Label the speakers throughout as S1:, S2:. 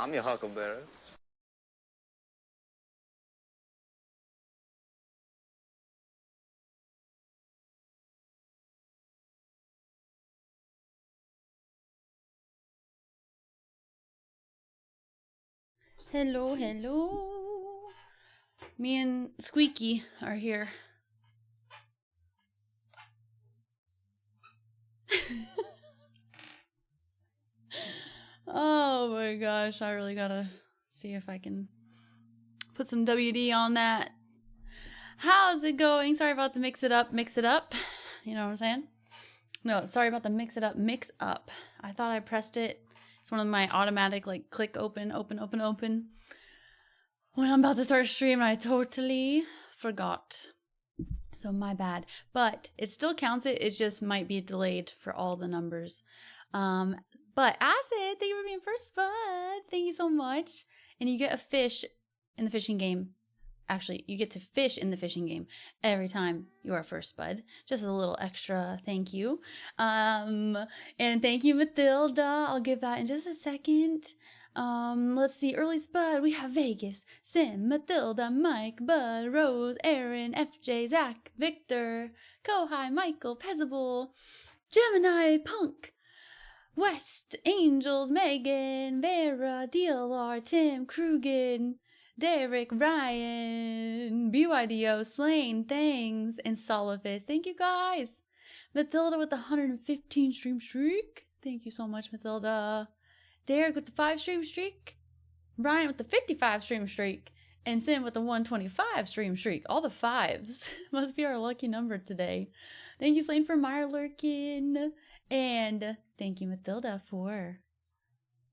S1: I'm your huckleberry.
S2: Hello, hello. Me and Squeaky are here. Oh my gosh, I really gotta see if I can put some WD on that. How's it going? Sorry about the mix it up. You know what I'm saying? No, sorry about the mix up. I thought I pressed it. It's one of my automatic like click open when I'm about to start stream. I totally forgot. So my bad. But it still counts it. It just might be delayed for all the numbers. But Acid, thank you for being first bud. Thank you so much. And you get a fish in the fishing game. Actually, you get to fish in the fishing game every time you are first bud. Just a little extra thank you. And thank you, Mathilda. I'll give that in just a second. Let's see. Early spud. We have Vegas, Sim, Mathilda, Mike, Bud, Rose, Aaron, FJ, Zach, Victor, Kohai, Michael, Pezzable, Gemini, Punk, West, Angels, Megan, Vera, DLR, Tim, Krugen, Derek, Ryan, BYDO, Slain, Thangs, and Solifus. Thank you guys. Mathilda with the 115 stream streak. Thank you so much, Mathilda. Derek with the 5 stream streak. Ryan with the 55 stream streak. And Sim with the 125 stream streak. All the 5s. Must be our lucky number today. Thank you, Slain, for Meyer Lurkin. And thank you, Mathilda, for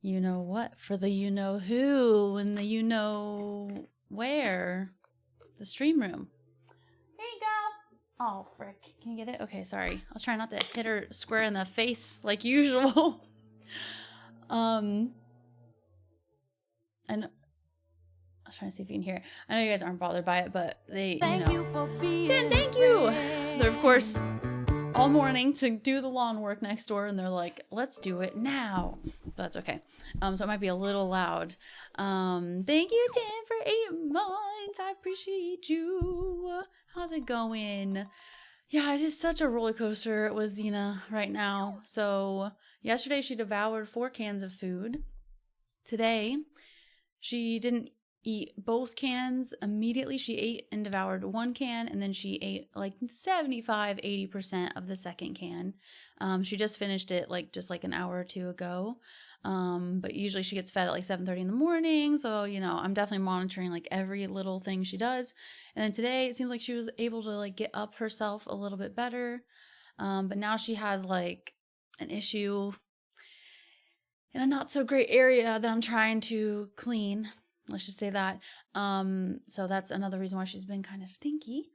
S2: you know what, for the you know who and the you know where. The stream room. There you go. Oh, frick. Can you get it? Okay, sorry. I was trying not to hit her square in the face like usual. And I was trying to see if you can hear it. I know you guys aren't bothered by it, but they,
S3: Thank you for being
S2: Tim, thank you. They're, of course, all morning to do the lawn work next door, and they're like, let's do it now. But that's okay. So it might be a little loud. Thank you, Tim, for 8 months. I appreciate you. How's it going? Yeah, it is such a roller coaster with Xena right now. So yesterday she devoured 4 cans of food. Today she didn't eat both cans immediately. She ate and devoured 1 can, and then she ate like 75-80% of the second can. She just finished it just an hour or 2 ago. But usually she gets fed at like 7:30 in the morning, so you know, I'm definitely monitoring like every little thing she does. And then today it seems like she was able to like get up herself a little bit better. But now she has like an issue in a not so great area that I'm trying to clean. Let's just say that. So that's another reason why she's been kind of stinky.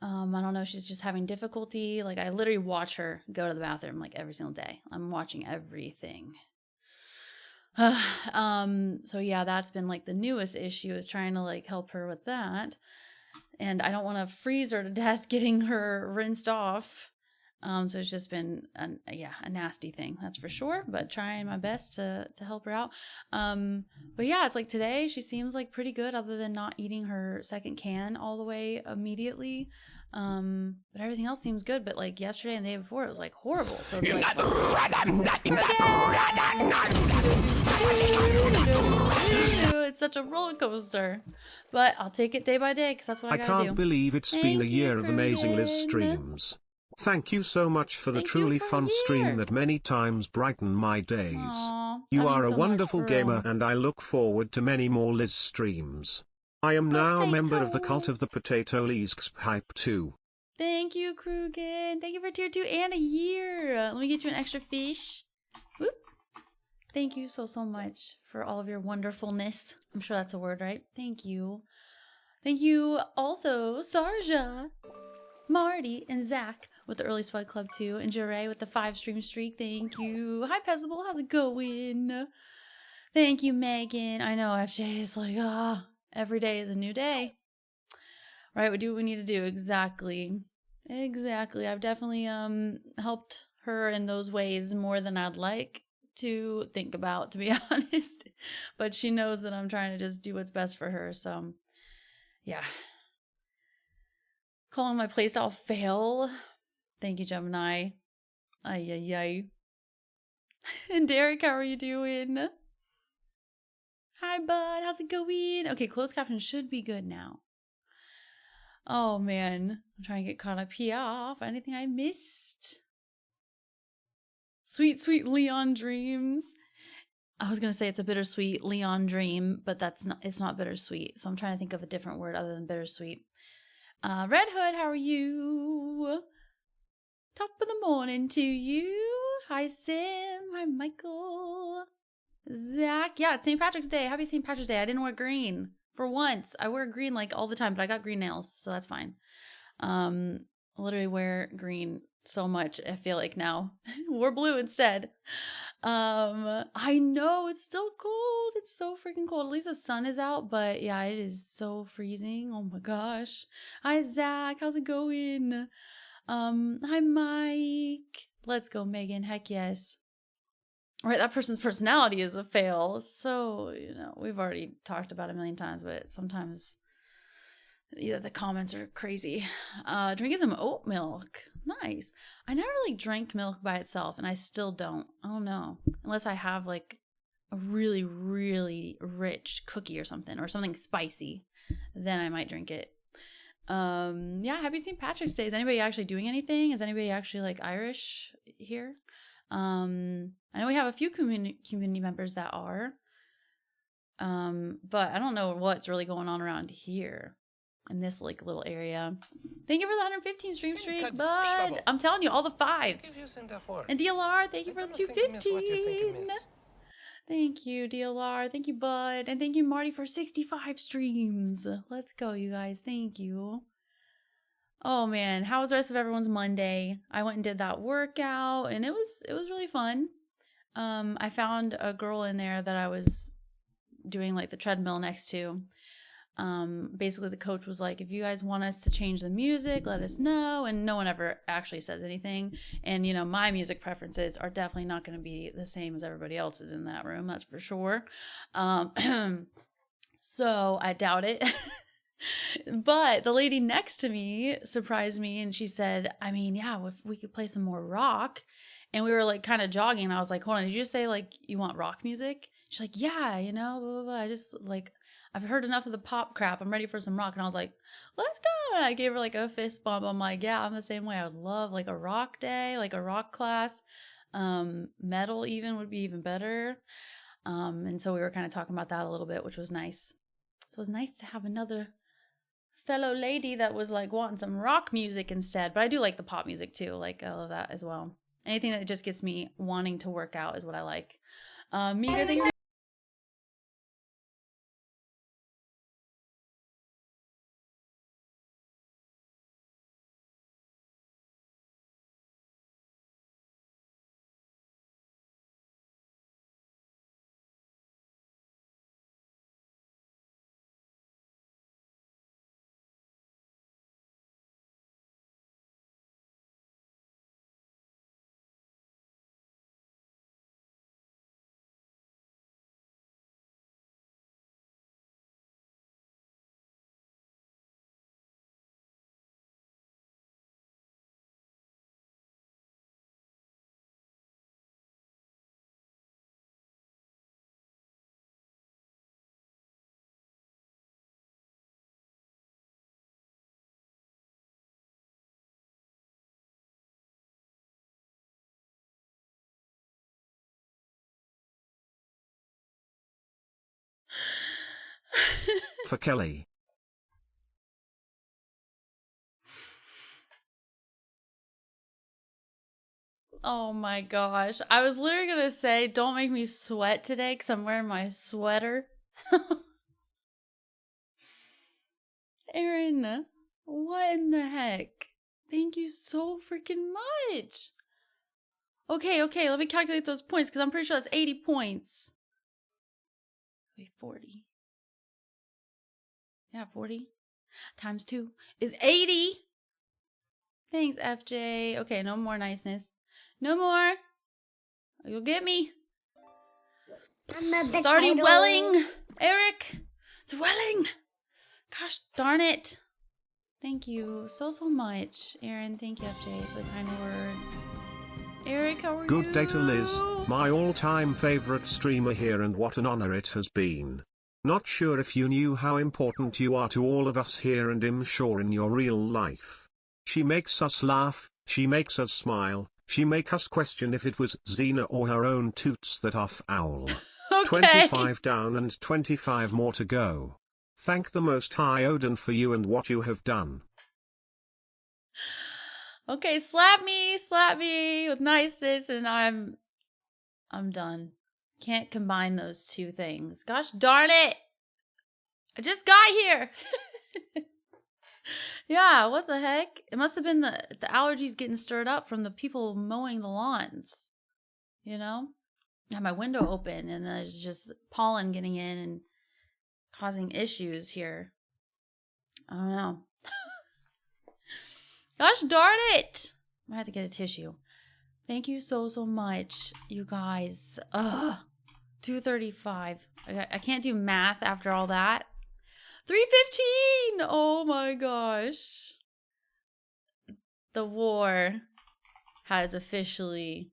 S2: I don't know, she's just having difficulty. Like I literally watch her go to the bathroom like every single day. I'm watching everything. So yeah, that's been like the newest issue, is trying to like help her with that. And I don't want to freeze her to death getting her rinsed off. So it's just been a nasty thing, that's for sure, but trying my best to help her out. But yeah, it's like today she seems like pretty good, other than not eating her second can all the way immediately. But everything else seems good. But like yesterday and the day before, it was like horrible. So it's like it's such a roller coaster. But I'll take it day by day, because that's what I gotta do.
S4: I can't believe it's been a year of amazing Liz streams. Thank you so much for the truly fun stream that many times brighten my days.
S2: Aww,
S4: you
S2: that
S4: are
S2: means
S4: a
S2: so
S4: wonderful
S2: much,
S4: gamer,
S2: girl.
S4: and I look forward to many more Liz streams. I am now a member of the cult of the potato LizXP hype too.
S2: Thank you, Krugen. Thank you for tier 2 and a year. Let me get you an extra fish. Whoop. Thank you so much for all of your wonderfulness. I'm sure that's a word, right? Thank you. Thank you also, Sarja, Marty, and Zach with the early spud club too, and Jure with the 5 stream streak. Thank you. Hi, Pezzable. How's it going? Thank you, Megan. I know FJ is like, every day is a new day. Right? We do what we need to do. Exactly. I've definitely helped her in those ways more than I'd like to think about, to be honest. But she knows that I'm trying to just do what's best for her. So, yeah. Calling my playstyle fail. Thank you, Gemini. Ay, ay, ay. And Derek, how are you doing? Hi, bud. How's it going? Okay, closed caption should be good now. Oh, man. I'm trying to get caught up here. Anything I missed? Sweet, sweet Leon dreams. I was going to say it's a bittersweet Leon dream, but it's not bittersweet. So I'm trying to think of a different word other than bittersweet. Red Hood, how are you? Top of the morning to you. Hi, Sim. Hi, Michael. Zach. Yeah, it's St. Patrick's Day. Happy St. Patrick's Day. I didn't wear green. For once. I wear green like all the time, but I got green nails, so that's fine. I literally wear green so much, I feel like now. Wore blue instead. I know it's still cold. It's so freaking cold. At least the sun is out, but yeah, it is so freezing. Oh my gosh. Hi, Zach. How's it going? Hi, Mike. Let's go, Megan. Heck yes. Right, that person's personality is a fail. So, we've already talked about it a million times, but sometimes the comments are crazy. Drinking some oat milk. Nice. I never really drank milk by itself, and I still don't. I don't know. Unless I have like a really, really rich cookie or something spicy, then I might drink it. Yeah, happy St. Patrick's Day. Is anybody actually doing anything? Is anybody actually like Irish here? I know we have a few community members that are. But I don't know what's really going on around here in this like little area. Thank you for the 115 streak, bud. I'm telling you, all the fives. And DLR, thank you for the 215. Thank you, DLR. Thank you, bud. And thank you, Marty, for 65 streams. Let's go, you guys. Thank you. Oh man, how was the rest of everyone's Monday? I went and did that workout, and it was really fun. I found a girl in there that I was doing like the treadmill next to. Basically the coach was like, if you guys want us to change the music, let us know. And no one ever actually says anything. And my music preferences are definitely not going to be the same as everybody else's in that room, that's for sure. So I doubt it. But the lady next to me surprised me, and she said, I mean, yeah, if we could play some more rock. And we were like kind of jogging, and I was like, hold on, did you say like you want rock music? She's like, yeah, blah, blah, blah. I just like, I've heard enough of the pop crap. I'm ready for some rock. And I was like, let's go. And I gave her like a fist bump. I'm like, yeah, I'm the same way. I would love like a rock day, like a rock class. Metal even would be even better. And so we were kind of talking about that a little bit, which was nice. So it was nice to have another fellow lady that was like wanting some rock music instead. But I do like the pop music too. Like I love that as well. Anything that just gets me wanting to work out is what I like. Mika, thank you.
S4: For Kelly.
S2: Oh my gosh. I was literally going to say, don't make me sweat today because I'm wearing my sweater. Aaron, what in the heck? Thank you so freaking much. Okay, let me calculate those points because I'm pretty sure that's 80 points. Wait, 40. Yeah, 40 times 2 is 80. Thanks, FJ. Okay, no more niceness. No more. You'll get me. It's already welling, Eric. It's welling. Gosh darn it. Thank you so much, Aaron. Thank you, FJ, for the kind words. Eric, how are you?
S4: Good day to Liz, my all-time favorite streamer here, and what an honor it has been. Not sure if you knew how important you are to all of us here, and I'm sure in your real life. She makes us laugh, she makes us smile, she makes us question if it was Xena or her own toots that are foul.
S2: Okay.
S4: 25 down and 25 more to go. Thank the Most High Odin for you and what you have done.
S2: Okay, slap me with niceness, and I'm done. Can't combine those two things. Gosh darn it! I just got here. Yeah, what the heck? It must have been the allergies getting stirred up from the people mowing the lawns. You know? I had my window open, and there's just pollen getting in and causing issues here. I don't know. Gosh darn it! I have to get a tissue. Thank you so much, you guys. Ugh. 235. I can't do math after all that. 315! Oh my gosh. The war has officially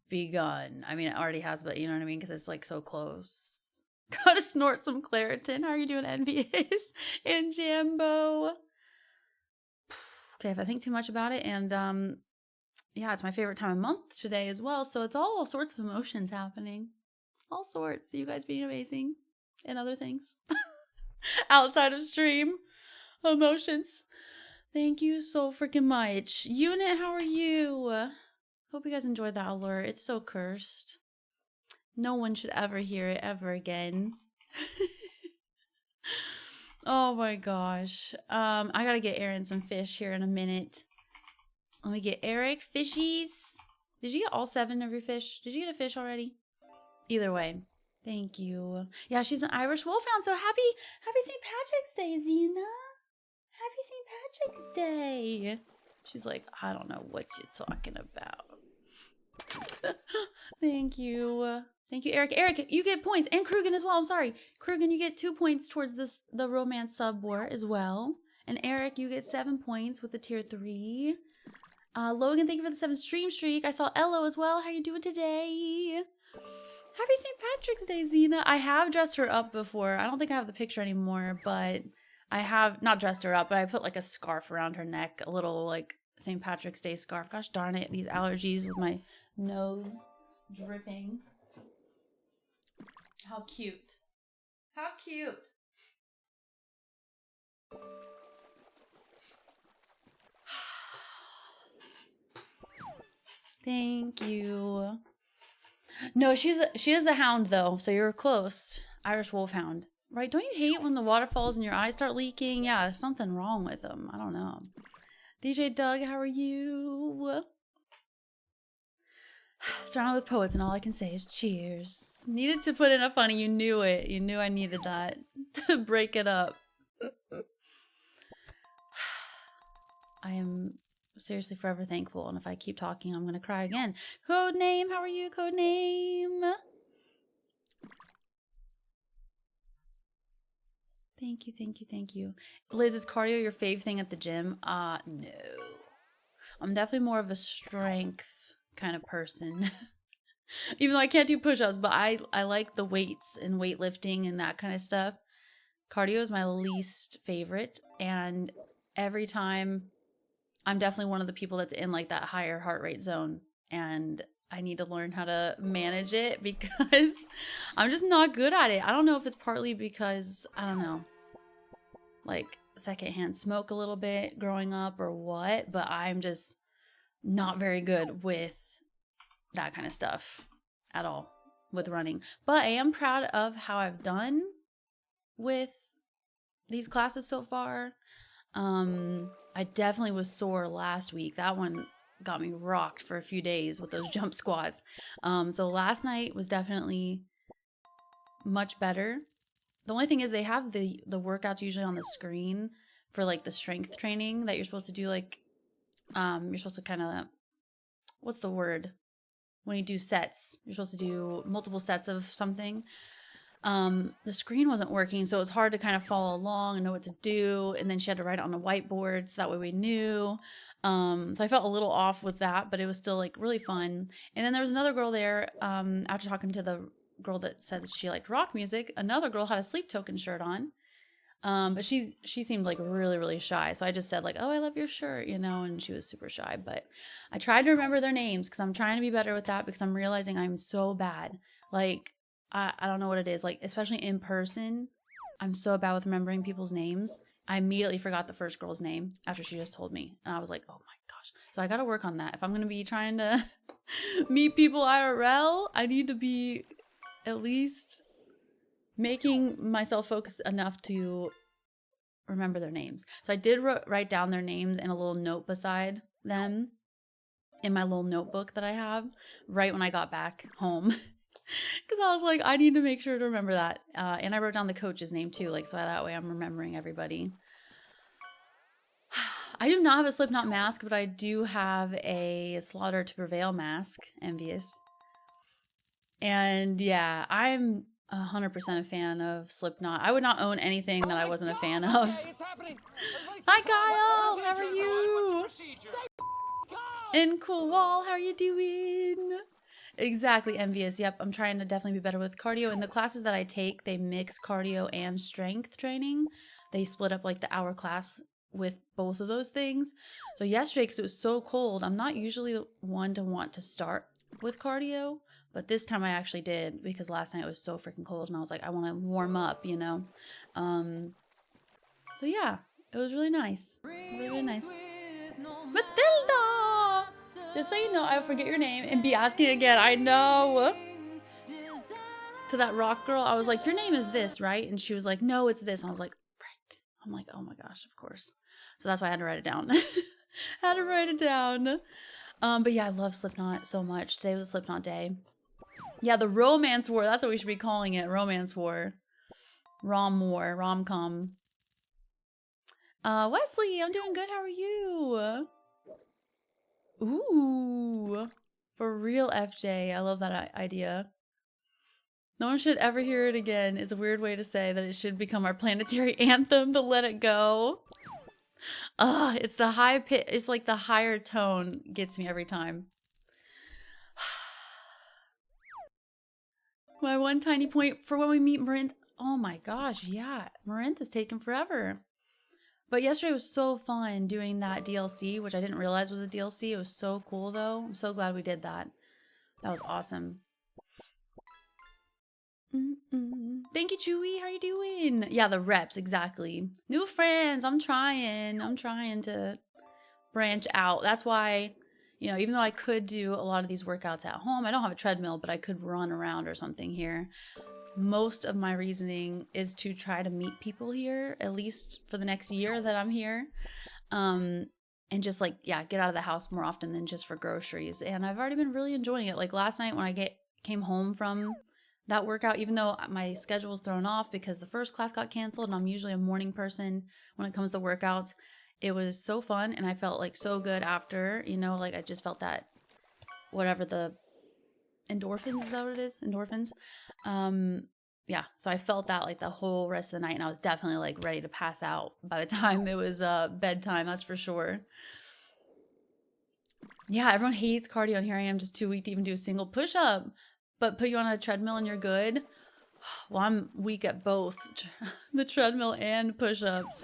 S2: begun. I mean, it already has, but you know what I mean? Because it's like so close. Gotta snort some Claritin. How are you doing, NBAs? And Jambo. Okay, if I think too much about it, and yeah, it's my favorite time of month today as well, so it's all sorts of emotions happening. All sorts. You guys being amazing. And other things. Outside of stream. Emotions. Thank you so freaking much. Unit, how are you? Hope you guys enjoyed that alert. It's so cursed. No one should ever hear it ever again. Oh my gosh. I gotta get Aaron some fish here in a minute. Let me get Eric fishies. Did you get all 7 of your fish? Did you get a fish already? Either way, thank you. Yeah, she's an Irish wolfhound, so happy St. Patrick's Day, Xena. Happy St. Patrick's Day. She's like, I don't know what you're talking about. Thank you. Thank you, Eric. Eric, you get points. And Krugen as well. I'm sorry. Krugen, you get 2 points towards the romance sub war as well. And Eric, you get 7 points with the tier 3. Logan, thank you for the 7 stream streak. I saw Ello as well. How are you doing today? Happy St. Patrick's Day, Xena. I have dressed her up before. I don't think I have the picture anymore, but I have not dressed her up, but I put like a scarf around her neck, a little like St. Patrick's Day scarf. Gosh darn it, these allergies with my nose dripping. How cute. How cute. Thank you. No, she is a hound though, so you're close. Irish wolfhound. Right? Don't you hate when the waterfalls in your eyes start leaking? Yeah, there's something wrong with them. I don't know. DJ Doug, how are you? Surrounded with poets, and all I can say is cheers. Needed to put in a funny. You knew it. You knew I needed that to break it up. I am seriously forever thankful, and if I keep talking, I'm gonna cry again. Codename, how are you, Codename? Thank you, thank you, thank you. Liz, is cardio your fave thing at the gym? No. I'm definitely more of a strength kind of person. Even though I can't do push-ups, but I like the weights and weightlifting and that kind of stuff. Cardio is my least favorite, and every time I'm definitely one of the people that's in like that higher heart rate zone, and I need to learn how to manage it because I'm just not good at it. I don't know if it's partly because, I don't know, like secondhand smoke a little bit growing up or what, but I'm just not very good with that kind of stuff at all with running. But I am proud of how I've done with these classes so far. I definitely was sore last week. That one got me rocked for a few days with those jump squats. So last night was definitely much better. The only thing is they have the workouts usually on the screen for like the strength training that you're supposed to do, like you're supposed to kind of, what's the word? when you do sets, you're supposed to do multiple sets of something. The screen wasn't working, so it was hard to kind of follow along and know what to do. And then she had to write it on a whiteboard so that way we knew. So I felt a little off with that, but it was still like really fun. And then there was another girl there, after talking to the girl that said she liked rock music, another girl had a Sleep Token shirt on. But she seemed like really, really shy. So I just said like, oh, I love your shirt, you know, and she was super shy. But I tried to remember their names because I'm trying to be better with that because I'm realizing I'm so bad. Like, I don't know what it is. Like, especially in person, I'm so bad with remembering people's names. I immediately forgot the first girl's name after she just told me. And I was like, oh my gosh. So I got to work on that. If I'm going to be trying to meet people IRL, I need to be at least making myself focus enough to remember their names. So I did write down their names in a little note beside them in my little notebook that I have right when I got back home. Because I was like, I need to make sure to remember that. And I wrote down the coach's name too, like so that way I'm remembering everybody. I do not have a Slipknot mask, but I do have a Slaughter to Prevail mask, envious. And yeah, I'm 100% a fan of Slipknot. I would not own anything that I wasn't a fan of. Hi Kyle, how are you? And Cool Wall, how are you doing? Exactly, envious. Yep, I'm trying to definitely be better with cardio. In the classes that I take, they mix cardio and strength training. They split up like the hour class with both of those things. So yesterday, because it was so cold, I'm not usually one to want to start with cardio, but this time I actually did because last night it was so freaking cold and I was like, I want to warm up, you know? So yeah, it was really nice. Really nice. Matilda! Just so you know, I forget your name and be asking again. I know. To that rock girl, I was like, your name is this, right? And she was like, no, it's this. And I was like, frick. I'm like, oh my gosh, of course. So that's why I had to write it down. Had to write it down. But yeah, I love Slipknot so much. Today was a Slipknot day. Yeah, the Romance War. That's what we should be calling it. Romance War. War. Rom-com. Wesley, I'm doing good. How are you? Ooh. For real, FJ. I love that idea. No one should ever hear it again is a weird way to say that it should become our planetary anthem to let it go. It's the high pitch. It's like the higher tone gets me every time. My one tiny point for when we meet Marinth. Oh my gosh, yeah. Marinth is taking forever. But yesterday was so fun doing that DLC, which I didn't realize was a DLC. It was so cool though. I'm so glad we did that. That was awesome. Thank you, Chewy. How are you doing? Yeah, the reps, exactly. New friends. I'm trying to branch out. That's why, you know, even though I could do a lot of these workouts at home, I don't have a treadmill, but I could run around or something here. Most of my reasoning is to try to meet people here, at least for the next year that I'm here. And just like, yeah, get out of the house more often than just for groceries. And I've already been really enjoying it. Like last night when I came home from that workout, even though my schedule was thrown off because the first class got canceled and I'm usually a morning person when it comes to workouts, it was so fun and I felt like so good after, you know, like I just felt that whatever the endorphins, is that what it is? Endorphins. Yeah, so I felt that like the whole rest of the night and I was definitely like ready to pass out by the time it was bedtime, that's for sure. Yeah, everyone hates cardio and here I am just too weak to even do a single push-up. But put you on a treadmill and you're good. Well, I'm weak at both the treadmill and push-ups.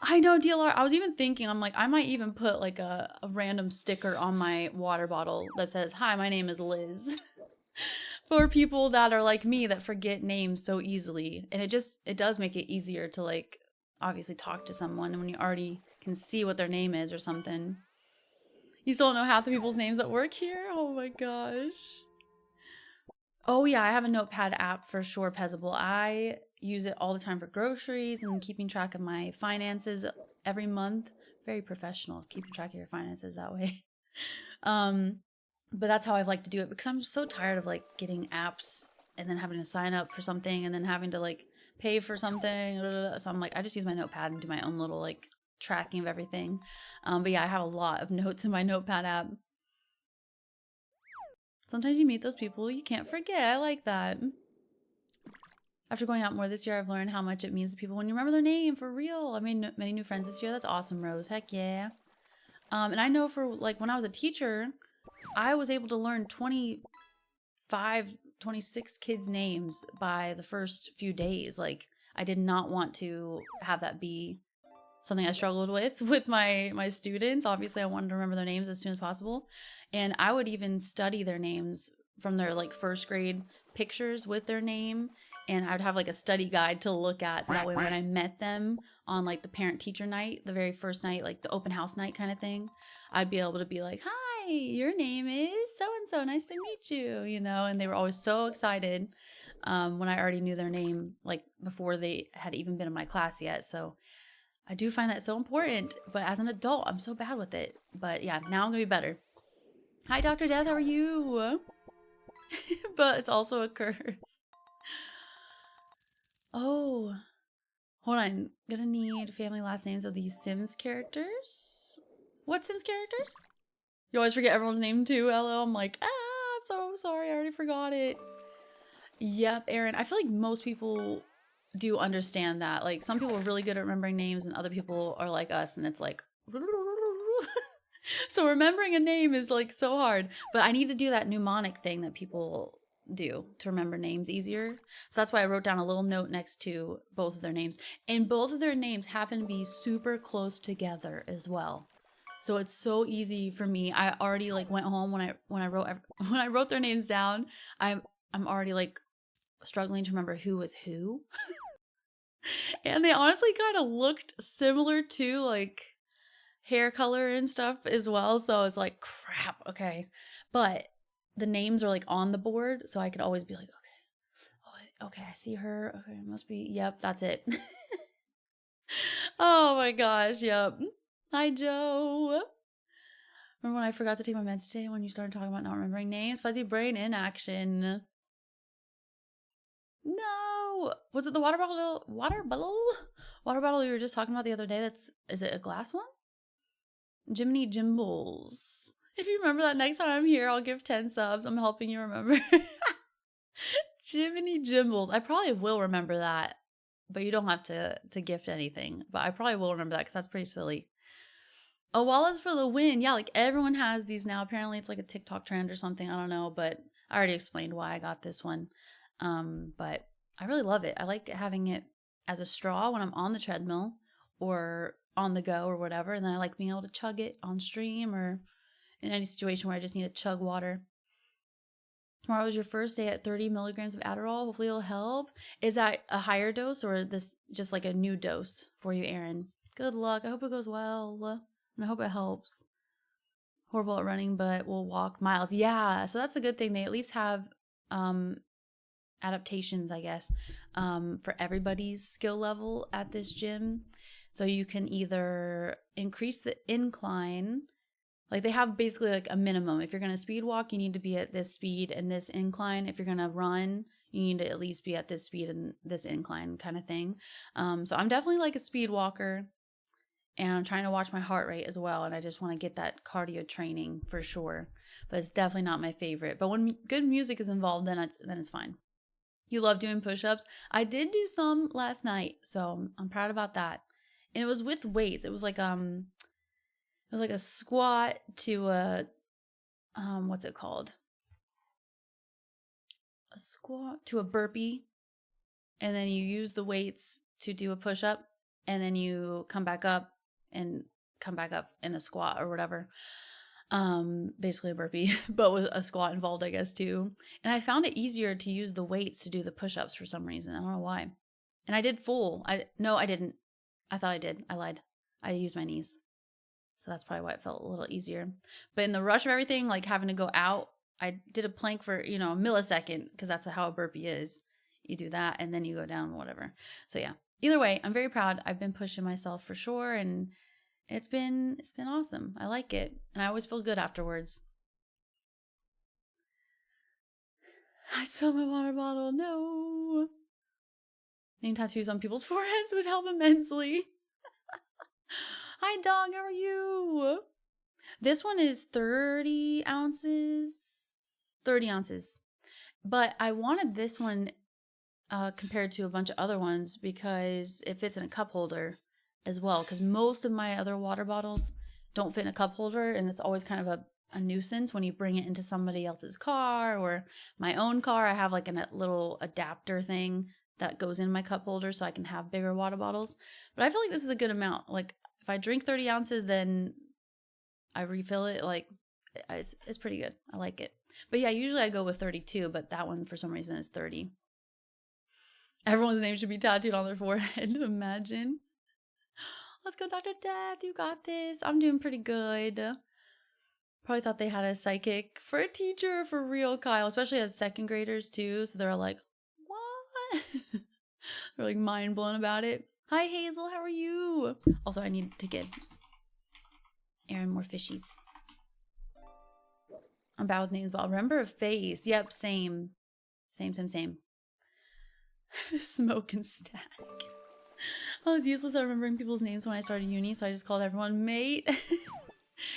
S2: I know, DLR. I was even thinking, I'm like, I might even put like a random sticker on my water bottle that says, hi, my name is Liz. For people that are like me that forget names so easily. And it does make it easier to like obviously talk to someone when you already can see what their name is or something. You still don't know half the people's names that work here? Oh my gosh. Oh yeah, I have a notepad app for sure, Pezzable. I use it all the time for groceries and keeping track of my finances every month. Very professional, keeping track of your finances that way. But that's how I like to do it because I'm so tired of like getting apps and then having to sign up for something and then having to like pay for something. So I'm like, I just use my notepad and do my own little like tracking of everything. But yeah, I have a lot of notes in my notepad app. Sometimes you meet those people you can't forget. I like that. After going out more this year, I've learned how much it means to people when you remember their name, for real. I made many new friends this year. That's awesome, Rose. Heck yeah. And I know for like when I was a teacher, I was able to learn 25, 26 kids' names by the first few days. Like I did not want to have that be something I struggled with my students. Obviously, I wanted to remember their names as soon as possible. And I would even study their names from their like first grade pictures with their name, and I would have like a study guide to look at, so that way when I met them on like the parent teacher night, the very first night, like the open house night kind of thing, I'd be able to be like, hi, your name is so and so, nice to meet you, you know. And they were always so excited when I already knew their name, like before they had even been in my class yet. So I do find that so important, but as an adult, I'm so bad with it. But yeah, now I'm gonna be better. Hi, Dr. Death, how are you? But it's also a curse. Oh, hold on. Gonna need family last names of these Sims characters. What Sims characters? You always forget everyone's name too, LO. I'm like, I'm so sorry. I already forgot it. Yep, Aaron. I feel like most people do understand that. Like some people are really good at remembering names and other people are like us and it's like so remembering a name is like so hard. But I need to do that mnemonic thing that people do to remember names easier. So that's why I wrote down a little note next to both of their names. And both of their names happen to be super close together as well. So it's so easy for me. I already like went home when I wrote their names down. I'm already like struggling to remember who was who. And they honestly kind of looked similar too, like hair color and stuff as well. So it's like, crap, okay. But the names are like on the board, so I could always be like, okay, oh, okay, I see her. Okay, it must be, yep, that's it. Oh my gosh, yep. Hi, Joe. Remember when I forgot to take my meds today when you started talking about not remembering names? Fuzzy brain in action. No. Was it the water bottle? Water bottle you were just talking about the other day? Is it a glass one? Jiminy Jimbles. If you remember that next time I'm here, I'll give 10 subs. I'm helping you remember. Jiminy Jimbles. I probably will remember that, but you don't have to gift anything. But I probably will remember that because that's pretty silly. Oh, Wallace for the win. Yeah, like everyone has these now. Apparently it's like a TikTok trend or something. I don't know, but I already explained why I got this one. But I really love it. I like having it as a straw when I'm on the treadmill or on the go or whatever. And then I like being able to chug it on stream or in any situation where I just need to chug water. Tomorrow is your first day at 30 milligrams of Adderall. Hopefully it'll help. Is that a higher dose or this just like a new dose for you, Aaron? Good luck. I hope it goes well. And I hope it helps. Horrible at running, but will walk miles. Yeah, so that's a good thing. They at least have adaptations, I guess, for everybody's skill level at this gym. So you can either increase the incline. Like they have basically like a minimum. If you're going to speed walk, you need to be at this speed and this incline. If you're going to run, you need to at least be at this speed and this incline kind of thing. So I'm definitely like a speed walker. And I'm trying to watch my heart rate as well. And I just want to get that cardio training for sure. But it's definitely not my favorite. But when good music is involved, then it's fine. You love doing push-ups. I did do some last night, so I'm proud about that. And it was with weights. It was like a squat to a what's it called? A squat to a burpee. And then you use the weights to do a push-up, and then you come back up in a squat or whatever. Basically a burpee, but with a squat involved, I guess, too. And I found it easier to use the weights to do the push-ups for some reason. I don't know why. And I did full. No, I didn't. I thought I did. I lied. I used my knees. So that's probably why it felt a little easier. But in the rush of everything, like having to go out, I did a plank for, a millisecond, because that's how a burpee is. You do that and then you go down, whatever. So yeah. Either way, I'm very proud. I've been pushing myself for sure, and it's been awesome. I like it, and I always feel good afterwards. I spilled my water bottle. No. Getting tattoos on people's foreheads would help immensely. Hi, dog. How are you? This one is 30 ounces. 30 ounces. But I wanted this one compared to a bunch of other ones because it fits in a cup holder as well. Because most of my other water bottles don't fit in a cup holder, and it's always kind of a nuisance when you bring it into somebody else's car or my own car. I have like a little adapter thing that goes in my cup holder so I can have bigger water bottles. But I feel like this is a good amount. Like if I drink 30 ounces, then I refill it. Like it's pretty good. I like it. But yeah, usually I go with 32, but that one for some reason is 30. Everyone's name should be tattooed on their forehead. Imagine. Let's go, Dr. Death. You got this. I'm doing pretty good. Probably thought they had a psychic for a teacher for real, Kyle, especially as second graders too. So they're like, what? They're like mind blown about it. Hi, Hazel. How are you? Also, I need to get Aaron more fishies. I'm bad with names, but I'll remember a face. Yep, same. Same. Smoke and stack. I was useless at remembering people's names when I started uni, so I just called everyone mate.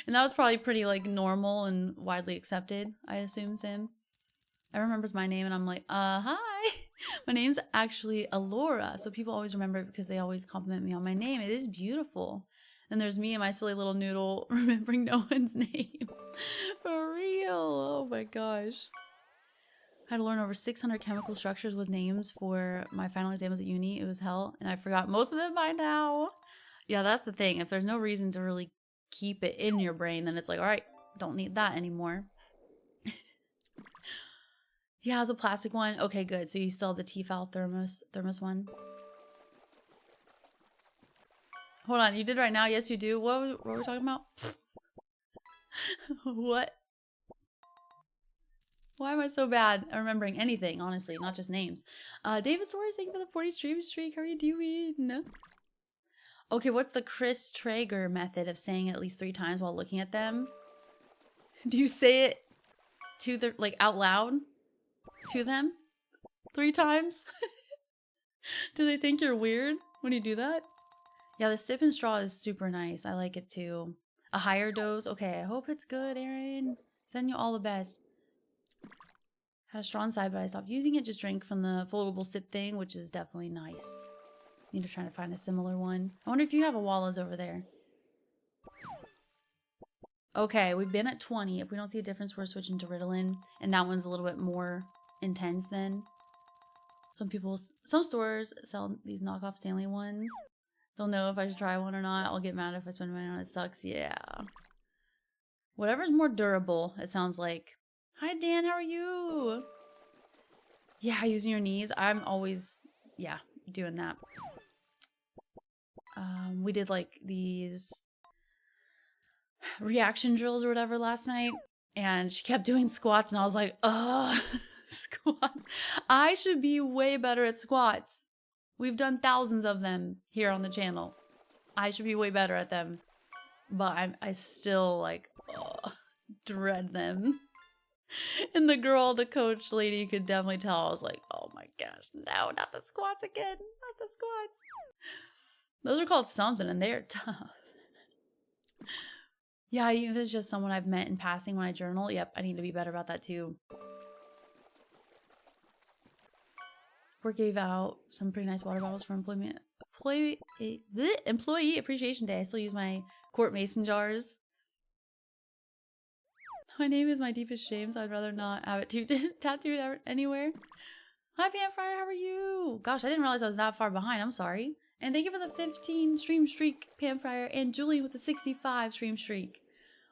S2: And that was probably pretty like normal and widely accepted, I assume, Sim. I remembers my name and I'm like, hi. My name's actually Alora, so people always remember it because they always compliment me on my name. It is beautiful. And there's me and my silly little noodle remembering no one's name. For real. Oh my gosh. I had to learn over 600 chemical structures with names for my final exams at uni. It was hell, and I forgot most of them by now. Yeah, that's the thing. If there's no reason to really keep it in your brain, then it's like, all right, don't need that anymore. Yeah, it was a plastic one. Okay, good. So you still have the Tefal thermos one. Hold on, you did right now? Yes, you do. What were we talking about? What? Why am I so bad at remembering anything, honestly, not just names? David Soares, thank you for the 40 stream streak. How are you doing? Okay, what's the Chris Traeger method of saying it at least 3 times while looking at them? Do you say it to the, like, out loud to them 3 times? Do they think you're weird when you do that? Yeah, the sip and straw is super nice. I like it too. A higher dose. Okay, I hope it's good, Aaron. Send you all the best. Had a straw inside, but I stopped using it. Just drank from the foldable sip thing, which is definitely nice. Need to try to find a similar one. I wonder if you have a Wallace over there. Okay, we've been at 20. If we don't see a difference, we're switching to Ritalin. And that one's a little bit more intense then. Some stores sell these knockoff Stanley ones. Don't know if I should try one or not. I'll get mad if I spend money on it. It sucks. Yeah. Whatever's more durable, it sounds like. Hi, Dan. How are you? Yeah, using your knees. I'm always, yeah, doing that. We did like these reaction drills or whatever last night, and she kept doing squats, and I was like, ugh, squats. I should be way better at squats. We've done thousands of them here on the channel. I should be way better at them, but I still like dread them. And the coach lady could definitely tell. I was like, oh my gosh, no, not the squats again, not the squats. Those are called something, and they're tough. Yeah, even if it's just someone I've met in passing when I journal. Yep, I need to be better about that too. Work gave out some pretty nice water bottles for employee appreciation day. I still use my quart mason jars. My name is my deepest shame, so I'd rather not have it tattooed anywhere. Hi, Panfire, how are you? Gosh, I didn't realize I was that far behind. I'm sorry. And thank you for the 15 stream streak, Panfire, and Julie with the 65 stream streak.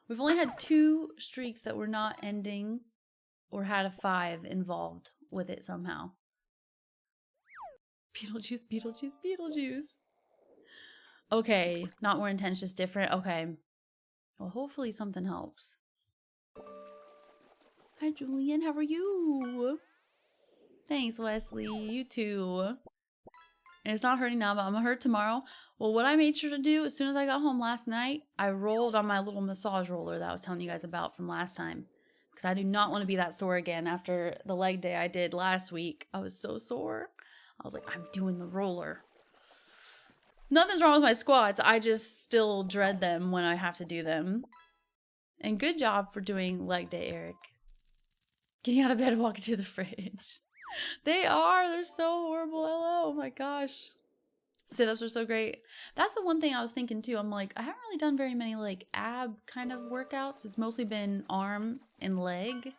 S2: We've only had 2 streaks that were not ending or had a 5 involved with it somehow. Beetlejuice, Beetlejuice, Beetlejuice. Okay, not more intense, just different. Okay. Well, hopefully something helps. Hi, Julian. How are you? Thanks, Wesley. You too. And it's not hurting now, but I'm gonna hurt tomorrow. Well, what I made sure to do as soon as I got home last night, I rolled on my little massage roller that I was telling you guys about from last time. Because I do not want to be that sore again after the leg day I did last week. I was so sore. I was like, I'm doing the roller. Nothing's wrong with my squats. I just still dread them when I have to do them. And good job for doing leg day, Eric. Getting out of bed and walking to the fridge. They are. They're so horrible. Hello. Oh my gosh. Sit-ups are so great. That's the one thing I was thinking too. I'm like, I haven't really done very many like ab kind of workouts. It's mostly been arm and leg.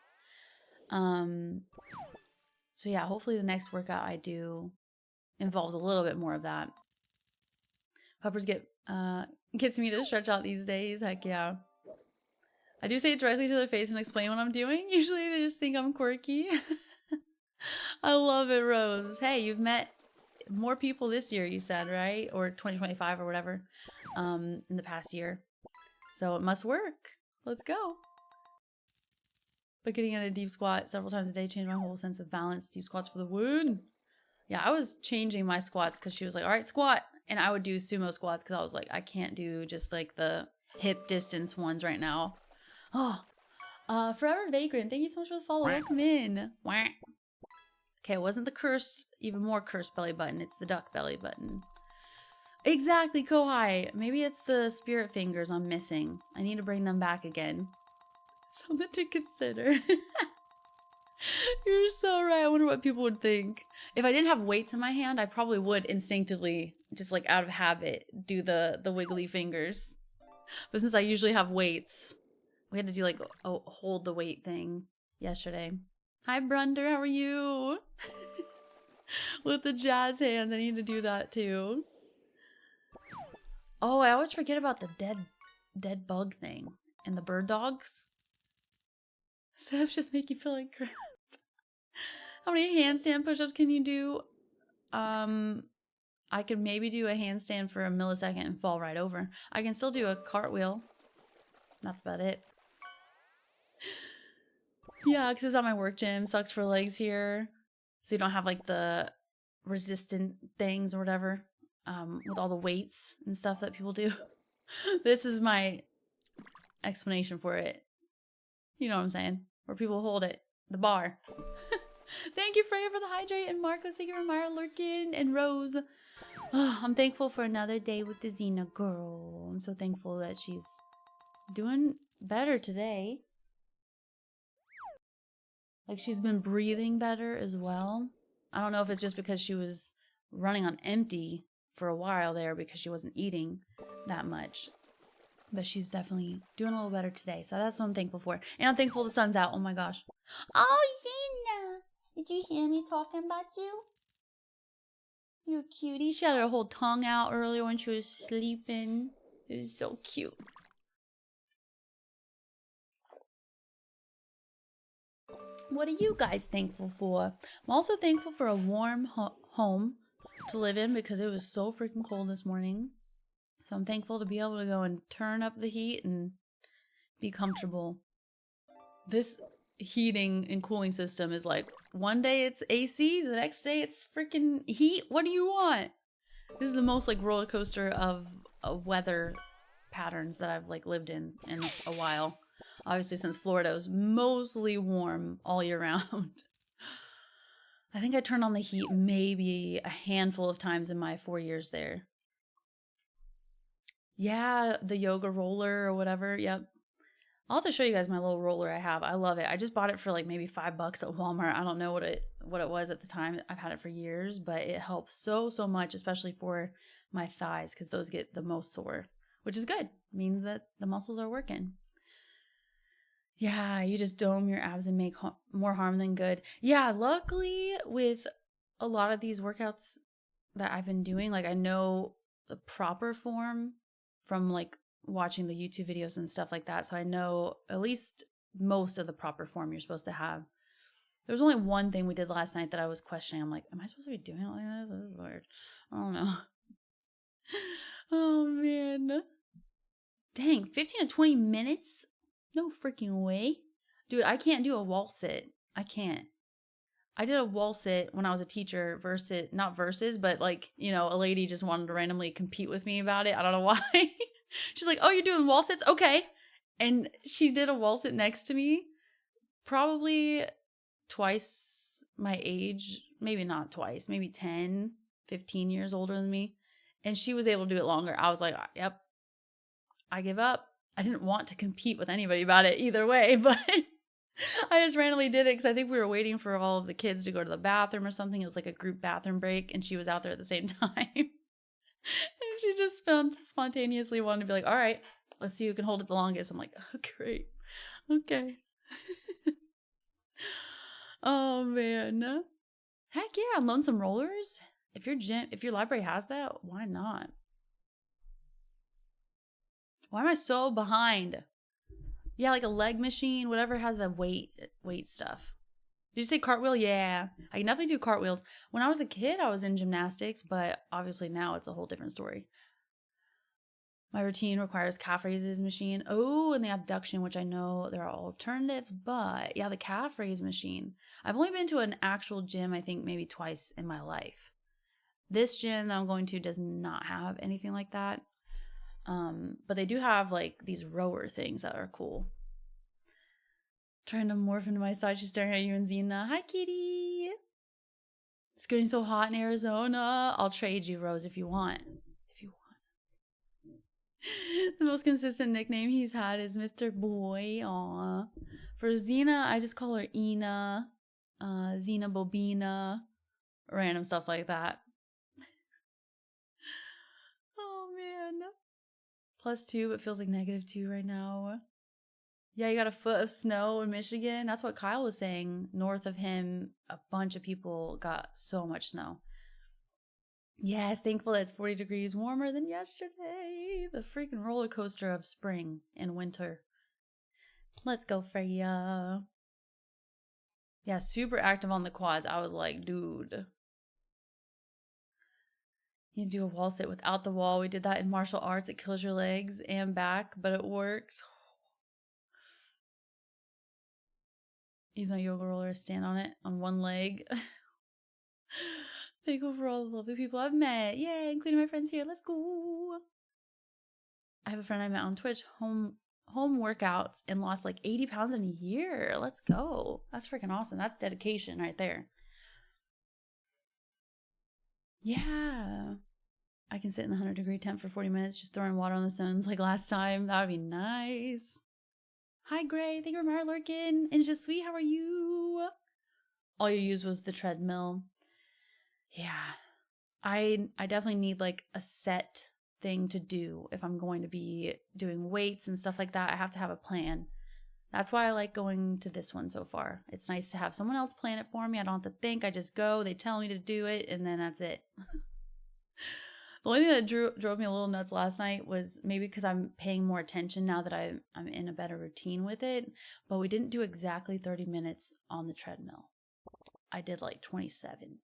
S2: So yeah, hopefully the next workout I do involves a little bit more of that. Puppers gets me to stretch out these days. Heck yeah. I do say it directly to their face and explain what I'm doing. Usually they just think I'm quirky. I love it, Rose. Hey, you've met more people this year, you said, right? Or 2025 or whatever, in the past year. So it must work. Let's go. But getting in a deep squat several times a day changed my whole sense of balance. Deep squats for the win. Yeah, I was changing my squats because she was like, all right, squat. And I would do sumo squats because I was like, I can't do just like the hip distance ones right now. Oh, Forever Vagrant, thank you so much for the follow. Welcome in. Okay, it wasn't the cursed, even more cursed belly button. It's the duck belly button. Exactly, Kohai. Maybe it's the spirit fingers I'm missing. I need to bring them back again. Something to consider. You're so right. I wonder what people would think. If I didn't have weights in my hand, I probably would instinctively, just like out of habit, do the wiggly fingers. But since I usually have weights, we had to do like a hold the weight thing yesterday. Hi, Brunder. How are you? With the jazz hands, I need to do that too. Oh, I always forget about the dead bug thing and the bird dogs. Steps just make you feel like crap. How many handstand push-ups can you do? I could maybe do a handstand for a millisecond and fall right over. I can still do a cartwheel. That's about it. Yeah, because it was at my work gym. Sucks for legs here. So you don't have like the resistant things or whatever. With all the weights and stuff that people do. This is my explanation for it. You know what I'm saying? Where people hold it. The bar. Thank you, Freya, for the hydrate. And Marcos, thank you for Myra Lurkin and Rose. Oh, I'm thankful for another day with the Xena girl. I'm so thankful that she's doing better today. Like, she's been breathing better as well. I don't know if it's just because she was running on empty for a while there because she wasn't eating that much. But she's definitely doing a little better today. So that's what I'm thankful for. And I'm thankful the sun's out. Oh my gosh. Oh, Xena. Did you hear me talking about you? You cutie. She had her whole tongue out earlier when she was sleeping. It was so cute. What are you guys thankful for? I'm also thankful for a warm home to live in because it was so freaking cold this morning. So I'm thankful to be able to go and turn up the heat and be comfortable. This heating and cooling system is like, one day it's AC, the next day it's freaking heat. What do you want? This is the most like roller coaster of weather patterns that I've like lived in a while. Obviously, since Florida is mostly warm all year round. I think I turned on the heat maybe a handful of times in my 4 years there. Yeah, the yoga roller or whatever. Yep. I'll have to show you guys my little roller I have. I love it. I just bought it for like maybe $5 at Walmart. I don't know what it was at the time. I've had it for years, but it helps so much, especially for my thighs because those get the most sore, which is good. It means that the muscles are working. Yeah, you just dome your abs and make more harm than good. Yeah, luckily with a lot of these workouts that I've been doing, like I know the proper form from like watching the YouTube videos and stuff like that. So I know at least most of the proper form you're supposed to have. There was only one thing we did last night that I was questioning. I'm like, am I supposed to be doing it like this? This is weird. I don't know. Oh man. Dang, 15 to 20 minutes? No freaking way. Dude, I can't do a wall sit. I can't. I did a wall sit when I was a teacher but like, you know, a lady just wanted to randomly compete with me about it. I don't know why. She's like, oh, you're doing wall sits? Okay. And she did a wall sit next to me, probably twice my age, maybe not twice, maybe 10, 15 years older than me. And she was able to do it longer. I was like, yep, I give up. I didn't want to compete with anybody about it either way, but I just randomly did it because I think we were waiting for all of the kids to go to the bathroom or something. It was like a group bathroom break, and she was out there at the same time. And she just found spontaneously wanted to be like, all right, let's see who can hold it the longest. I'm like, oh, great. Okay. Oh, man. Heck yeah, Lonesome Rollers. If your library has that, why not? Why am I so behind? Yeah, like a leg machine, whatever has the weight stuff. Did you say cartwheel? Yeah, I can definitely do cartwheels. When I was a kid, I was in gymnastics, but obviously now it's a whole different story. My routine requires calf raises machine. Oh, and the abduction, which I know there are alternatives, but yeah, the calf raise machine. I've only been to an actual gym, I think maybe twice in my life. This gym that I'm going to does not have anything like that. But they do have like these rower things that are cool. Trying to morph into my side. She's staring at you and Xena. Hi, kitty. It's getting so hot in Arizona. I'll trade you, Rose, if you want. If you want. The most consistent nickname he's had is Mr. Boy. Aw. For Xena, I just call her Ina, Xena Bobina, random stuff like that. Oh, man. +2, but feels like -2 right now. Yeah, you got a foot of snow in Michigan. That's what Kyle was saying. North of him, a bunch of people got so much snow. Yes, thankful that it's 40 degrees warmer than yesterday. The freaking roller coaster of spring and winter. Let's go, Freya. Yeah, super active on the quads. I was like, dude. You do a wall sit without the wall. We did that in martial arts. It kills your legs and back, but it works. Use my yoga roller, stand on it on one leg. Thankful for all the lovely people I've met. Yay, including my friends here. Let's go. I have a friend I met on Twitch, home workouts, and lost like 80 pounds in a year. Let's go. That's freaking awesome. That's dedication right there. Yeah. I can sit in the 100-degree temp for 40 minutes just throwing water on the stones like last time. That would be nice. Hi, Gray. Thank you for Mara Lurkin. And just sweet, how are you? All you used was the treadmill. Yeah. I definitely need like a set thing to do if I'm going to be doing weights and stuff like that. I have to have a plan. That's why I like going to this one so far. It's nice to have someone else plan it for me. I don't have to think. I just go. They tell me to do it, and then that's it. The only thing that drove me a little nuts last night was maybe because I'm paying more attention now that I'm in a better routine with it. But we didn't do exactly 30 minutes on the treadmill. I did like 27.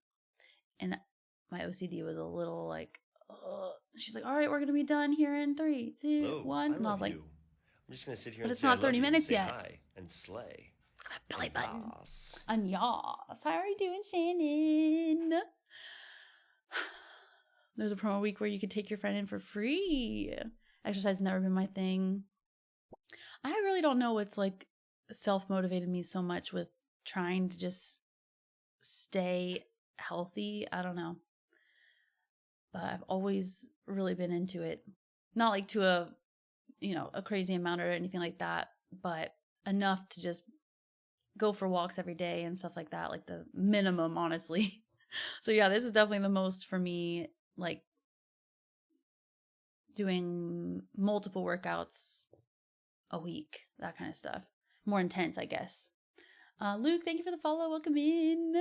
S2: And my OCD was a little like, ugh. She's like, all right, we're going to be done here in 3, 2, 1. And I was like,
S1: I'm just going to sit here
S2: but
S1: and
S2: it's
S1: say I
S2: not
S1: love
S2: 30
S1: you and
S2: minutes
S1: say
S2: yet.
S1: hi and slay.
S2: Look at that belly button.
S1: Yas.
S2: And yas. How are you doing, Shannon? There's a promo week where you could take your friend in for free. Exercise has never been my thing. I really don't know what's like self-motivated me so much with trying to just stay healthy. I don't know. But I've always really been into it. Not like to a crazy amount or anything like that, but enough to just go for walks every day and stuff like that, like the minimum, honestly. So yeah, this is definitely the most for me, like doing multiple workouts a week, that kind of stuff. More intense, I guess. Luke, thank you for the follow. Welcome in.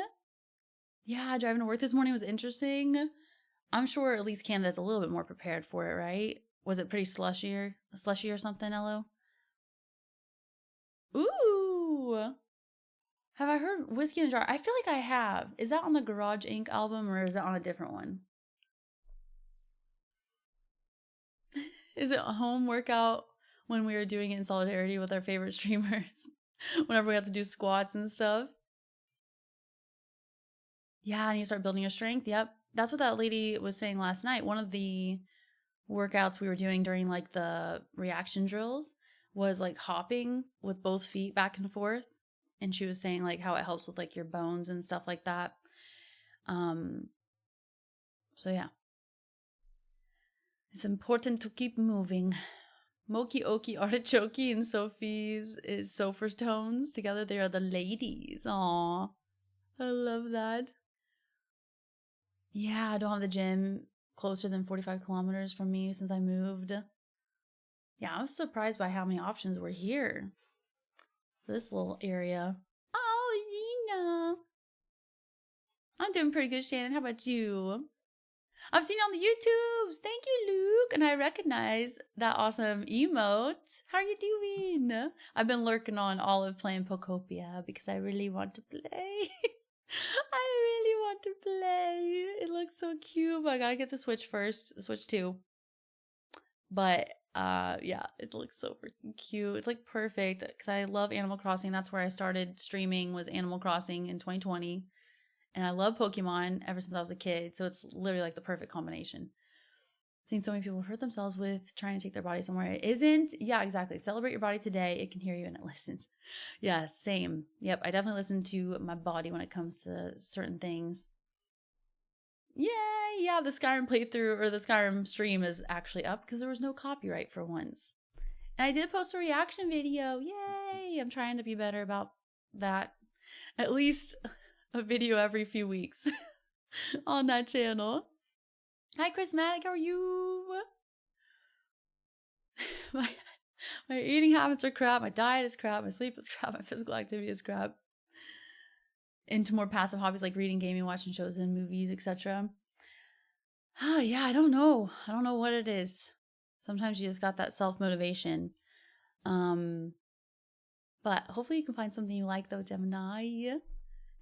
S2: Yeah, driving to work this morning was interesting. I'm sure at least Canada's a little bit more prepared for it, right? Was it pretty slushy or something, Elo? Ooh. Have I heard Whiskey in a Jar? I feel like I have. Is that on the Garage Inc. album or is that on a different one? Is it a home workout when we were doing it in solidarity with our favorite streamers? Whenever we have to do squats and stuff? Yeah, and you start building your strength. Yep. That's what that lady was saying last night. One of the workouts we were doing during like the reaction drills was like hopping with both feet back and forth. And she was saying like how it helps with like your bones and stuff like that. So yeah. It's important to keep moving. Moki Oki Artichoke and Sophie's is Sophie's tones. Together they are the ladies. Aw. I love that. Yeah, I don't have the gym closer than 45 kilometers from me since I moved. Yeah, I was surprised by how many options were here for this little area. Oh, Gina. I'm doing pretty good, Shannon. How about you? I've seen you on the YouTubes. Thank you, Luke. And I recognize that awesome emote. How are you doing? I've been lurking on Olive playing Pokopia because I really want to play. I really want to play. It looks so cute, but I gotta get the Switch first. The Switch 2. But yeah, it looks so freaking cute. It's like perfect because I love Animal Crossing. That's where I started streaming, was Animal Crossing in 2020. And I love Pokemon ever since I was a kid. So it's literally like the perfect combination. I've seen so many people hurt themselves with trying to take their body somewhere it isn't. Yeah, exactly. Celebrate your body today. It can hear you and it listens. Yeah, same. Yep, I definitely listen to my body when it comes to certain things. Yay! Yeah, the Skyrim playthrough or the Skyrim stream is actually up because there was no copyright for once. And I did post a reaction video. Yay! I'm trying to be better about that. At least a video every few weeks on that channel. Hi, Chrismatic. How are you? my eating habits are crap. My diet is crap. My sleep is crap. My physical activity is crap. Into more passive hobbies like reading, gaming, watching shows and movies, etc. Oh, yeah, I don't know. I don't know what it is. Sometimes you just got that self-motivation. But hopefully you can find something you like though, Gemini.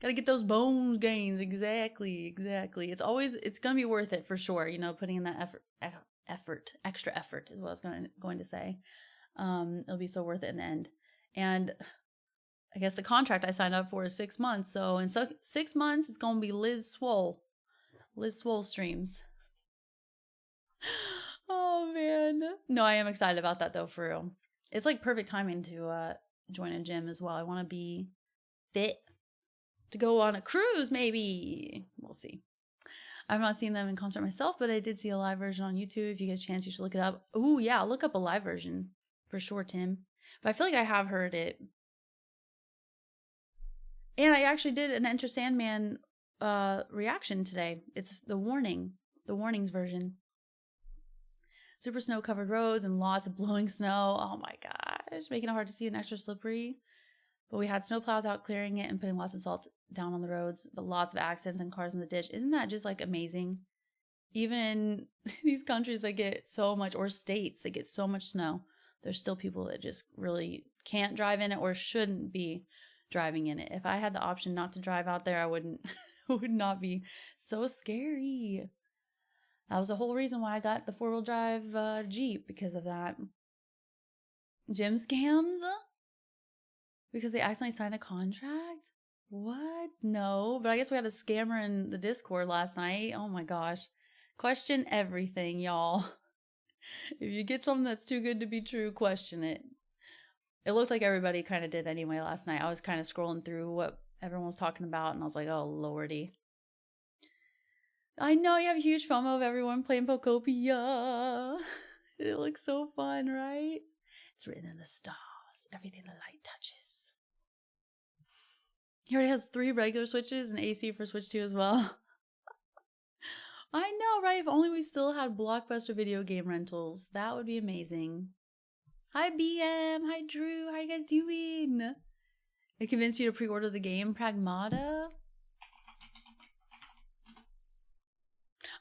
S2: Gotta get those bone gains. Exactly. It's gonna be worth it for sure. You know, putting in that extra effort is what I was going to say. It'll be so worth it in the end. And I guess the contract I signed up for is 6 months. So in 6 months, it's gonna be Liz Swole streams. Oh man. No, I am excited about that though, for real. It's like perfect timing to join a gym as well. I want to be fit to go on a cruise, maybe. We'll see. I've not seen them in concert myself, but I did see a live version on YouTube. If you get a chance, you should look it up. Oh, yeah, look up a live version for sure, Tim. But I feel like I have heard it. And I actually did an Enter Sandman reaction today. It's the warnings version. Super snow-covered roads and lots of blowing snow. Oh my gosh, making it hard to see and extra slippery. But we had snowplows out clearing it and putting lots of salt down on the roads, but lots of accidents and cars in the ditch. Isn't that just like amazing? Even in these countries that get so much, or states that get so much snow, there's still people that just really can't drive in it or shouldn't be driving in it. If I had the option not to drive out there, I wouldn't. It would not be so scary. That was the whole reason why I got the 4-wheel drive Jeep, because of that. Gym scams? Because they accidentally signed a contract? What? No, but I guess we had a scammer in the Discord last night. Oh my gosh. Question everything, y'all. If you get something that's too good to be true, question it. It looked like everybody kind of did anyway last night. I was kind of scrolling through what everyone was talking about, and I was like, oh, lordy. I know you have a huge FOMO of everyone playing Pokopia. It looks so fun, right? It's written in the stars. Everything the light touches. He already has 3 regular Switches and AC for Switch 2 as well. I know, right? If only we still had Blockbuster video game rentals. That would be amazing. Hi, BM. Hi, Drew. How are you guys doing? It convinced you to pre-order the game, Pragmata?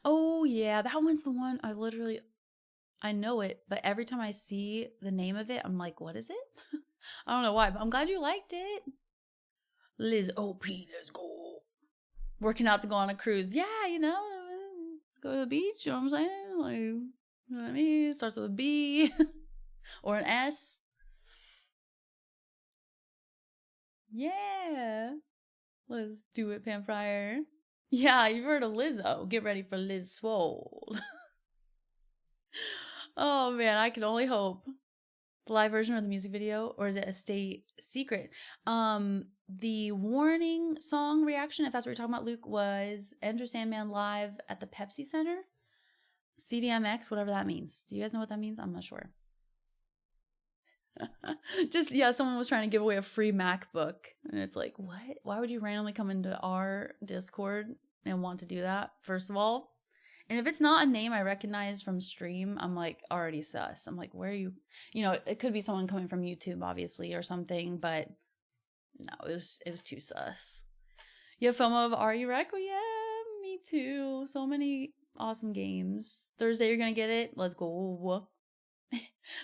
S2: Oh, yeah. That one's the one I know it, but every time I see the name of it, I'm like, what is it? I don't know why, but I'm glad you liked it. Liz OP, let's go. Working out to go on a cruise. Yeah, you know, go to the beach, you know what I'm saying? Like, you know what I mean? It starts with a B or an S. Yeah. Let's do it, Pam Fryer. Yeah, you've heard of Lizzo. Get ready for Liz Swole. Oh man, I can only hope. The live version or the music video, or is it a state secret? The warning song reaction, if that's what you're talking about, Luke, was Enter Sandman live at the Pepsi Center. CDMX, whatever that means. Do you guys know what that means? I'm not sure. Just, yeah, someone was trying to give away a free MacBook. And it's like, what? Why would you randomly come into our Discord and want to do that, first of all? And if it's not a name I recognize from stream, I'm like already sus. I'm like, where are you? You know, it could be someone coming from YouTube, obviously, or something, but no, it was too sus. You have FOMO of Are You Requiem? Me too. So many awesome games. Thursday, you're gonna get it. Let's go.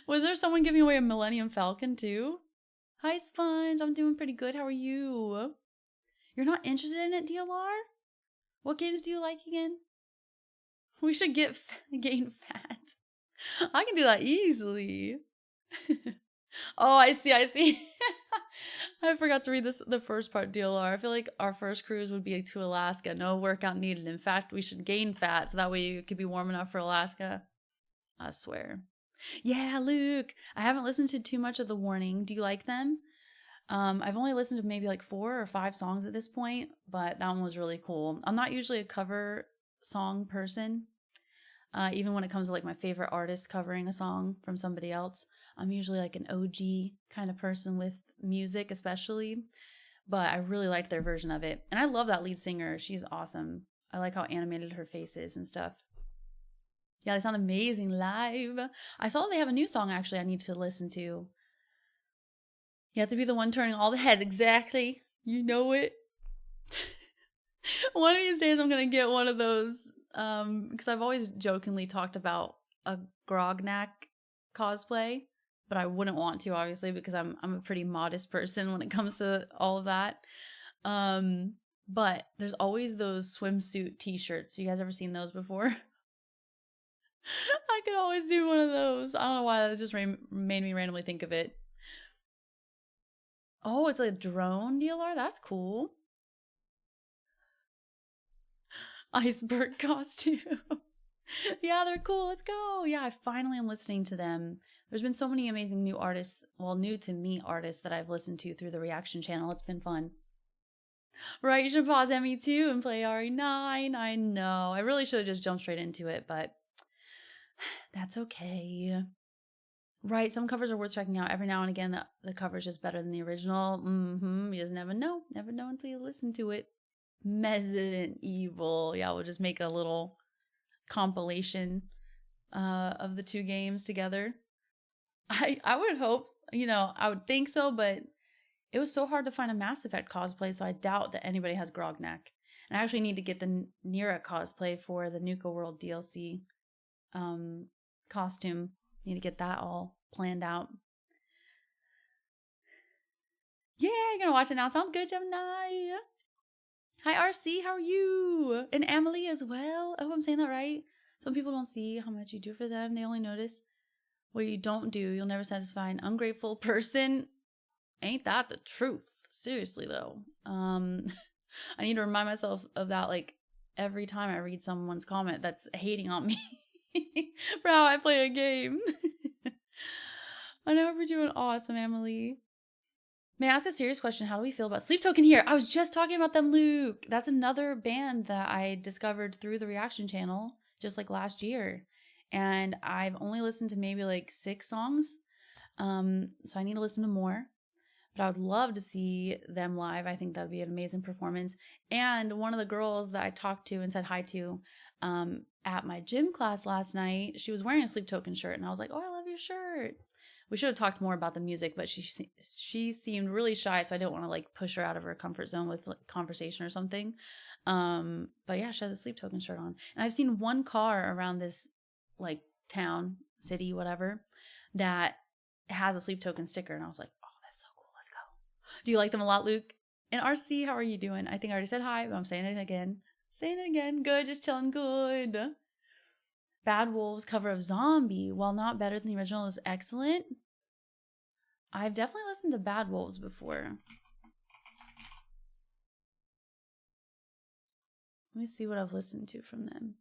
S2: Was there someone giving away a Millennium Falcon too? Hi, Sponge. I'm doing pretty good. How are you? You're not interested in it, DLR? What games do you like again? We should gain fat. I can do that easily. Oh, I see. I forgot to read the first part, DLR. I feel like our first cruise would be to Alaska. No workout needed. In fact, we should gain fat so that way you could be warm enough for Alaska. I swear. Yeah, Luke. I haven't listened to too much of The Warning. Do you like them? I've only listened to maybe like 4 or 5 songs at this point, but that one was really cool. I'm not usually a cover song person. Even when it comes to like my favorite artist covering a song from somebody else, I'm usually like an OG kind of person with music, especially. But I really liked their version of it. And I love that lead singer. She's awesome. I like how animated her face is and stuff. Yeah, they sound amazing live. I saw they have a new song actually I need to listen to. You have to be the one turning all the heads. Exactly. You know it. One of these days I'm going to get one of those because I've always jokingly talked about a Grognak cosplay, but I wouldn't want to obviously because I'm a pretty modest person when it comes to all of that. But there's always those swimsuit t-shirts. You guys ever seen those before? I could always do one of those. I don't know why that just made me randomly think of it. Oh, it's a drone DLR? That's cool. Iceberg costume. Yeah, they're cool. Let's go. Yeah, I finally am listening to them. There's been so many amazing new artists, well, new to me artists that I've listened to through the reaction channel. It's been fun. Right, you should pause ME2 and play RE9. I know. I really should have just jumped straight into it, but that's okay. Right, some covers are worth checking out. Every now and again, the cover is just better than the original. You just never know. Never know until you listen to it. Resident Evil. Yeah, we'll just make a little compilation of the 2 games together. I would hope, I would think so, but it was so hard to find a Mass Effect cosplay, so I doubt that anybody has Grognak. And I actually need to get the Nira cosplay for the Nuka World DLC costume. Need to get that all planned out. Yeah, you're gonna watch it now. Sounds good, Gemini. Hi, RC. How are you? And Emily as well. I hope I'm saying that right. Some people don't see how much you do for them. They only notice what you don't do. You'll never satisfy an ungrateful person. Ain't that the truth? Seriously, though. I need to remind myself of that like every time I read someone's comment that's hating on me for how I play a game. I know you're doing awesome, Emily. May I ask a serious question? How do we feel about Sleep Token here? I was just talking about them, Luke. That's another band that I discovered through the reaction channel just like last year. And I've only listened to maybe like 6 songs. So I need to listen to more. But I would love to see them live. I think that would be an amazing performance. And one of the girls that I talked to and said hi to at my gym class last night, she was wearing a Sleep Token shirt. And I was like, oh, I love your shirt. We should have talked more about the music, but she seemed really shy, so I didn't want to like push her out of her comfort zone with like, conversation or something. But yeah, she has a Sleep Token shirt on. And I've seen one car around this like town, city, whatever, that has a Sleep Token sticker. And I was like, oh, that's so cool. Let's go. Do you like them a lot, Luke? And RC, how are you doing? I think I already said hi, but I'm saying it again. Saying it again. Good, just chilling good. Bad Wolves cover of Zombie, while not better than the original, is excellent. I've definitely listened to Bad Wolves before. Let me see what I've listened to from them.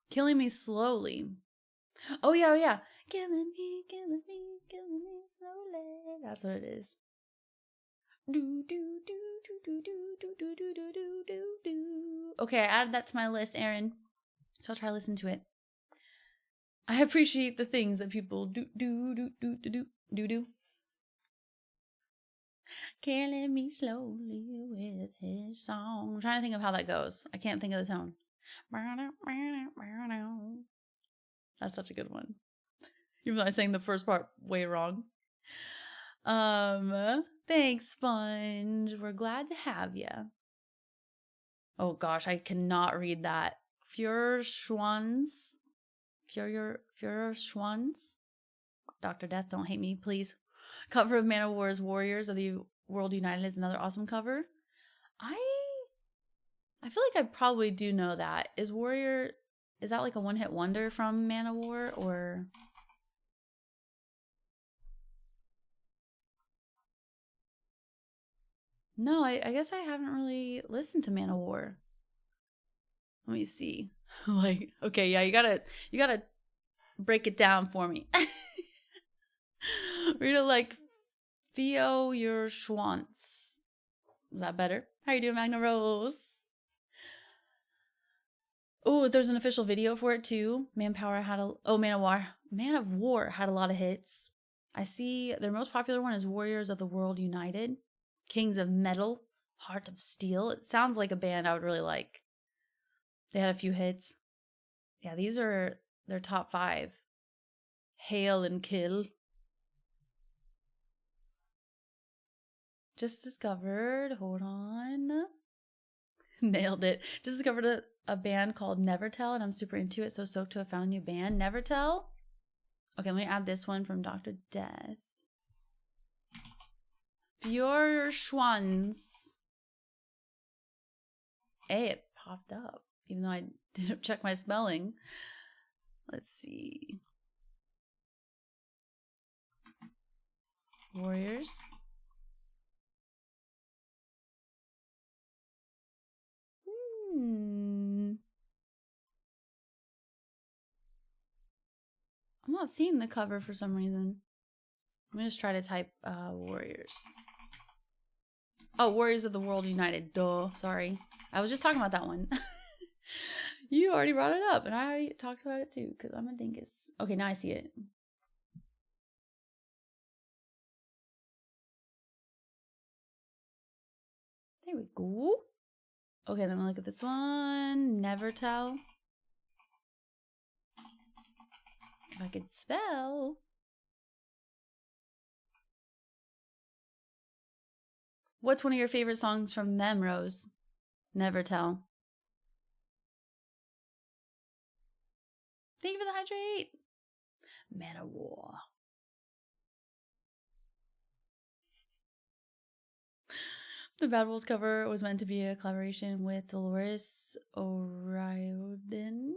S2: Killing Me Slowly. Oh yeah, oh yeah. Killing me slowly. That's what it is. Okay, I added that to my list, Aaron. So I'll try to listen to it. I appreciate the things that people do. Killing me slowly with his song. I'm trying to think of how that goes. I can't think of the tone. That's such a good one. Even though I sang the first part way wrong. Thanks, Sponge. We're glad to have you. Oh gosh, I cannot read that. Furschwanz. Dr. Death, don't hate me, please. Cover of Manowar's Warriors of the World United is another awesome cover. I feel like I probably do know that. Is that like a one-hit wonder from Manowar, or... No, I guess I haven't really listened to Manowar. Let me see. Like, okay, yeah, you gotta break it down for me. Read it like Theo your Schwantz. Is that better? How you doing, Magna Rose? Oh, there's an official video for it too. Man of War had a lot of hits. I see their most popular one is Warriors of the World United, Kings of Metal, Heart of Steel. It sounds like a band I would really like. They had a few hits. Yeah, these are their top 5. Hail and Kill. Just discovered, hold on. Nailed it. Just discovered a band called Nevertell, and I'm super into it. So stoked to have found a new band. Nevertell. Okay, let me add this one from Dr. Death. Fjorschwanz. Hey, it popped up, even though I didn't check my spelling. Let's see. Warriors. I'm not seeing the cover for some reason. Let me just try to type Warriors. Oh, Warriors of the World United. Duh. Sorry. I was just talking about that one. You already brought it up, and I talked about it too, because I'm a dingus. Okay, now I see it. There we go. Okay, then we'll look at this one. Nevertell. If I could spell. What's one of your favorite songs from them, Rose? Nevertell. Thank you for the hydrate. Manowar. The Bad Wolves cover was meant to be a collaboration with Dolores O'Riordan.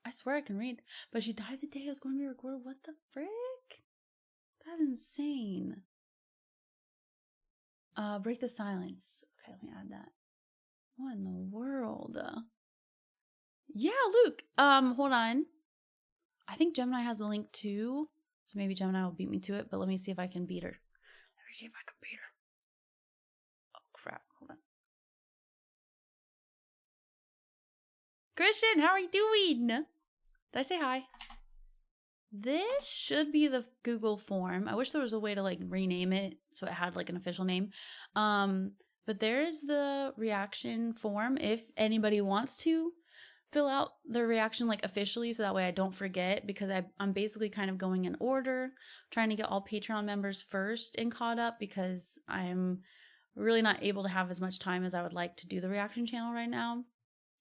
S2: I swear I can read. But she died the day I was going to be recorded. What the frick? That's insane. Break the silence. Okay, let me add that. What in the world? Yeah, Luke. Hold on. I think Gemini has a link too. So maybe Gemini will beat me to it, but let me see if I can beat her. Let me see if I can beat her. Oh crap. Hold on. Christian, how are you doing? Did I say hi? This should be the Google form. I wish there was a way to like rename it so it had like an official name. But there is the reaction form if anybody wants to fill out the reaction like officially, so that way I don't forget, because I'm basically kind of going in order, trying to get all Patreon members first and caught up, because I'm really not able to have as much time as I would like to do the reaction channel right now.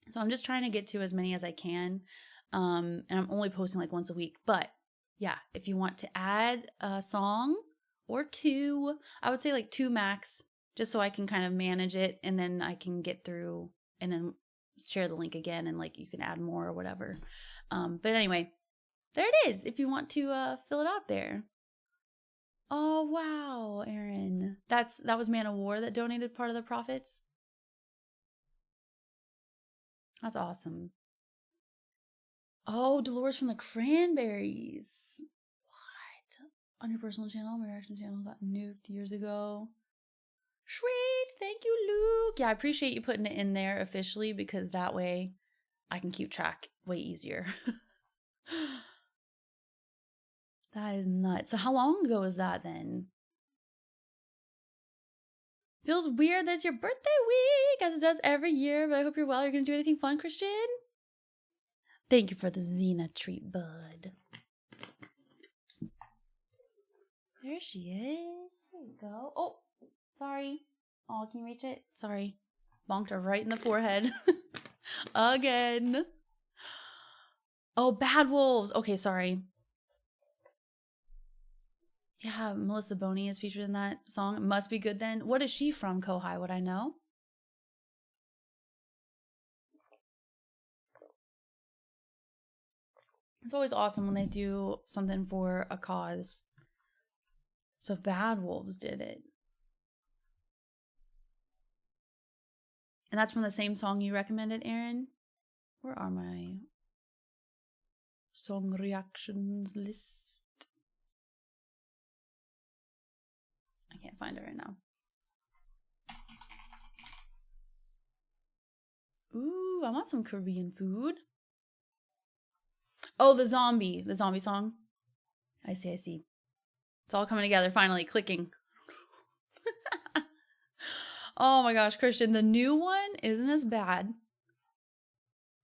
S2: So I'm just trying to get to as many as I can. And I'm only posting like once a week. But yeah, if you want to add a song or 2, I would say like 2 max, just so I can kind of manage it, and then I can get through and then share the link again, and like you can add more or whatever. But anyway, there it is if you want to fill it out there. Oh wow, Aaron. That was Man of War that donated part of the profits. That's awesome. Oh, Dolores from the Cranberries. What? On your personal channel, my reaction channel got nuked years ago. Sweet, thank you, Luke. Yeah, I appreciate you putting it in there officially, because that way I can keep track way easier. That is nuts. So how long ago was that then? Feels weird that it's your birthday week, as it does every year, but I hope you're well. You're going to do anything fun, Christian? Thank you for the Xena treat, bud. There she is. There you go. Oh, sorry. Oh, can you reach it? Sorry. Bonked her right in the forehead. Again. Oh, Bad Wolves. Okay, sorry. Yeah, Melissa Boney is featured in that song. It must be good then. What is she from, Kohai? Would I know? It's always awesome when they do something for a cause. So Bad Wolves did it. And that's from the same song you recommended, Aaron? Where are my song reactions list? I can't find it right now. Ooh, I want some Korean food. Oh, the zombie song. I see. It's all coming together, finally clicking. Oh my gosh, Christian, the new one isn't as bad,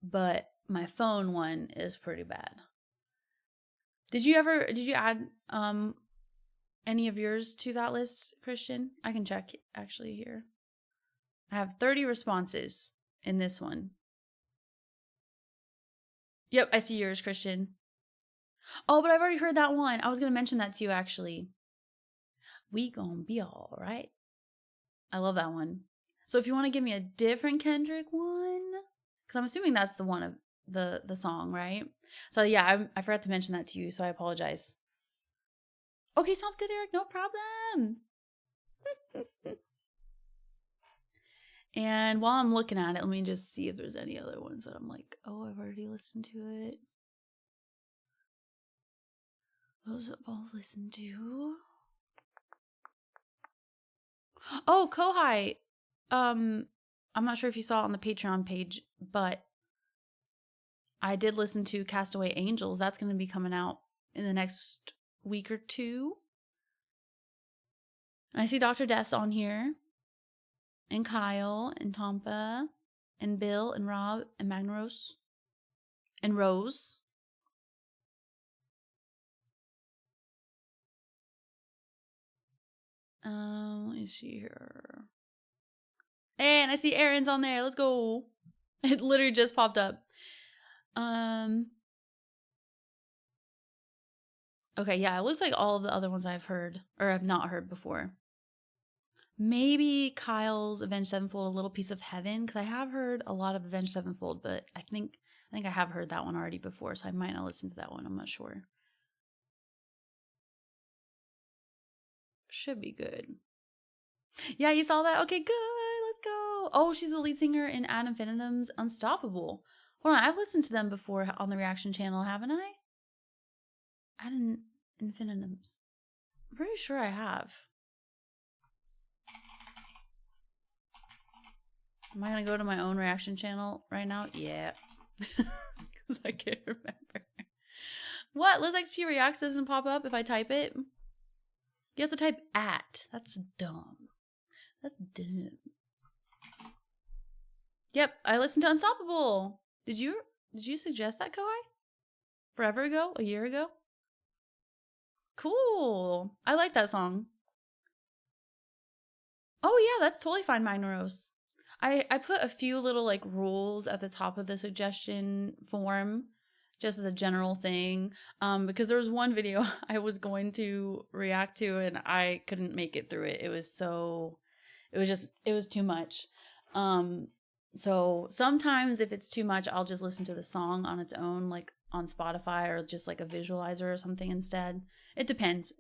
S2: but my phone one is pretty bad. Did you add any of yours to that list, Christian? I can check actually here. I have 30 responses in this one. Yep, I see yours, Christian. Oh, but I've already heard that one. I was going to mention that to you, actually. We gonna be all right. I love that one. So if you want to give me a different Kendrick one, because I'm assuming that's the one of the song, right? So yeah, I forgot to mention that to you, so I apologize. Okay, sounds good, Eric. No problem. And while I'm looking at it, let me just see if there's any other ones that I'm like, oh, I've already listened to it. Those I've all listened to. Oh, Kohai. I'm not sure if you saw it on the Patreon page, but I did listen to Castaway Angels. That's going to be coming out in the next week or two. And I see Dr. Death's on here. And Kyle, and Tompa, and Bill, and Rob, and Magnaros, and Rose. Let me see here. And I see Aaron's on there. Let's go. It literally just popped up. Okay, yeah, it looks like all of the other ones I've heard, or have not heard before. Maybe Kyle's Avenged Sevenfold, A Little Piece of Heaven, because I have heard a lot of Avenged Sevenfold, but I think I have heard that one already before, so I might not listen to that one. I'm not sure. Should be good. Yeah, you saw that? Okay, good. Let's go. Oh, she's the lead singer in Ad Infinitum's Unstoppable. Hold on, I've listened to them before on the reaction channel, haven't I? Ad Infinitum's. I'm pretty sure I have. Am I going to go to my own reaction channel right now? Yeah. Because I can't remember. What? LizXP Reacts doesn't pop up if I type it? You have to type at. That's dumb. That's dumb. Yep, I listened to Unstoppable. Did you suggest that, Kohai? Forever ago? A year ago? Cool. I like that song. Oh yeah, that's totally fine, Magnaros. I put a few little like rules at the top of the suggestion form just as a general thing because there was one video I was going to react to and I couldn't make it through it. It was too much. So sometimes if it's too much, I'll just listen to the song on its own, like on Spotify or just like a visualizer or something instead. It depends,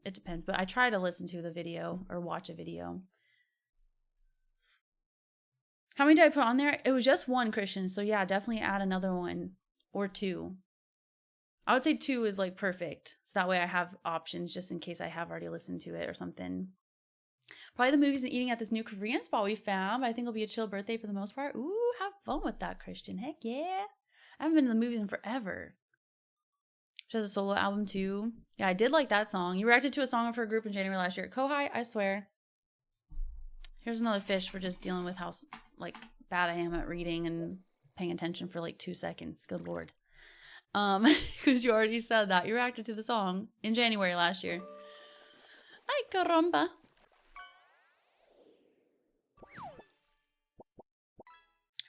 S2: but I try to listen to the video or watch a video. How many did I put on there? It was just one, Christian. So yeah, definitely add another one or two. I would say 2 is like perfect. So that way I have options just in case I have already listened to it or something. Probably the movies and eating at this new Korean spot we found. But I think it'll be a chill birthday for the most part. Ooh, have fun with that, Christian. Heck yeah. I haven't been to the movies in forever. She has a solo album too. Yeah, I did like that song. You reacted to a song of her group in January last year. Kohai, I swear. Here's another fish for just dealing with how like bad I am at reading and paying attention for like 2 seconds. Good lord. Because you already said that. You reacted to the song in January last year. Ay, caramba.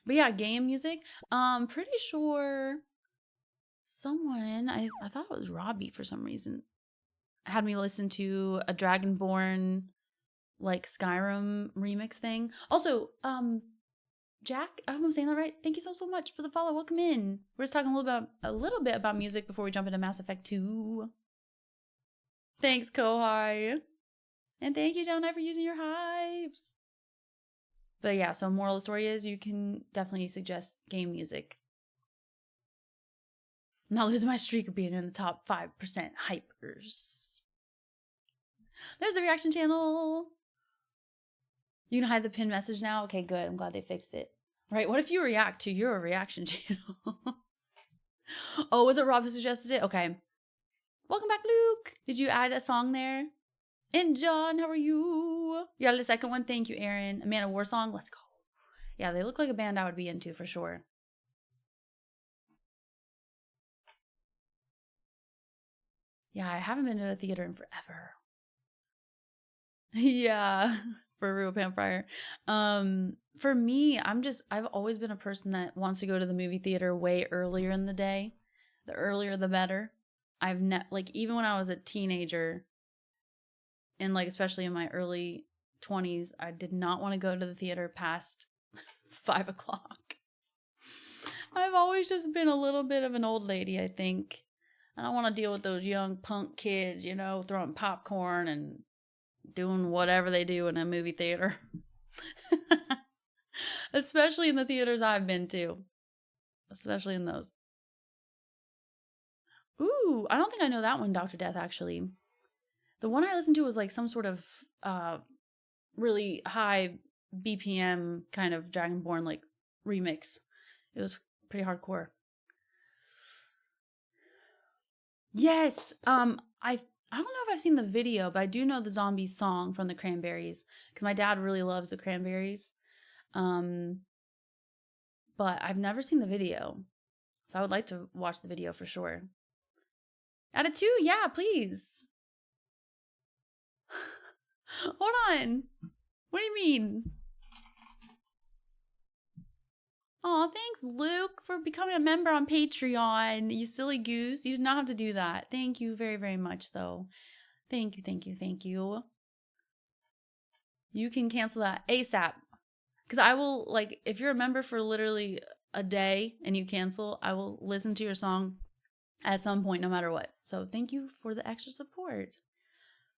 S2: But yeah, game music. Pretty sure someone, I thought it was Robbie for some reason, had me listen to a Dragonborn like Skyrim remix thing. Also, Jack, I hope I'm saying that right. Thank you so much for the follow. Welcome in. We're just talking a little bit about music before we jump into Mass Effect 2. Thanks, Kohai. And thank you, Gemini, for using your hypes. But yeah, so moral of the story is you can definitely suggest game music. I'm not losing my streak of being in the top 5% hypers. There's the reaction channel. You can hide the pinned message now? Okay, good. I'm glad they fixed it. Right, what if you react to your reaction channel? Oh, was it Rob who suggested it? Okay. Welcome back, Luke. Did you add a song there? And John, how are you? You added a second one? Thank you, Aaron. Amanda Warsong, let's go. Yeah, they look like a band I would be into for sure. Yeah, I haven't been to a theater in forever. Yeah, for real, Pamphire. For me, I've always been a person that wants to go to the movie theater way earlier in the day. The earlier, the better. Like, even when I was a teenager, and like, especially in my early 20s, I did not want to go to the theater past 5 o'clock. I've always just been a little bit of an old lady, I think. I don't want to deal with those young punk kids, you know, throwing popcorn and doing whatever they do in a movie theater. Especially in the theaters I've been to. Especially in those. Ooh, I don't think I know that one, Dr. Death, actually. The one I listened to was like some sort of really high BPM kind of Dragonborn like remix. It was pretty hardcore. Yes. I don't know if I've seen the video, but I do know the zombie song from the Cranberries because my dad really loves the Cranberries. But I've never seen the video, so I would like to watch the video for sure. Add it too? Yeah, please. Hold on. What do you mean? Aw, thanks, Luke, for becoming a member on Patreon. You silly goose. You did not have to do that. Thank you very, very much, though. Thank you, thank you, thank you. You can cancel that ASAP. Because I will, like, if you're a member for literally a day and you cancel, I will listen to your song at some point, no matter what. So thank you for the extra support.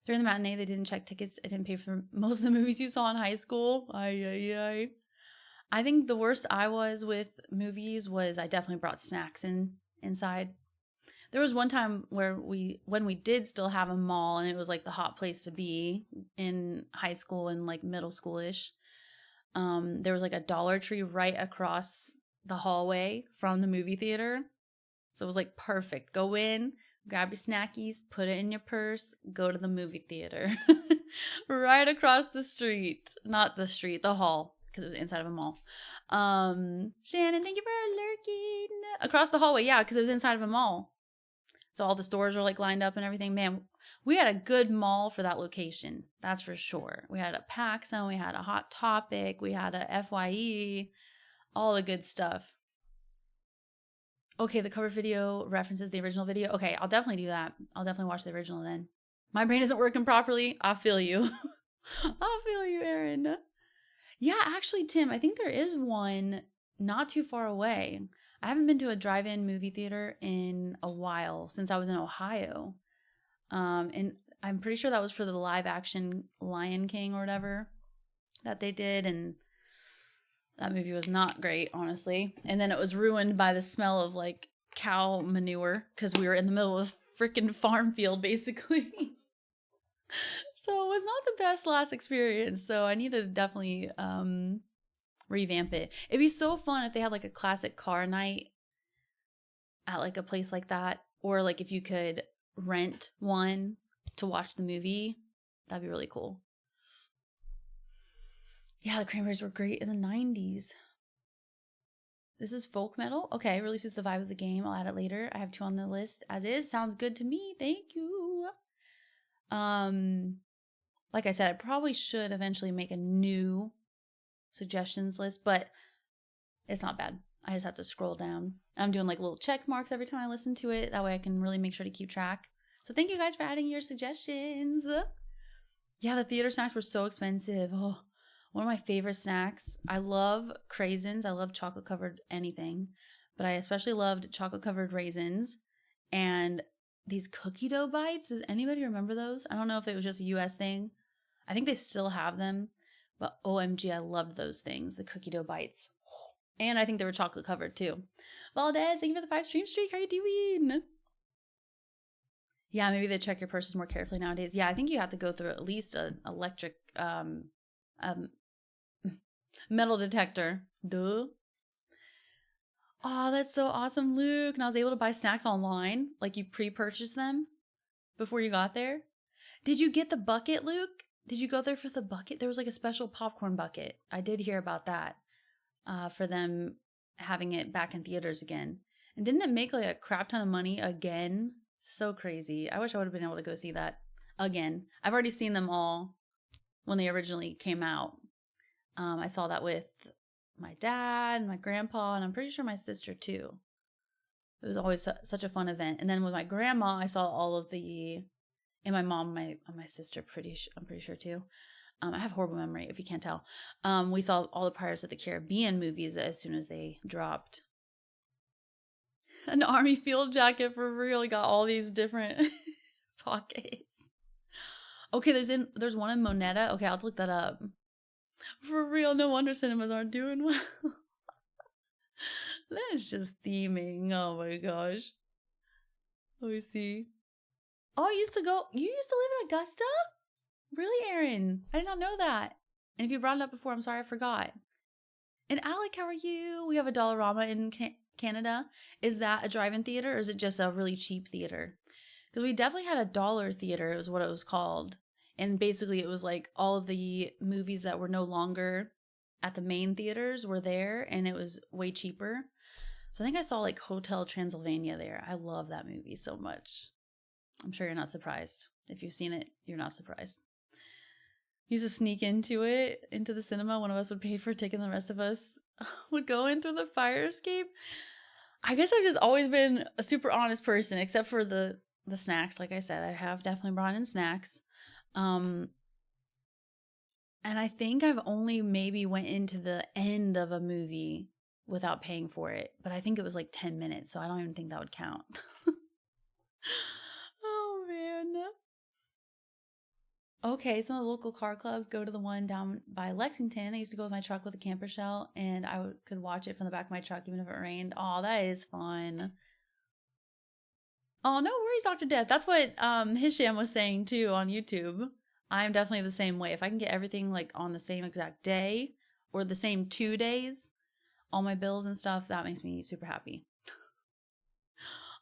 S2: During the matinee, they didn't check tickets. I didn't pay for most of the movies you saw in high school. I think the worst I was with movies was I definitely brought snacks inside. There was one time where when we did still have a mall and it was like the hot place to be in high school and like middle school-ish. There was like a Dollar Tree right across the hallway from the movie theater. So it was like perfect. Go in, grab your snackies, put it in your purse, go to the movie theater. Right across the street. Not the street, the hall. Because it was inside of a mall. Shannon, thank you for lurking. Across the hallway, yeah, because it was inside of a mall. So all the stores were like lined up and everything. Man, we had a good mall for that location. That's for sure. We had a PacSun, we had a Hot Topic, we had a FYE, all the good stuff. Okay, the cover video references the original video. Okay, I'll definitely do that. I'll definitely watch the original then. My brain isn't working properly. I feel you. I feel you, Aaron. Yeah, actually, Tim, I think there is one not too far away. I haven't been to a drive-in movie theater in a while, since I was in Ohio. And I'm pretty sure that was for the live-action Lion King or whatever that they did, and that movie was not great, honestly. And then it was ruined by the smell of, like, cow manure, because we were in the middle of a freaking farm field, basically. So it was not the best last experience, so I need to definitely revamp it. It'd be so fun if they had like a classic car night at like a place like that or like if you could rent one to watch the movie, that'd be really cool. Yeah, the Cranberries were great in the 90s. This is folk metal. Okay, really suits the vibe of the game. I'll add it later. I have 2 on the list as is. Sounds good to me. Thank you. Like I said, I probably should eventually make a new suggestions list, but it's not bad. I just have to scroll down. And I'm doing like little check marks every time I listen to it. That way I can really make sure to keep track. So thank you guys for adding your suggestions. Yeah, the theater snacks were so expensive. Oh, one of my favorite snacks. I love craisins. I love chocolate covered anything, but I especially loved chocolate covered raisins and these cookie dough bites. Does anybody remember those? I don't know if it was just a US thing. I think they still have them, but OMG, I loved those things, the cookie dough bites. And I think they were chocolate covered too. Valdez, thank you for the 5 stream streak. How are you doing? Yeah, maybe they check your purses more carefully nowadays. Yeah, I think you have to go through at least an electric metal detector. Duh. Oh, that's so awesome, Luke. And I was able to buy snacks online. Like you pre-purchased them before you got there. Did you get the bucket, Luke? Did you go there for the bucket? There was like a special popcorn bucket. I did hear about that for them having it back in theaters again. And didn't it make like a crap ton of money again? So crazy. I wish I would have been able to go see that again. I've already seen them all when they originally came out. I saw that with my dad, my grandpa, and I'm pretty sure my sister too. It was always such a fun event. And then with my grandma, I saw all of the, and my mom, my sister, I'm pretty sure too. I have horrible memory if you can't tell. We saw all the Pirates of the Caribbean movies as soon as they dropped. An army field jacket for real. Got all these different pockets. Okay, there's one in Moneta. Okay, I'll have to look that up. For real, no wonder cinemas aren't doing well. That's just theming. Oh my gosh. Let me see. Oh, you used to live in Augusta? Really, Aaron? I did not know that. And if you brought it up before, I'm sorry I forgot. And Alec, how are you? We have a Dollarama in Canada. Is that a drive-in theater or is it just a really cheap theater? Because we definitely had a dollar theater, is what it was called. And basically it was like all of the movies that were no longer at the main theaters were there and it was way cheaper. So I think I saw like Hotel Transylvania there. I love that movie so much. I'm sure you're not surprised. If you've seen it, you're not surprised. Used to sneak into the cinema. One of us would pay for a ticket and the rest of us would go in through the fire escape. I guess I've just always been a super honest person, except for the snacks. Like I said, I have definitely brought in snacks. And I think I've only maybe went into the end of a movie without paying for it. But I think it was like 10 minutes, so I don't even think that would count. Oh, man. Okay, some of the local car clubs go to the one down by Lexington. I used to go with my truck with a camper shell, and I could watch it from the back of my truck even if it rained. Oh, that is fun. Oh, no worries, Dr. Death. That's what Hisham was saying, too, on YouTube. I'm definitely the same way. If I can get everything, like, on the same exact day or the same 2 days, all my bills and stuff, that makes me super happy.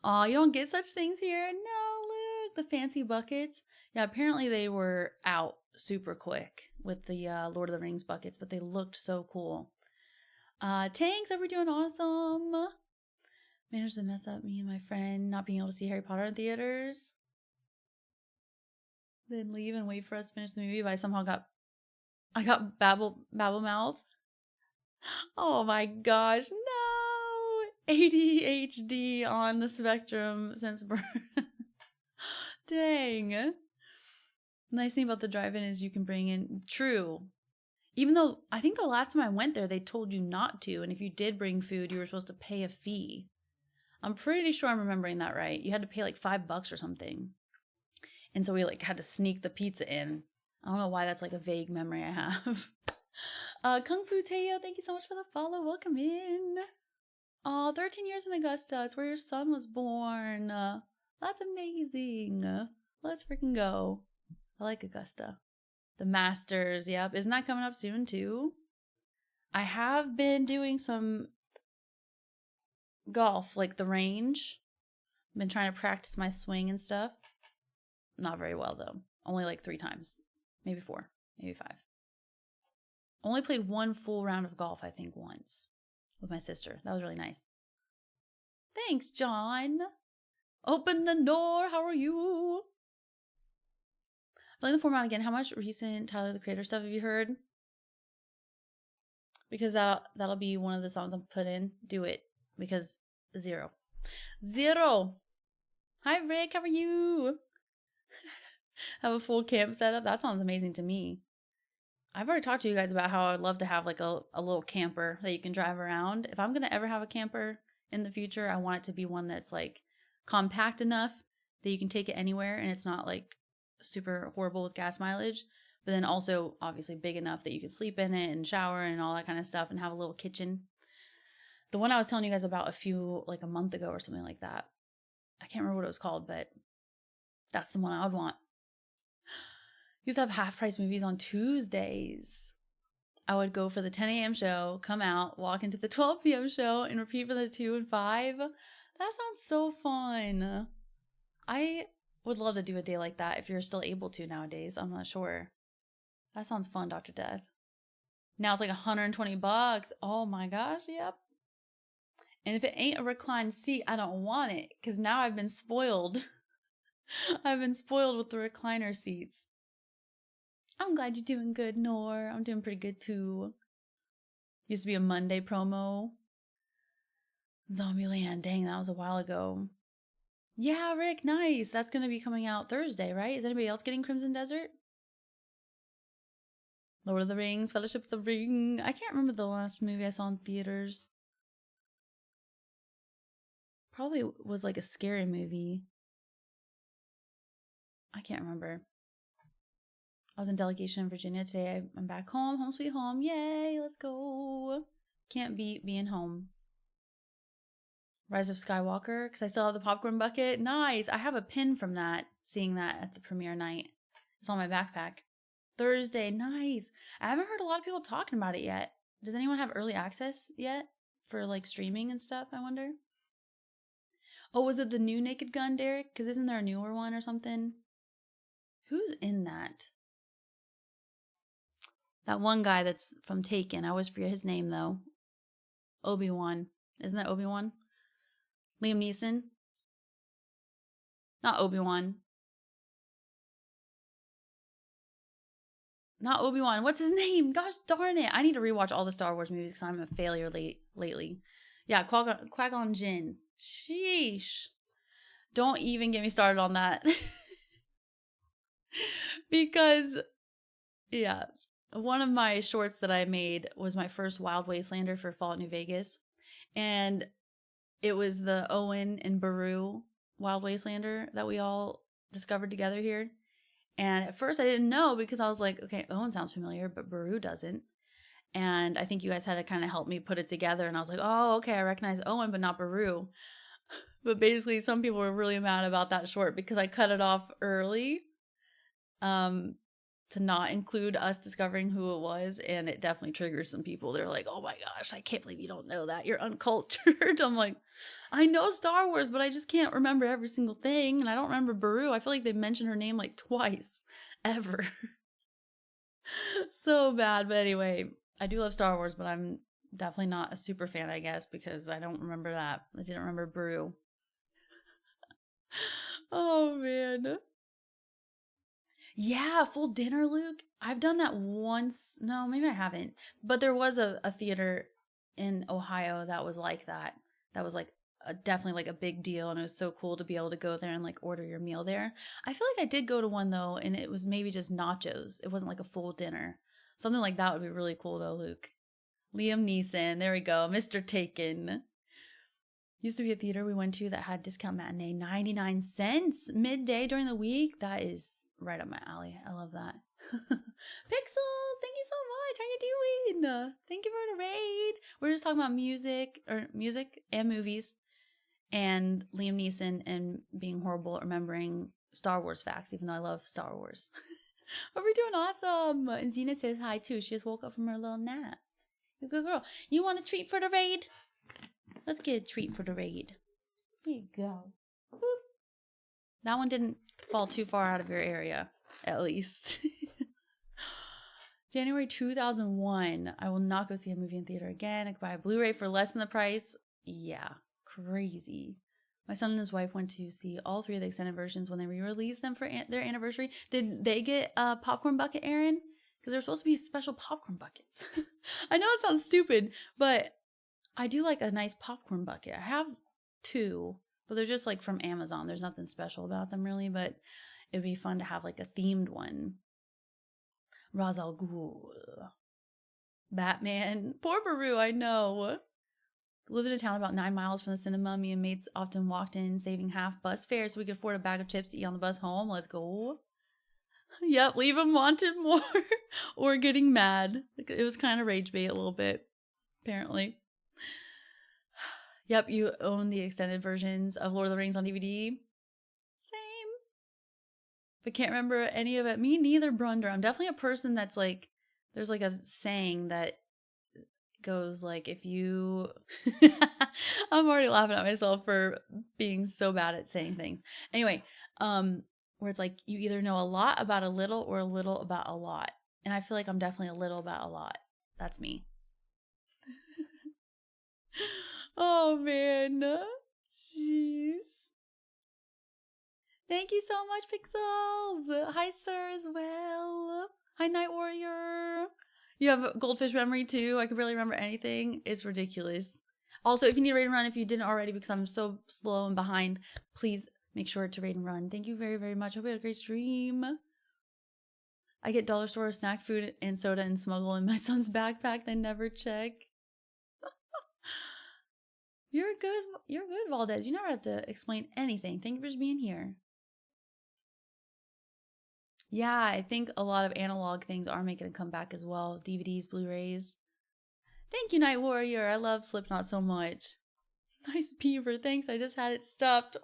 S2: Oh, you don't get such things here? No, look, the fancy buckets. Yeah, apparently they were out super quick with the Lord of the Rings buckets, but they looked so cool. Tanks, are we doing awesome? Managed to mess up me and my friend not being able to see Harry Potter in theaters. Then leave and wait for us to finish the movie, but I somehow got babble mouth. Oh my gosh, no! ADHD on the spectrum since birth. Dang. Nice thing about the drive-in is you can bring in, true. Even though I think the last time I went there, they told you not to. And if you did bring food, you were supposed to pay a fee. I'm pretty sure I'm remembering that right. You had to pay like $5 or something. And so we like had to sneak the pizza in. I don't know why that's like a vague memory I have. Kung Fu Teo, thank you so much for the follow. Welcome in. Oh, 13 years in Augusta. It's where your son was born. That's amazing. Let's freaking go. I like Augusta. The Masters, yep. Isn't that coming up soon too? I have been doing some golf, like the range, Been trying to practice my swing and stuff. Not very well, though. Only like 3 times. Maybe 4. Maybe 5. Only played 1 full round of golf, I think, once. With my sister. That was really nice. Thanks, John. Open the door. How are you? Playing the format again. How much recent Tyler, the Creator stuff have you heard? Because that'll be one of the songs I'll put in. Do it. Because 0. 0. Hi, Rick. How are you? Have a full camp setup. That sounds amazing to me. I've already talked to you guys about how I'd love to have like a little camper that you can drive around. If I'm going to ever have a camper in the future, I want it to be one that's like compact enough that you can take it anywhere and it's not like super horrible with gas mileage, but then also obviously big enough that you can sleep in it and shower and all that kind of stuff and have a little kitchen. The one I was telling you guys about a month ago or something like that. I can't remember what it was called, but that's the one I would want. Used to have half-price movies on Tuesdays. I would go for the 10 a.m. show, come out, walk into the 12 p.m. show, and repeat for the 2 and 5. That sounds so fun. I would love to do a day like that if you're still able to nowadays. I'm not sure. That sounds fun, Dr. Death. Now it's like $120. Oh my gosh, yep. And if it ain't a reclined seat, I don't want it because now I've been spoiled. I've been spoiled with the recliner seats. I'm glad you're doing good, Nor. I'm doing pretty good too. Used to be a Monday promo. Zombieland, dang, that was a while ago. Yeah, Rick, nice. That's going to be coming out Thursday, right? Is anybody else getting Crimson Desert? Lord of the Rings, Fellowship of the Ring. I can't remember the last movie I saw in theaters. Probably was like a scary movie. I can't remember. I was in delegation in Virginia today. I'm back home. Home sweet home. Yay, let's go. Can't beat being home. Rise of Skywalker, because I still have the popcorn bucket. Nice. I have a pin from that, seeing that at the premiere night. It's on my backpack. Thursday, nice. I haven't heard a lot of people talking about it yet. Does anyone have early access yet for like streaming and stuff, I wonder? Oh, was it the new Naked Gun, Derek? Because isn't there a newer one or something? Who's in that? That one guy that's from Taken. I always forget his name, though. Obi-Wan. Isn't that Obi-Wan? Liam Neeson? Not Obi-Wan. Not Obi-Wan. What's his name? Gosh darn it. I need to rewatch all the Star Wars movies because I'm a failure lately. Yeah, Qui-Gon Jinn. Sheesh. Don't even get me started on that. Because, yeah. One of my shorts that I made was my first Wild Wastelander for Fallout New Vegas. And it was the Owen and Baru Wild Wastelander that we all discovered together here. And at first I didn't know because I was like, okay, Owen sounds familiar, but Baru doesn't. And I think you guys had to kind of help me put it together. And I was like, oh, okay, I recognize Owen, but not Baru. But basically, some people were really mad about that short because I cut it off early. To not include us discovering who it was, and it definitely triggered some people. They're like, oh my gosh, I can't believe you don't know that. You're uncultured. I'm like, I know Star Wars, but I just can't remember every single thing, and I don't remember Baru. I feel like they mentioned her name like twice, ever. So bad, but anyway, I do love Star Wars, but I'm definitely not a super fan, I guess, because I don't remember that. I didn't remember Baru. Oh, man. Yeah, full dinner, Luke. I've done that once. No, maybe I haven't. But there was a theater in Ohio that was like that. That was like definitely like a big deal. And it was so cool to be able to go there and like order your meal there. I feel like I did go to one though, and it was maybe just nachos. It wasn't like a full dinner. Something like that would be really cool though, Luke. Liam Neeson. There we go. Mr. Taken. Used to be a theater we went to that had discount matinee, 99 cents midday during the week. That is right up my alley. I love that. Pixels, thank you so much. How you doing? Thank you for the raid. We're just talking about music and movies and Liam Neeson and being horrible at remembering Star Wars facts, even though I love Star Wars. But we're doing awesome. And Zena says hi too. She just woke up from her little nap. You good girl. You want a treat for the raid? Let's get a treat for the raid. Here you go. Boop. That one didn't fall too far out of your area, at least. January 2001. I will not go see a movie in theater again. I could buy a Blu-ray for less than the price. Yeah, crazy. My son and his wife went to see all 3 of the extended versions when they re-released them for their anniversary. Did they get a popcorn bucket, Aaron? Because they're supposed to be special popcorn buckets. I know it sounds stupid, but I do like a nice popcorn bucket. I have 2, but they're just like from Amazon. There's nothing special about them really, but it'd be fun to have like a themed one. Ra's al Ghul. Batman. Poor Baru, I know. Lived in a town about 9 miles from the cinema. Me and mates often walked in, saving half bus fare so we could afford a bag of chips to eat on the bus home. Let's go. Yep, leave them wanted more or getting mad. It was kind of rage bait a little bit, apparently. Yep, you own the extended versions of Lord of the Rings on DVD. Same. But can't remember any of it. Me neither, Brunder. I'm definitely a person that's like, there's like a saying that goes like, if you... I'm already laughing at myself for being so bad at saying things. Anyway, where it's like, you either know a lot about a little or a little about a lot. And I feel like I'm definitely a little about a lot. That's me. Oh, man. Jeez. Thank you so much, Pixels. Hi, sir, as well. Hi, Night Warrior. You have goldfish memory, too. I can barely remember anything. It's ridiculous. Also, if you need a raid and run, if you didn't already, because I'm so slow and behind, please make sure to raid and run. Thank you very, very much. Hope you had a great stream. I get dollar store snack food and soda and smuggle in my son's backpack. They never check. You're good, Valdez. You never have to explain anything. Thank you for just being here. Yeah, I think a lot of analog things are making a comeback as well. DVDs, Blu-rays. Thank you, Night Warrior. I love Slipknot so much. Nice beaver. Thanks. I just had it stuffed.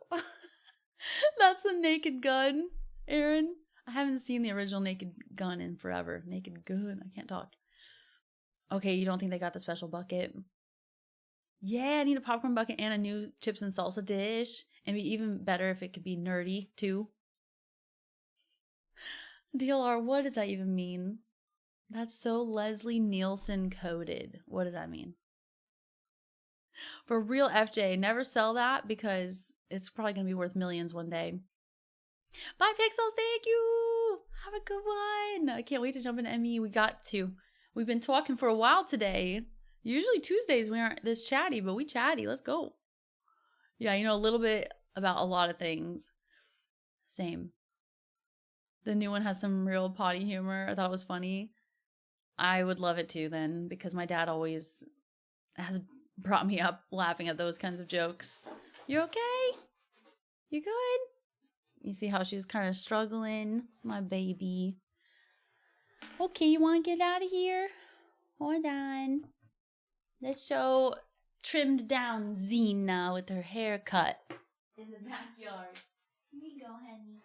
S2: That's the Naked Gun, Aaron. I haven't seen the original Naked Gun in forever. Naked Gun. I can't talk. Okay, you don't think they got the special bucket? Yeah, I need a popcorn bucket and a new chips and salsa dish. And be even better if it could be nerdy, too. DLR, what does that even mean? That's so Leslie Nielsen coded. What does that mean? For real, FJ, never sell that because it's probably going to be worth millions one day. Bye, Pixels. Thank you. Have a good one. I can't wait to jump into ME. We've been talking for a while today. Usually Tuesdays we aren't this chatty, but we chatty. Let's go. Yeah, you know a little bit about a lot of things. Same. The new one has some real potty humor. I thought it was funny. I would love it too then, because my dad always has brought me up laughing at those kinds of jokes. You okay? You good? You see how she's kind of struggling? My baby. Okay, you want to get out of here? Hold on. Let's show trimmed down Zena with her haircut in the backyard. Here you go, honey.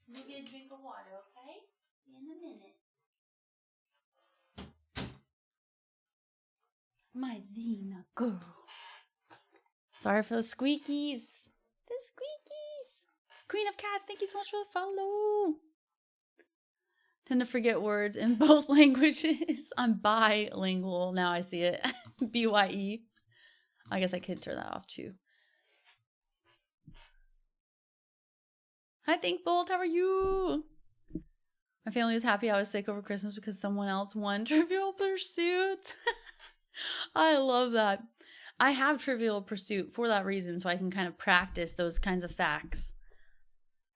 S2: You get a drink of water, okay? In a minute. My Zena girl. Sorry for the squeakies. The squeakies. Queen of Cats, thank you so much for the follow. Tend to forget words in both languages. I'm bilingual. Now I see it. BYE. I guess I could turn that off too. Hi, Thinkbolt. How are you? My family was happy I was sick over Christmas because someone else won Trivial Pursuit. I love that. I have Trivial Pursuit for that reason, so I can kind of practice those kinds of facts.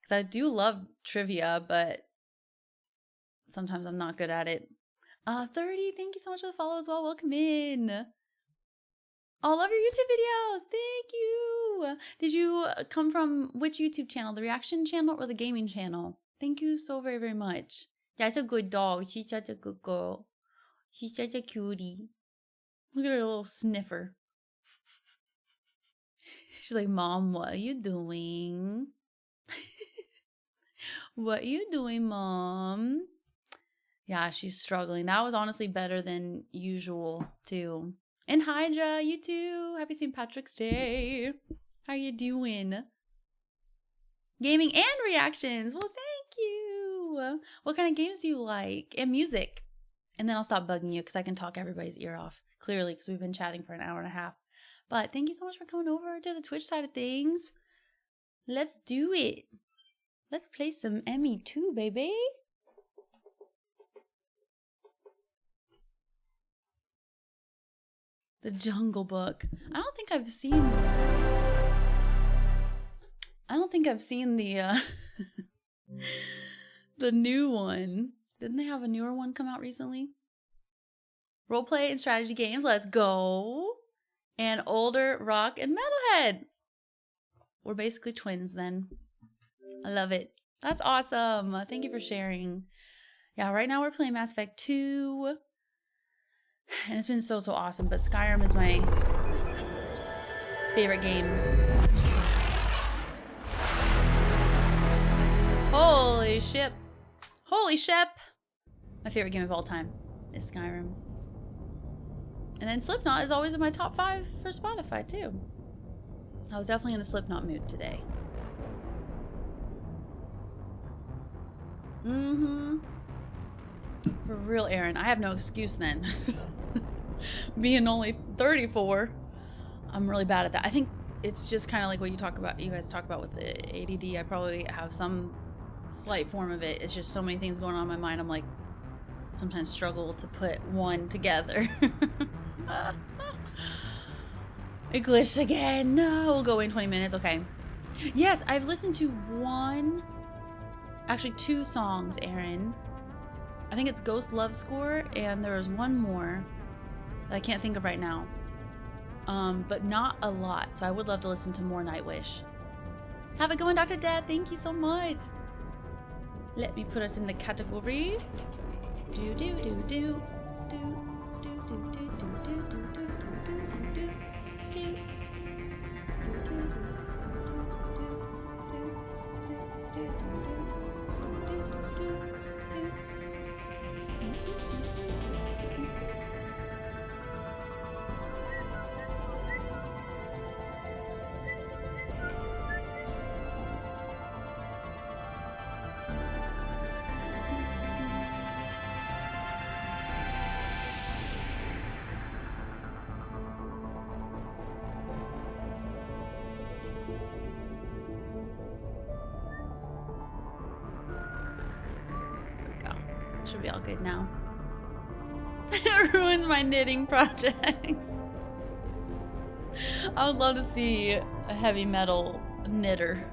S2: Because I do love trivia, but sometimes I'm not good at it. 30, thank you so much for the follow as well. Welcome in. Oh, love your YouTube videos. Thank you. Did you come from which YouTube channel? The reaction channel or the gaming channel? Thank you so very, very much. That's a good dog. She's such a good girl. She's such a cutie. Look at her little sniffer. She's like, Mom, what are you doing? What are you doing, Mom? Yeah, she's struggling. That was honestly better than usual, too. And Hydra, you too. Happy St. Patrick's Day. How you doing? Gaming and reactions. Well, thank you. What kind of games do you like? And music. And then I'll stop bugging you because I can talk everybody's ear off. Clearly, because we've been chatting for an hour and a half. But thank you so much for coming over to the Twitch side of things. Let's do it. Let's play some ME2, baby. The Jungle Book. I don't think I've seen the the new one. Didn't they have a newer one come out recently? Roleplay and strategy games. Let's go. And older rock and metalhead. We're basically twins then. I love it. That's awesome. Thank you for sharing. Yeah, right now we're playing Mass Effect 2. And it's been so awesome. But Skyrim is my favorite game. Holy ship. Holy ship. My favorite game of all time is Skyrim. And then Slipknot is always in my top 5 for Spotify too. I was definitely in a Slipknot mood today. For real, Aaron. I have no excuse then. Being only 34. I'm really bad at that. I think it's just kind of like what you guys talk about with the ADD. I probably have some slight form of it. It's just so many things going on in my mind. I'm like, sometimes struggle to put one together. It glitched again. No, we'll go in 20 minutes. Okay. Yes, I've listened to actually 2 songs, Aaron. I think it's Ghost Love Score, and there was one more that I can't think of right now. But not a lot, so I would love to listen to more Nightwish. Have it going, Dr. Dad. Thank you so much. Let me put us in the category. Do do do do do do do do do do do do do. Should be all good now. It ruins my knitting projects. I would love to see a heavy metal knitter.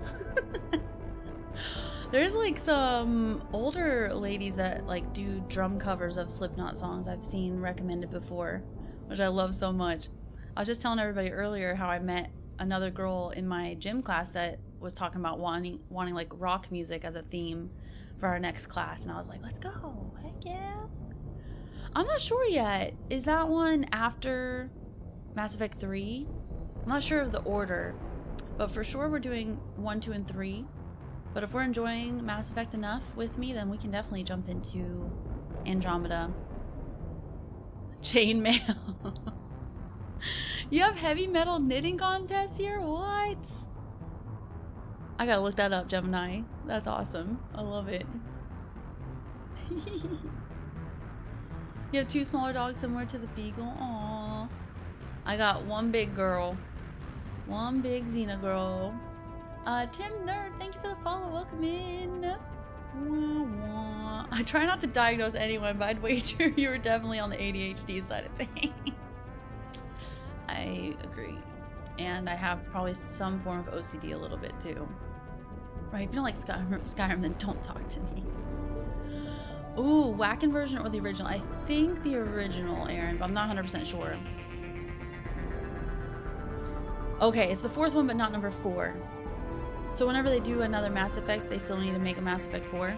S2: There's like some older ladies that like do drum covers of Slipknot songs I've seen recommended before, which I love so much. I was just telling everybody earlier how I met another girl in my gym class that was talking about wanting like rock music as a theme for our next class, and I was like, let's go. Heck yeah. I'm not sure yet. Is that one after Mass Effect 3? I'm not sure of the order, but for sure we're doing 1, 2, and 3. But if we're enjoying Mass Effect enough with me, then we can definitely jump into Andromeda. Chainmail. You have heavy metal knitting contests here? What? I gotta look that up, Gemini. That's awesome. I love it. You have 2 smaller dogs similar to the beagle. Aww. I got 1 big girl. 1 big Xena girl. Tim Nerd, thank you for the follow. Welcome in. Wah, wah. I try not to diagnose anyone, but I'd wager you were definitely on the ADHD side of things. I agree. And I have probably some form of OCD a little bit too. Right, if you don't like Skyrim, then don't talk to me. Ooh, Whacken version or the original? I think the original, Aaron, but I'm not 100% sure. Okay, it's the 4th one, but not number 4. So whenever they do another Mass Effect, they still need to make a Mass Effect 4.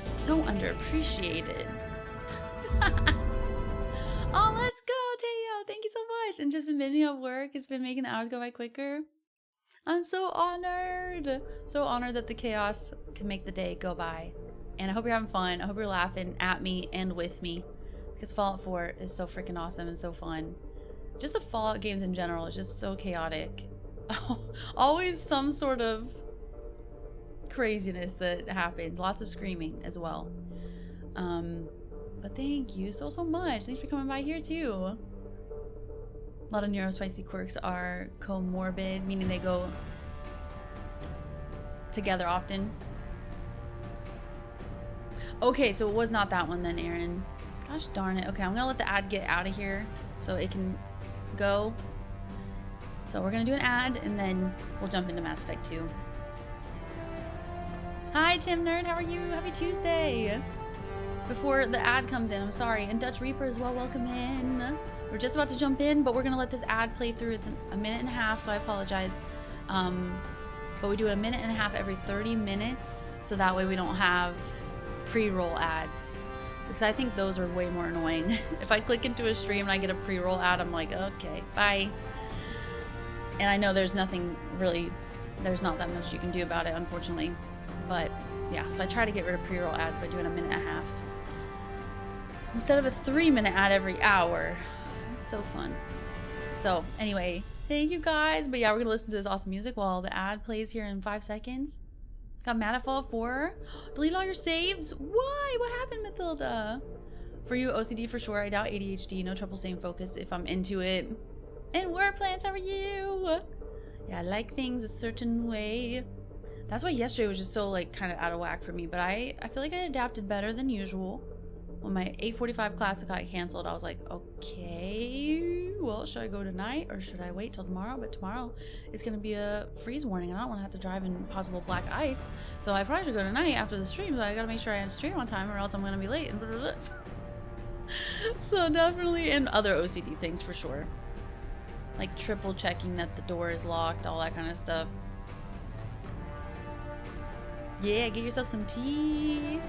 S2: It's so underappreciated. Oh, let's go, Teo. Thank you so much. And just been binging at work. It's been making the hours go by quicker. I'm so honored. So honored that the chaos can make the day go by. And I hope you're having fun. I hope you're laughing at me and with me. Because Fallout 4 is so freaking awesome and so fun. Just the Fallout games in general is just so chaotic. Always some sort of craziness that happens. Lots of screaming as well. But thank you so much. Thanks for coming by here too. A lot of neurospicy quirks are comorbid, meaning they go together often. Okay, so it was not that one then, Aaron. Gosh darn it. Okay, I'm gonna let the ad get out of here so it can go. So we're gonna do an ad and then we'll jump into Mass Effect 2. Hi Tim Nerd, how are you? Happy Tuesday! Before the ad comes in, I'm sorry, and Dutch Reaper as well, welcome in. We're just about to jump in, but we're gonna let this ad play through. It's a minute and a half, so I apologize. But we do a minute and a half every 30 minutes, so that way we don't have pre-roll ads. Because I think those are way more annoying. If I click into a stream and I get a pre-roll ad, I'm like, okay, bye. And I know there's nothing really, there's not that much you can do about it, unfortunately. But yeah, so I try to get rid of pre-roll ads by doing a minute and a half instead of a 3-minute ad every hour. It's so fun. So anyway, thank you guys. But yeah, we're gonna listen to this awesome music while the ad plays here in 5 seconds. Got Matterfall 4. Delete all your saves. Why? What happened, Mathilda? For you, OCD for sure. I doubt ADHD. No trouble staying focused if I'm into it. And Word Plants, how are you? Yeah, I like things a certain way. That's why yesterday was just so like kind of out of whack for me. But I feel like I adapted better than usual. When my 8:45 class got canceled, I was like, okay, well, should I go tonight or should I wait till tomorrow? But tomorrow is going to be a freeze warning. I don't want to have to drive in possible black ice. So I probably should go tonight after the stream. But I got to make sure I stream on time or else I'm going to be late. And blah, blah, blah. So definitely, and other OCD things for sure. Like triple checking that the door is locked, all that kind of stuff. Yeah, get yourself some tea.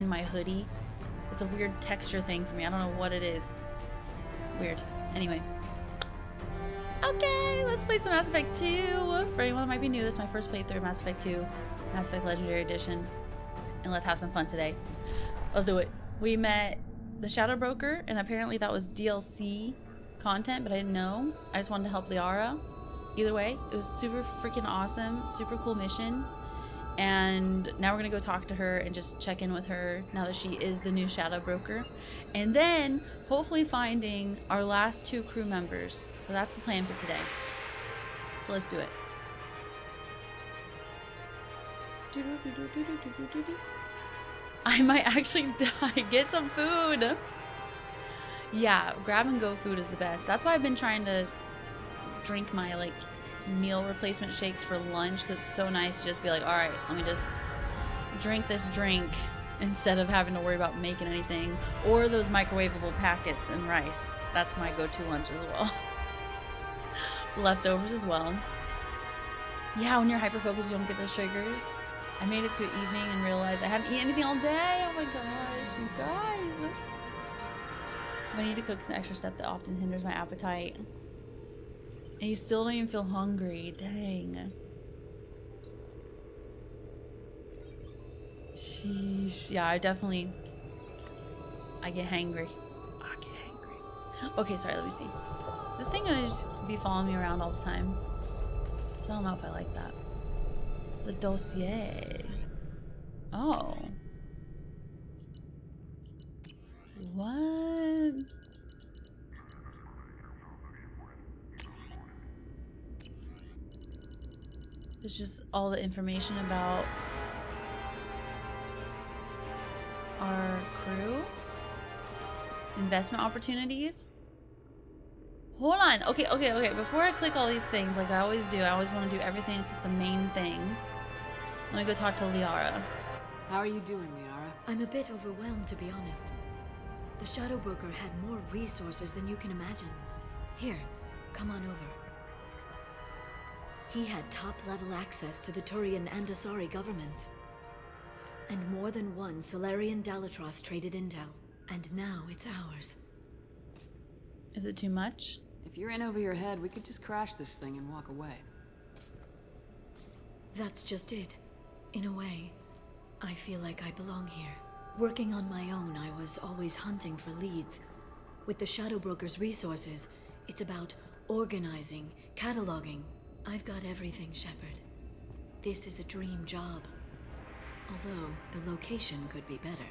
S2: in my hoodie. It's a weird texture thing for me. I don't know what it is. Weird. Anyway. Okay, let's play some Mass Effect 2. For anyone that might be new, this is my first playthrough of Mass Effect 2. Mass Effect Legendary Edition. And let's have some fun today. Let's do it. We met the Shadow Broker, and apparently that was DLC content, but I didn't know. I just wanted to help Liara. Either way, it was super freaking awesome. Super cool mission. And now we're gonna go talk to her and just check in with her now that she is the new Shadow Broker. And then hopefully finding our last 2 crew members. So that's the plan for today. So let's do it. I might actually die. Get some food. Yeah, grab and go food is the best. That's why I've been trying to drink my like meal replacement shakes for lunch, because it's so nice to just be like, all right, let me just drink this drink instead of having to worry about making anything. Or those microwavable packets and rice. That's my go-to lunch as well. Leftovers as well. Yeah, when you're hyper-focused, you don't get those triggers. I made it to evening and realized I hadn't eaten anything all day. Oh my gosh, you guys. I need to cook an extra step that often hinders my appetite. And you still don't even feel hungry. Dang. Sheesh. Yeah, I get hangry. I get hangry. Okay, sorry, let me see. This thing gonna just be following me around all the time. I don't know if I like that. The dossier. Oh. What? It's just all the information about our crew. Investment opportunities. Hold on. Okay. Before I click all these things, like I always do, I always want to do everything except the main thing. Let me go talk to Liara.
S3: How are you doing, Liara?
S5: I'm a bit overwhelmed, to be honest. The Shadow Broker had more resources than you can imagine. Here, come on over. He had top-level access to the Turian and Asari governments. And more than one Solarian Dalatros traded intel. And now it's ours.
S2: Is it too much?
S3: If you're in over your head, we could just crash this thing and walk away.
S5: That's just it. In a way, I feel like I belong here. Working on my own, I was always hunting for leads. With the Shadow Broker's resources, it's about organizing, cataloging. I've got everything, Shepard. This is a dream job. Although, the location could be better.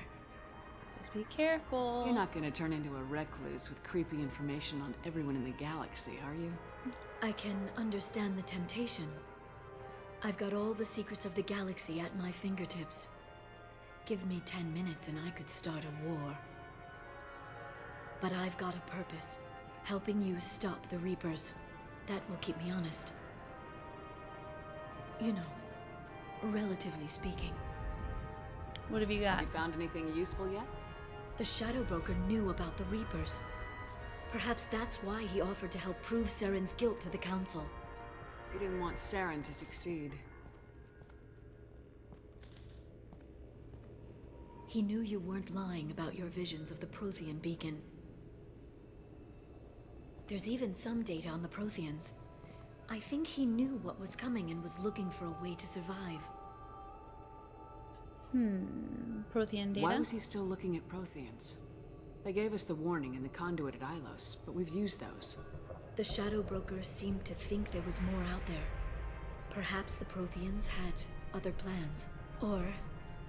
S2: Just be careful.
S3: You're not gonna turn into a recluse with creepy information on everyone in the galaxy, are you?
S5: I can understand the temptation. I've got all the secrets of the galaxy at my fingertips. Give me 10 minutes and I could start a war. But I've got a purpose. Helping you stop the Reapers. That will keep me honest. You know, relatively speaking.
S2: What have you got?
S3: Have you found anything useful yet?
S5: The Shadow Broker knew about the Reapers. Perhaps that's why he offered to help prove Saren's guilt to the Council.
S3: He didn't want Saren to succeed.
S5: He knew you weren't lying about your visions of the Prothean beacon. There's even some data on the Protheans. I think he knew what was coming and was looking for a way to survive.
S2: Prothean data?
S3: Why was he still looking at Protheans? They gave us the warning in the conduit at Ilos, but we've used those.
S5: The Shadow Broker seemed to think there was more out there. Perhaps the Protheans had other plans. Or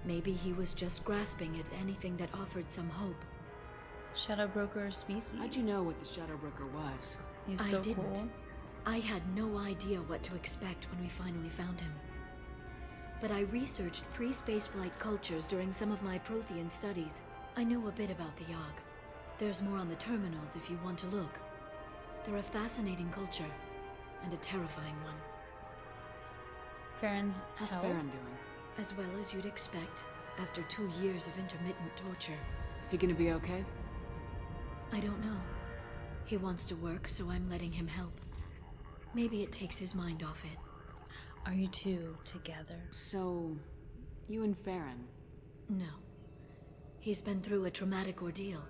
S5: maybe he was just grasping at anything that offered some hope.
S2: Shadow Broker species.
S3: How'd you know what the Shadow Broker was?
S2: He's
S5: I
S2: so
S5: didn't.
S2: cool.
S5: I had no idea what to expect when we finally found him. But I researched pre-spaceflight cultures during some of my Prothean studies. I know a bit about the Yogg. There's more on the terminals if you want to look. They're a fascinating culture, and a terrifying one.
S2: Farron's
S3: How's
S2: health?
S3: Farron doing?
S5: As well as you'd expect, after 2 years of intermittent torture.
S3: He gonna be okay?
S5: I don't know. He wants to work, so I'm letting him help. Maybe it takes his mind off it.
S2: Are you two together?
S3: So, you and Farron.
S5: No. He's been through a traumatic ordeal.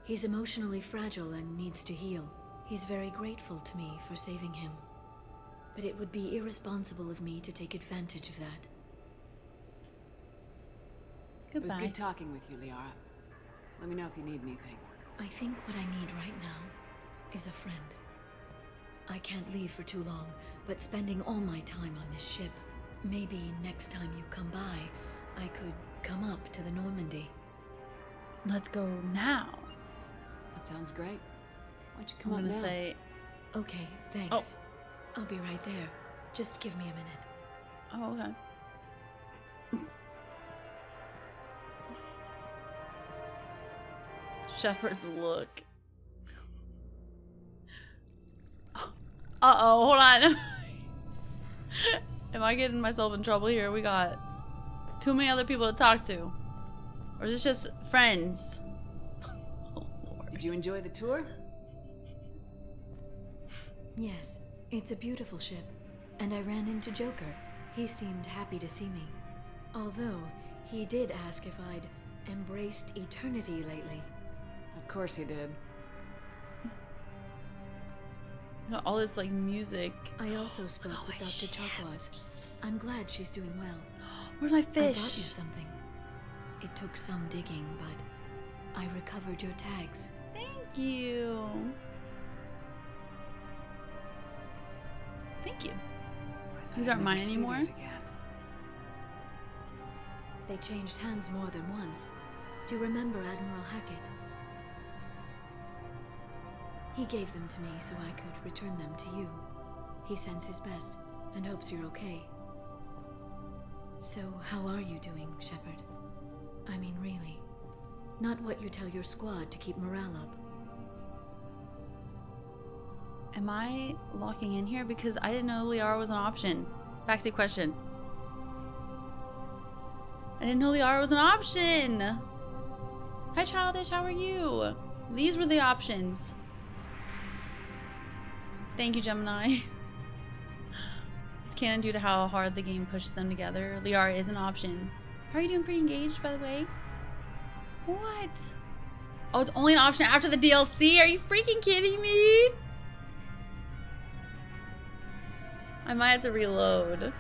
S5: He's emotionally fragile and needs to heal. He's very grateful to me for saving him. But it would be irresponsible of me to take advantage of that.
S3: It was
S2: Goodbye.
S3: good talking with you, Liara. Let me know if you need anything.
S5: I think what I need right now is a friend. I can't leave for too long, but spending all my time on this ship. Maybe next time you come by, I could come up to the Normandy.
S2: Let's go now.
S3: That sounds great. Why don't you come
S2: I'm
S3: up
S2: gonna
S3: now?
S2: say,
S5: Okay, thanks. I'll be right there. Just give me a minute.
S2: oh, okay. Shepard's look. Uh-oh, hold on. Am I getting myself in trouble here? We got too many other people to talk to. Or is this just friends? Oh, Lord.
S3: Did you enjoy the tour?
S5: Yes, it's a beautiful ship. And I ran into Joker. He seemed happy to see me. Although, he did ask if I'd embraced eternity lately.
S3: Of course he did.
S2: Got all this like music.
S5: I also spoke
S2: all
S5: with
S2: my
S5: Dr. Chakwas.
S2: ships.
S5: I'm glad she's doing well.
S2: Where's my
S5: I brought you
S2: fish?
S5: something. It took some digging, but I recovered your tags.
S2: Thank you. Thank you. These aren't
S3: I'd
S2: mine
S3: never see
S2: anymore.
S3: these again.
S5: They changed hands more than once. Do you remember Admiral Hackett? He gave them to me so I could return them to you. He sends his best and hopes you're okay. So, how are you doing, Shepard? I mean, really. Not what you tell your squad to keep morale up.
S2: Am I locking in here? Because I didn't know Liara was an option. Backseat question. I didn't know Liara was an option. Hi, Childish. How are you? These were the options. Thank you, Gemini. It's canon due to how hard the game pushes them together. Liara is an option. How are you doing? Pre-engaged, by the way? What? Oh, it's only an option after the DLC? Are you freaking kidding me? I might have to reload.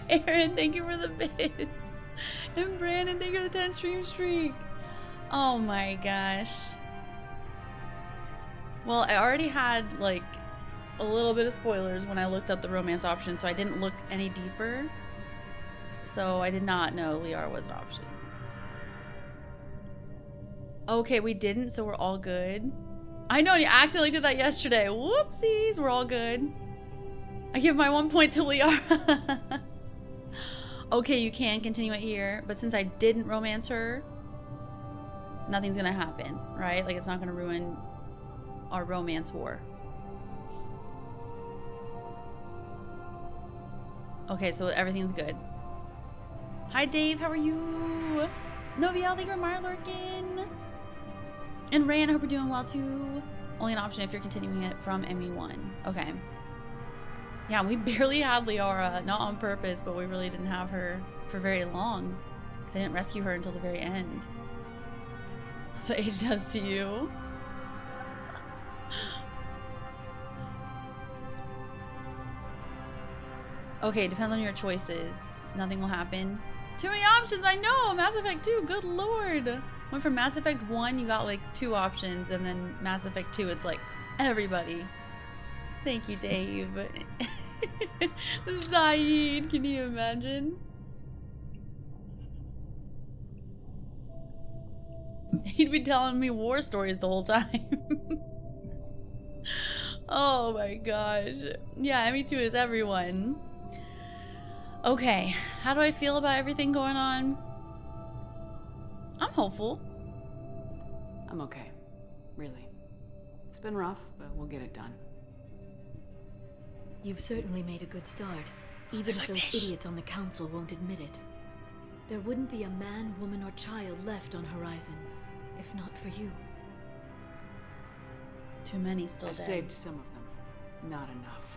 S2: Aaron, thank you for the bits. And Brandon, thank you for the 10 stream streak. Oh my gosh. Well, I already had like a little bit of spoilers when I looked up the romance option, so I didn't look any deeper. So I did not know Liara was an option. Okay, we didn't, so we're all good. I know, you accidentally did that yesterday. Whoopsies, we're all good. I give my 1 point to Liara. Okay, you can continue it here, but since I didn't romance her, nothing's gonna happen, right? Like, it's not gonna ruin our romance war. Okay, so everything's good. Hi, Dave, how are you? Noviel, thank you for Marlurkin. And Ran, I hope you're doing well too. Only an option if you're continuing it from ME1. Okay. Yeah, we barely had Liara, not on purpose, but we really didn't have her for very long. Because I didn't rescue her until the very end. That's what age does to you. Okay, depends on your choices. Nothing will happen. Too many options, I know! Mass Effect 2, good lord! Went from Mass Effect 1, you got like 2 options, and then Mass Effect 2, it's like everybody. Thank you, Dave. Zaid, can you imagine? He'd be telling me war stories the whole time. Oh my gosh. Yeah, ME2 is everyone. Okay, how do I feel about everything going on? I'm hopeful.
S3: I'm okay. Really. It's been rough, but we'll get it done.
S5: You've certainly made a good start, even if those idiots on the council won't admit it. There wouldn't be a man, woman, or child left on Horizon, if not for you.
S2: Too many still
S3: I
S2: dead.
S3: saved some of them. Not enough.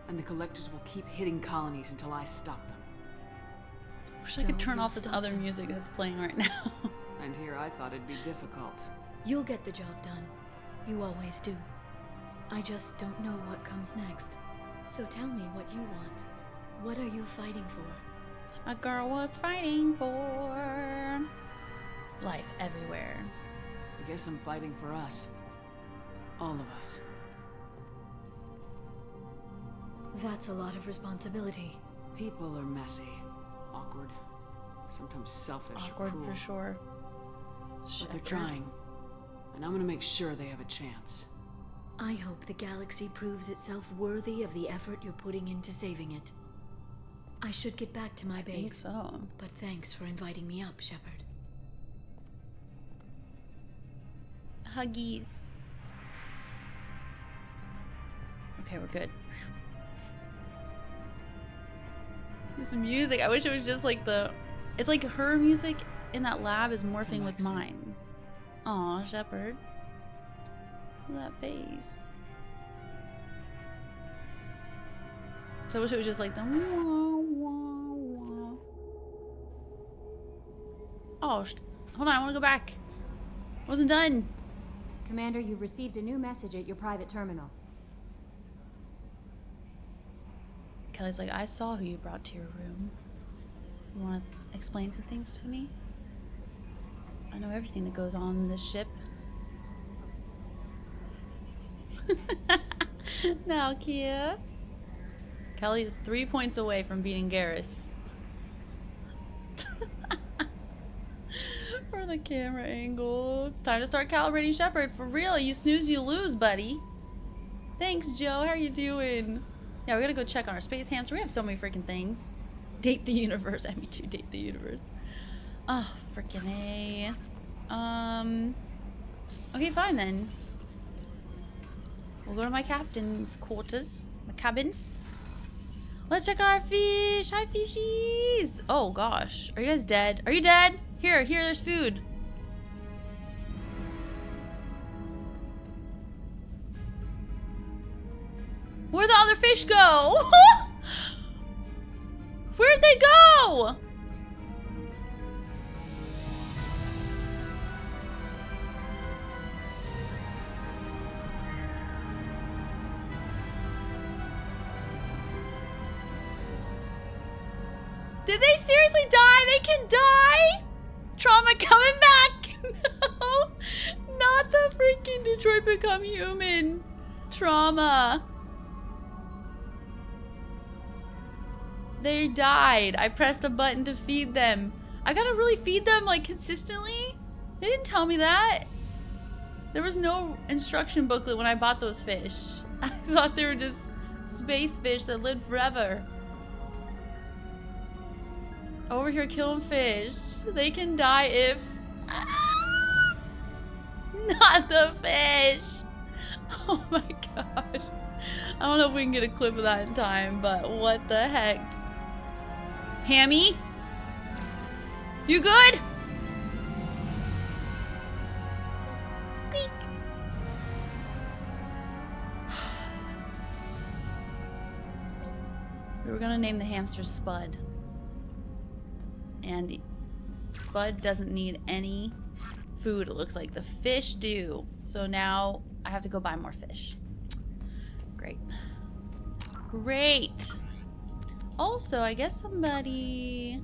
S3: And the collectors will keep hitting colonies until I stop them.
S2: Wish I could turn
S5: you'll
S2: off this
S5: stop
S2: other
S5: them.
S2: music that's playing right now.
S3: And here I thought it'd be difficult.
S5: You'll get the job done. You always do. I just don't know what comes next. So tell me what you want. What are you fighting for?
S2: A girl was fighting for life everywhere.
S3: I guess I'm fighting for us. All of us.
S5: That's a lot of responsibility.
S3: People are messy, awkward, sometimes selfish
S2: Awkward
S3: or cruel.
S2: for sure.
S3: But they're
S2: Shepherd.
S3: trying. And I'm gonna make sure they have a chance.
S5: I hope the galaxy proves itself worthy of the effort you're putting into saving it. I should get back to my
S2: I think
S5: base,
S2: so.
S5: but thanks for inviting me up, Shepard.
S2: Huggies. Okay, we're good. This music, I wish it was just like the... It's like her music in that lab is morphing with
S3: Relaxing.
S2: mine. Aw, Shepard. Look at that face. So I wish it was just like the wah, wah, wah. Oh, hold on, I want to go back. I wasn't done.
S6: Commander, you've received a new message at your private terminal.
S2: Kelly's like, I saw who you brought to your room. You want to explain some things to me? I know everything that goes on in this ship. Now, Kia. Kelly is 3 points away from beating Garrus. For the camera angle. It's time to start calibrating Shepard. For real, you snooze, you lose, buddy. Thanks, Joe. How are you doing? Yeah, we're gonna go check on our space hamster. We have so many freaking things. Date the universe. Me too. Date the universe. Oh, freaking A. Okay, fine then. We'll go to my captain's quarters. My cabin. Let's check on our fish. Hi, fishies. Oh, gosh. Are you guys dead? Are you dead? Here, there's food. Where'd the other fish go? Where'd they go? Did they seriously die? They can die? Trauma coming back. No. Not the freaking Detroit Become Human. Trauma. They died. I pressed a button to feed them. I gotta really feed them like consistently? They didn't tell me that. There was no instruction booklet when I bought those fish. I thought they were just space fish that lived forever. Over here killing fish. They can die if... Ah! Not the fish. Oh my gosh. I don't know if we can get a clip of that in time, but what the heck. Hammy? You good? Squeak. We were gonna name the hamster Spud. And Spud doesn't need any food, it looks like. The fish do. So now I have to go buy more fish. Great. Great. Also, I guess somebody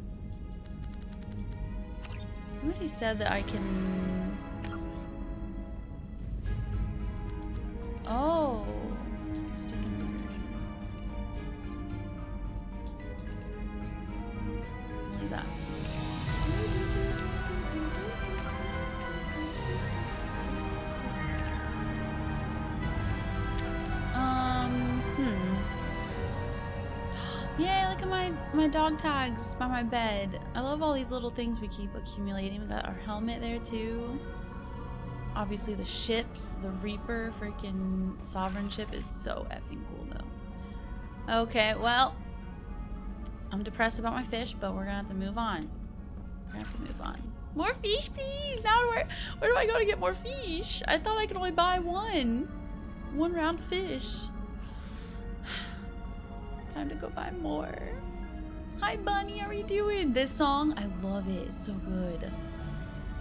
S2: said that I can... Oh. Stick in there. Leave that. Yay, look at my dog tags by my bed. I love all these little things we keep accumulating. We got our helmet there too. Obviously the ships, the Reaper freaking Sovereign ship is so effing cool though. Okay, well, I'm depressed about my fish, but we're gonna have to move on. More fish, please! Now where do I go to get more fish? I thought I could only buy one round fish. Time to go buy more. Hi, Bunny. How are you doing? This song, I love it. It's so good.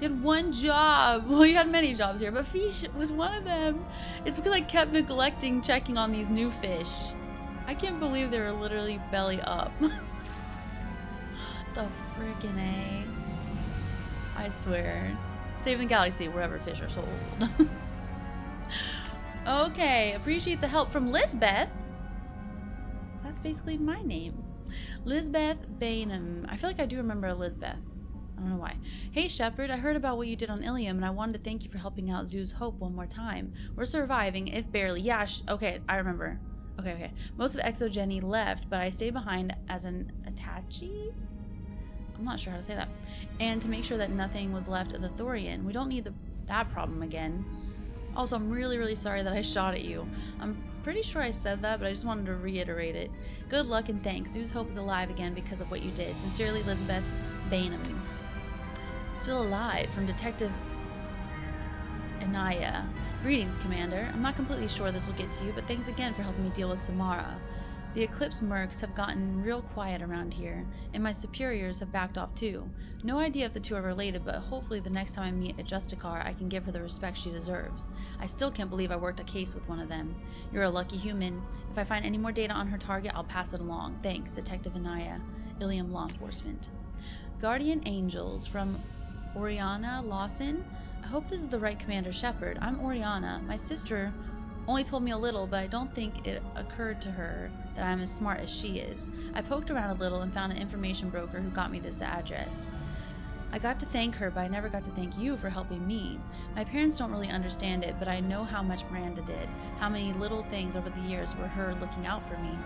S2: You had one job. Well, you had many jobs here, but fish was one of them. It's because I kept neglecting checking on these new fish. I can't believe they were literally belly up. The freaking A. I swear. Save the galaxy wherever fish are sold. Okay, appreciate the help from Lizbeth. That's basically my name. Lizbeth Bainham. I feel like I do remember Lizbeth. I don't know why. Hey Shepard, I heard about what you did on Ilium and I wanted to thank you for helping out Zoo's Hope one more time. We're surviving, if barely. Yeah, okay, I remember. Okay. Most of Exogeny left, but I stayed behind as an attaché? I'm not sure how to say that. And to make sure that nothing was left of the Thorian. We don't need that problem again. Also, I'm really, really sorry that I shot at you. I'm pretty sure I said that, but I just wanted to reiterate it. Good luck and thanks. Zoo's Hope is alive again because of what you did. Sincerely, Elizabeth Bainham. Still alive, from Detective Anaya. Greetings, Commander. I'm not completely sure this will get to you, but thanks again for helping me deal with Samara. The Eclipse mercs have gotten real quiet around here, and my superiors have backed off too. No idea if the two are related, but hopefully the next time I meet a Justicar, I can give her the respect she deserves. I still can't believe I worked a case with one of them. You're a lucky human. If I find any more data on her target, I'll pass it along. Thanks, Detective Anaya, Ilium Law Enforcement. Guardian Angels from Oriana Lawson. I hope this is the right Commander Shepard. I'm Oriana. My sister only told me a little, but I don't think it occurred to her that I'm as smart as she is. I poked around a little and found an information broker who got me this address. I got to thank her, but I never got to thank you for helping me. My parents don't really understand it, but I know how much Miranda did, how many little things over the years were her looking out for me.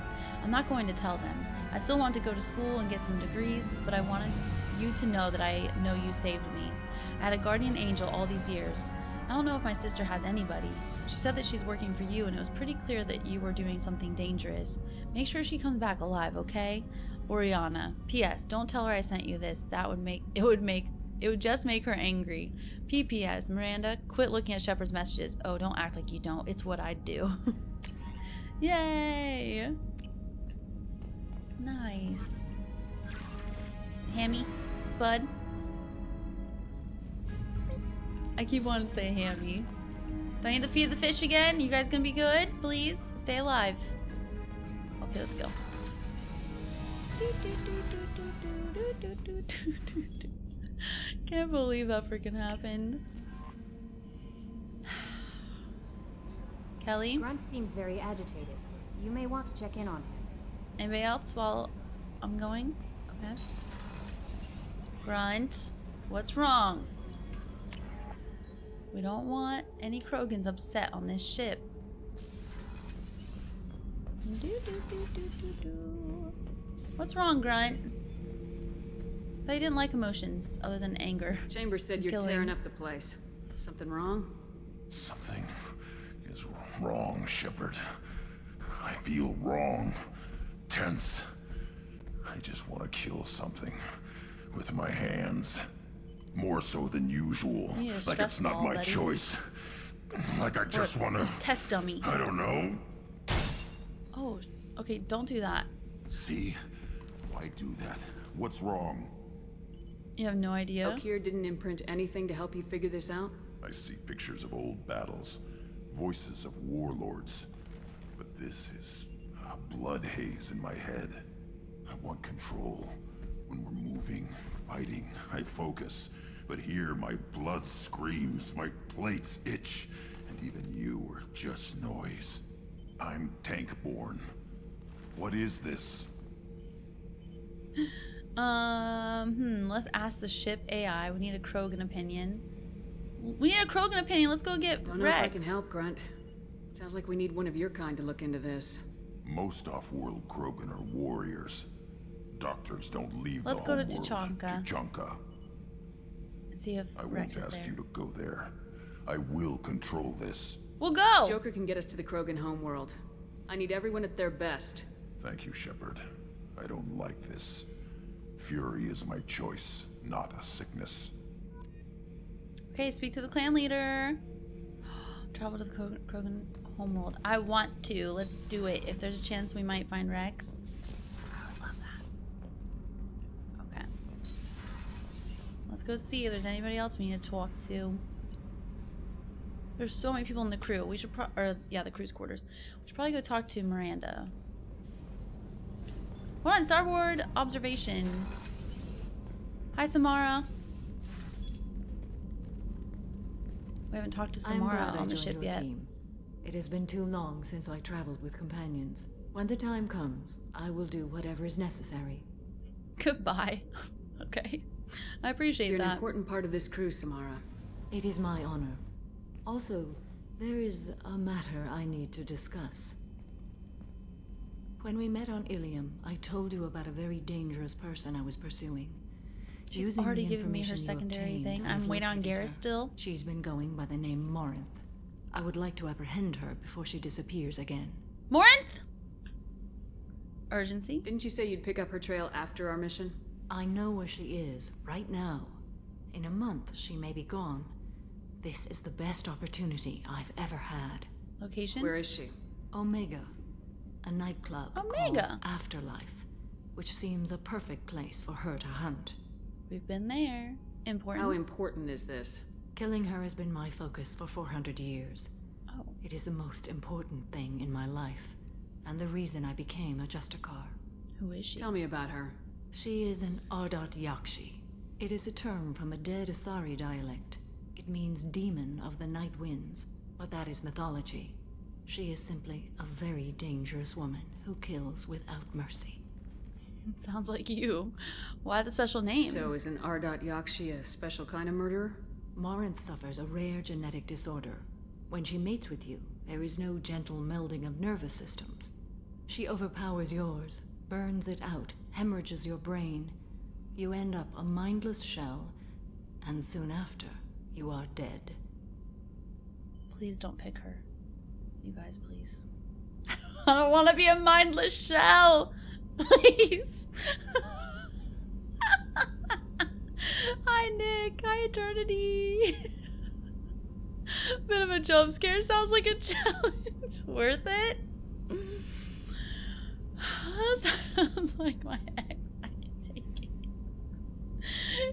S2: I'm not going to tell them. I still want to go to school and get some degrees, but I wanted you to know that I know you saved me. I had a guardian angel all these years. I don't know if my sister has anybody. She said that she's working for you, and it was pretty clear that you were doing something dangerous. Make sure she comes back alive, okay? Oriana. P.S. Don't tell her I sent you this. It would just make her angry. P.P.S. Miranda, quit looking at Shepard's messages. Oh, don't act like you don't. It's what I'd do. Yay! Nice. Hammy? Spud? I keep wanting to say Hammy. Do I need to feed the fish again? You guys gonna be good? Please? Stay alive. Okay, let's go. Can't believe that freaking happened. Kelly?
S6: Grunt seems very agitated. You may want to check in on him.
S2: Anybody else while I'm going? Okay. Grunt, what's wrong? We don't want any Krogans upset on this ship. What's wrong, Grunt? They didn't like emotions other than anger.
S3: Chambers said you're tearing up the place. Something wrong?
S7: Something is wrong, Shepard. I feel wrong. Tense. I just want to kill something with my hands. More so than usual. Like it's not my choice. Like I just want to...
S2: Test dummy.
S7: I don't know.
S2: Oh, okay, don't do that.
S7: See? Why do that? What's wrong?
S2: You have no idea?
S3: Okier didn't imprint anything to help you figure this out?
S7: I see pictures of old battles. Voices of warlords. But this is a blood haze in my head. I want control. When we're moving, fighting, I focus. But here, my blood screams, my plates itch, and even you are just noise. I'm tank-born. What is this?
S2: Let's ask the ship AI. We need a Krogan opinion. We need a Krogan opinion. Let's go get
S3: Don't know
S2: Rex.
S3: if I can help, Grunt. Sounds like we need one of your kind to look into this.
S7: Most off-world Krogan are warriors. Doctors don't leave
S2: Let's
S7: the
S2: go to
S7: homeworld.
S2: Tuchanka.
S7: Tuchanka.
S2: And see if
S7: I
S2: Rex
S7: won't
S2: is
S7: ask
S2: there.
S7: you to go there. I will control this.
S2: We'll go!
S3: Joker can get us to the Krogan homeworld. I need everyone at their best.
S7: Thank you, Shepard. I don't like this. Fury is my choice, not a sickness.
S2: Okay, speak to the clan leader. Travel to the Krogan homeworld. I want to. Let's do it. If there's a chance we might find Rex. I would love that. Let's go see if there's anybody else we need to talk to. There's so many people in the crew. We should the crew's quarters. We should probably go talk to Miranda. Hold on, starboard observation. Hi, Samara. We haven't talked to Samara on the ship yet.
S8: Team. It has been too long since I traveled with companions. When the time comes, I will do whatever is necessary.
S2: Goodbye. Okay. I appreciate
S3: You're
S2: that.
S3: an important part of this crew, Samara.
S8: It is my honor. Also, there is a matter I need to discuss. When we met on Ilium, I told you about a very dangerous person I was pursuing.
S2: She's
S8: Using
S2: already
S8: the
S2: given me her
S8: information you
S2: secondary
S8: obtained,
S2: thing.
S8: I've
S2: I'm waiting on
S8: located
S2: Garrus
S8: her.
S2: still.
S8: She's been going by the name Morinth. I would like to apprehend her before she disappears again.
S2: Morinth! Urgency.
S3: Didn't you say you'd pick up her trail after our mission?
S8: I know where she is, right now. In a month, she may be gone. This is the best opportunity I've ever had.
S2: Location?
S3: Where is she?
S8: Omega, a nightclub
S2: Omega.
S8: called Afterlife, which seems a perfect place for her to hunt.
S2: We've been there. Importance.
S3: How important is this?
S8: Killing her has been my focus for 400 years.
S2: Oh.
S8: It is the most important thing in my life, and the reason I became a Justicar.
S2: Who is she?
S3: Tell me about her.
S8: She is an Ardat Yakshi. It is a term from a dead Asari dialect. It means demon of the night winds, but that is mythology. She is simply a very dangerous woman who kills without mercy.
S2: It sounds like you. Why the special name?
S3: So is an Ardat Yakshi a special kind of murderer?
S8: Morinth suffers a rare genetic disorder. When she mates with you, there is no gentle melding of nervous systems. She overpowers yours, burns it out, hemorrhages your brain. You end up a mindless shell, and soon after, you are dead.
S2: Please don't pick her. You guys, please. I don't want to be a mindless shell. Please. Hi, Nick. Hi, Eternity. Bit of a jump scare. Sounds like a challenge. Worth it? Sounds like my ex. I can take it.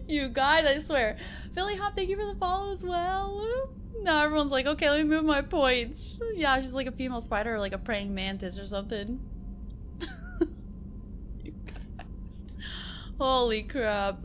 S2: You guys, I swear. Philly Hop, thank you for the follow as well. Now everyone's like, okay, let me move my points. Yeah, she's like a female spider or like a praying mantis or something. You guys. Holy crap.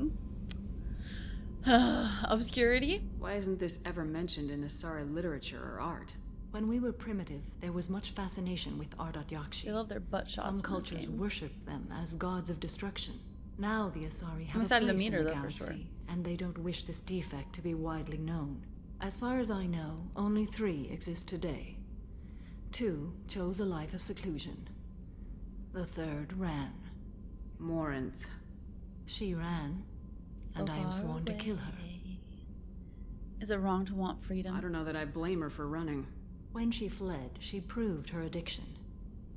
S2: Obscurity?
S3: Why isn't this ever mentioned in Asari literature or art?
S8: When we were primitive, there was much fascination with Ardat Yakshi.
S2: They love their butt shots.
S8: Some
S2: in
S8: cultures
S2: this game.
S8: worshipped them as gods of destruction. Now the Asari have
S2: I'm
S8: a
S2: excited to
S8: place
S2: meet
S8: in
S2: her,
S8: the
S2: though, for
S8: galaxy,
S2: sure.
S8: and they don't wish this defect to be widely known. As far as I know, only 3 exist today. 2 chose a life of seclusion. The 3rd ran.
S3: Morinth.
S8: She ran,
S2: So
S8: and I am
S2: far
S8: sworn to kill her.
S2: away. Is it wrong to want freedom?
S3: I don't know that I blame her for running.
S8: When she fled, she proved her addiction.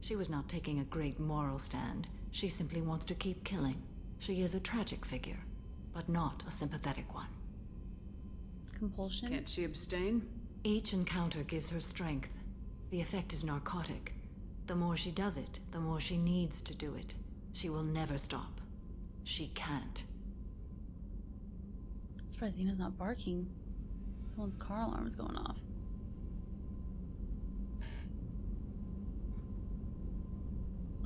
S8: She was not taking a great moral stand. She simply wants to keep killing. She is a tragic figure, but not a sympathetic one.
S2: Compulsion?
S3: Can't she abstain?
S8: Each encounter gives her strength. The effect is narcotic. The more she does it, the more she needs to do it. She will never stop. She can't.
S2: I'm surprised Xena's not barking. Someone's car alarm is going off.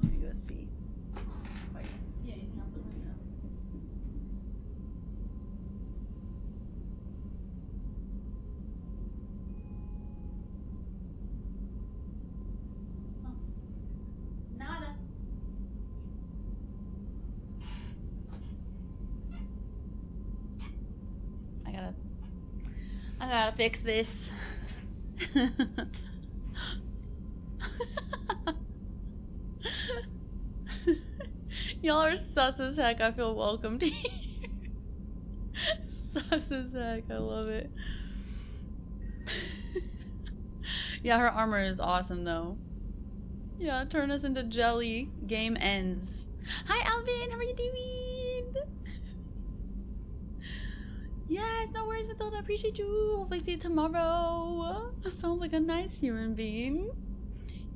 S2: Let me go see. If I can see anything out the window. Oh. Nada. I gotta fix this. Y'all are sus as heck. I feel welcomed here. Sus as heck. I love it. Yeah, her armor is awesome though. Yeah, turn us into jelly. Game ends. Hi Alvin, how are you doing? Yes, no worries, Matilda. I appreciate you. Hopefully see you tomorrow. Sounds like a nice human being.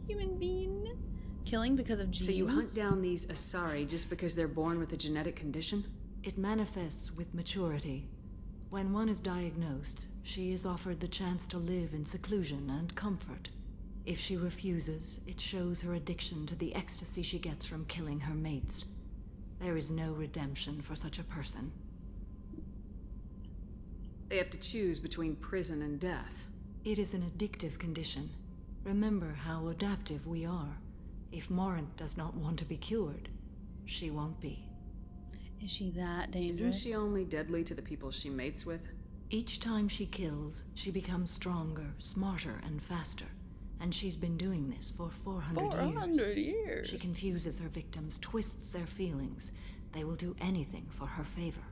S2: Human being. Killing because of genes.
S3: So you hunt down these Asari just because they're born with a genetic condition?
S8: It manifests with maturity. When one is diagnosed, she is offered the chance to live in seclusion and comfort. If she refuses, it shows her addiction to the ecstasy she gets from killing her mates. There is no redemption for such a person.
S3: They have to choose between prison and death.
S8: It is an addictive condition. Remember how adaptive we are. If Morinth does not want to be cured, she won't be.
S2: Is she that dangerous?
S3: Isn't she only deadly to the people she mates with?
S8: Each time she kills, she becomes stronger, smarter, and faster. And she's been doing this for 400
S2: years.
S8: She confuses her victims, twists their feelings. They will do anything for her favor.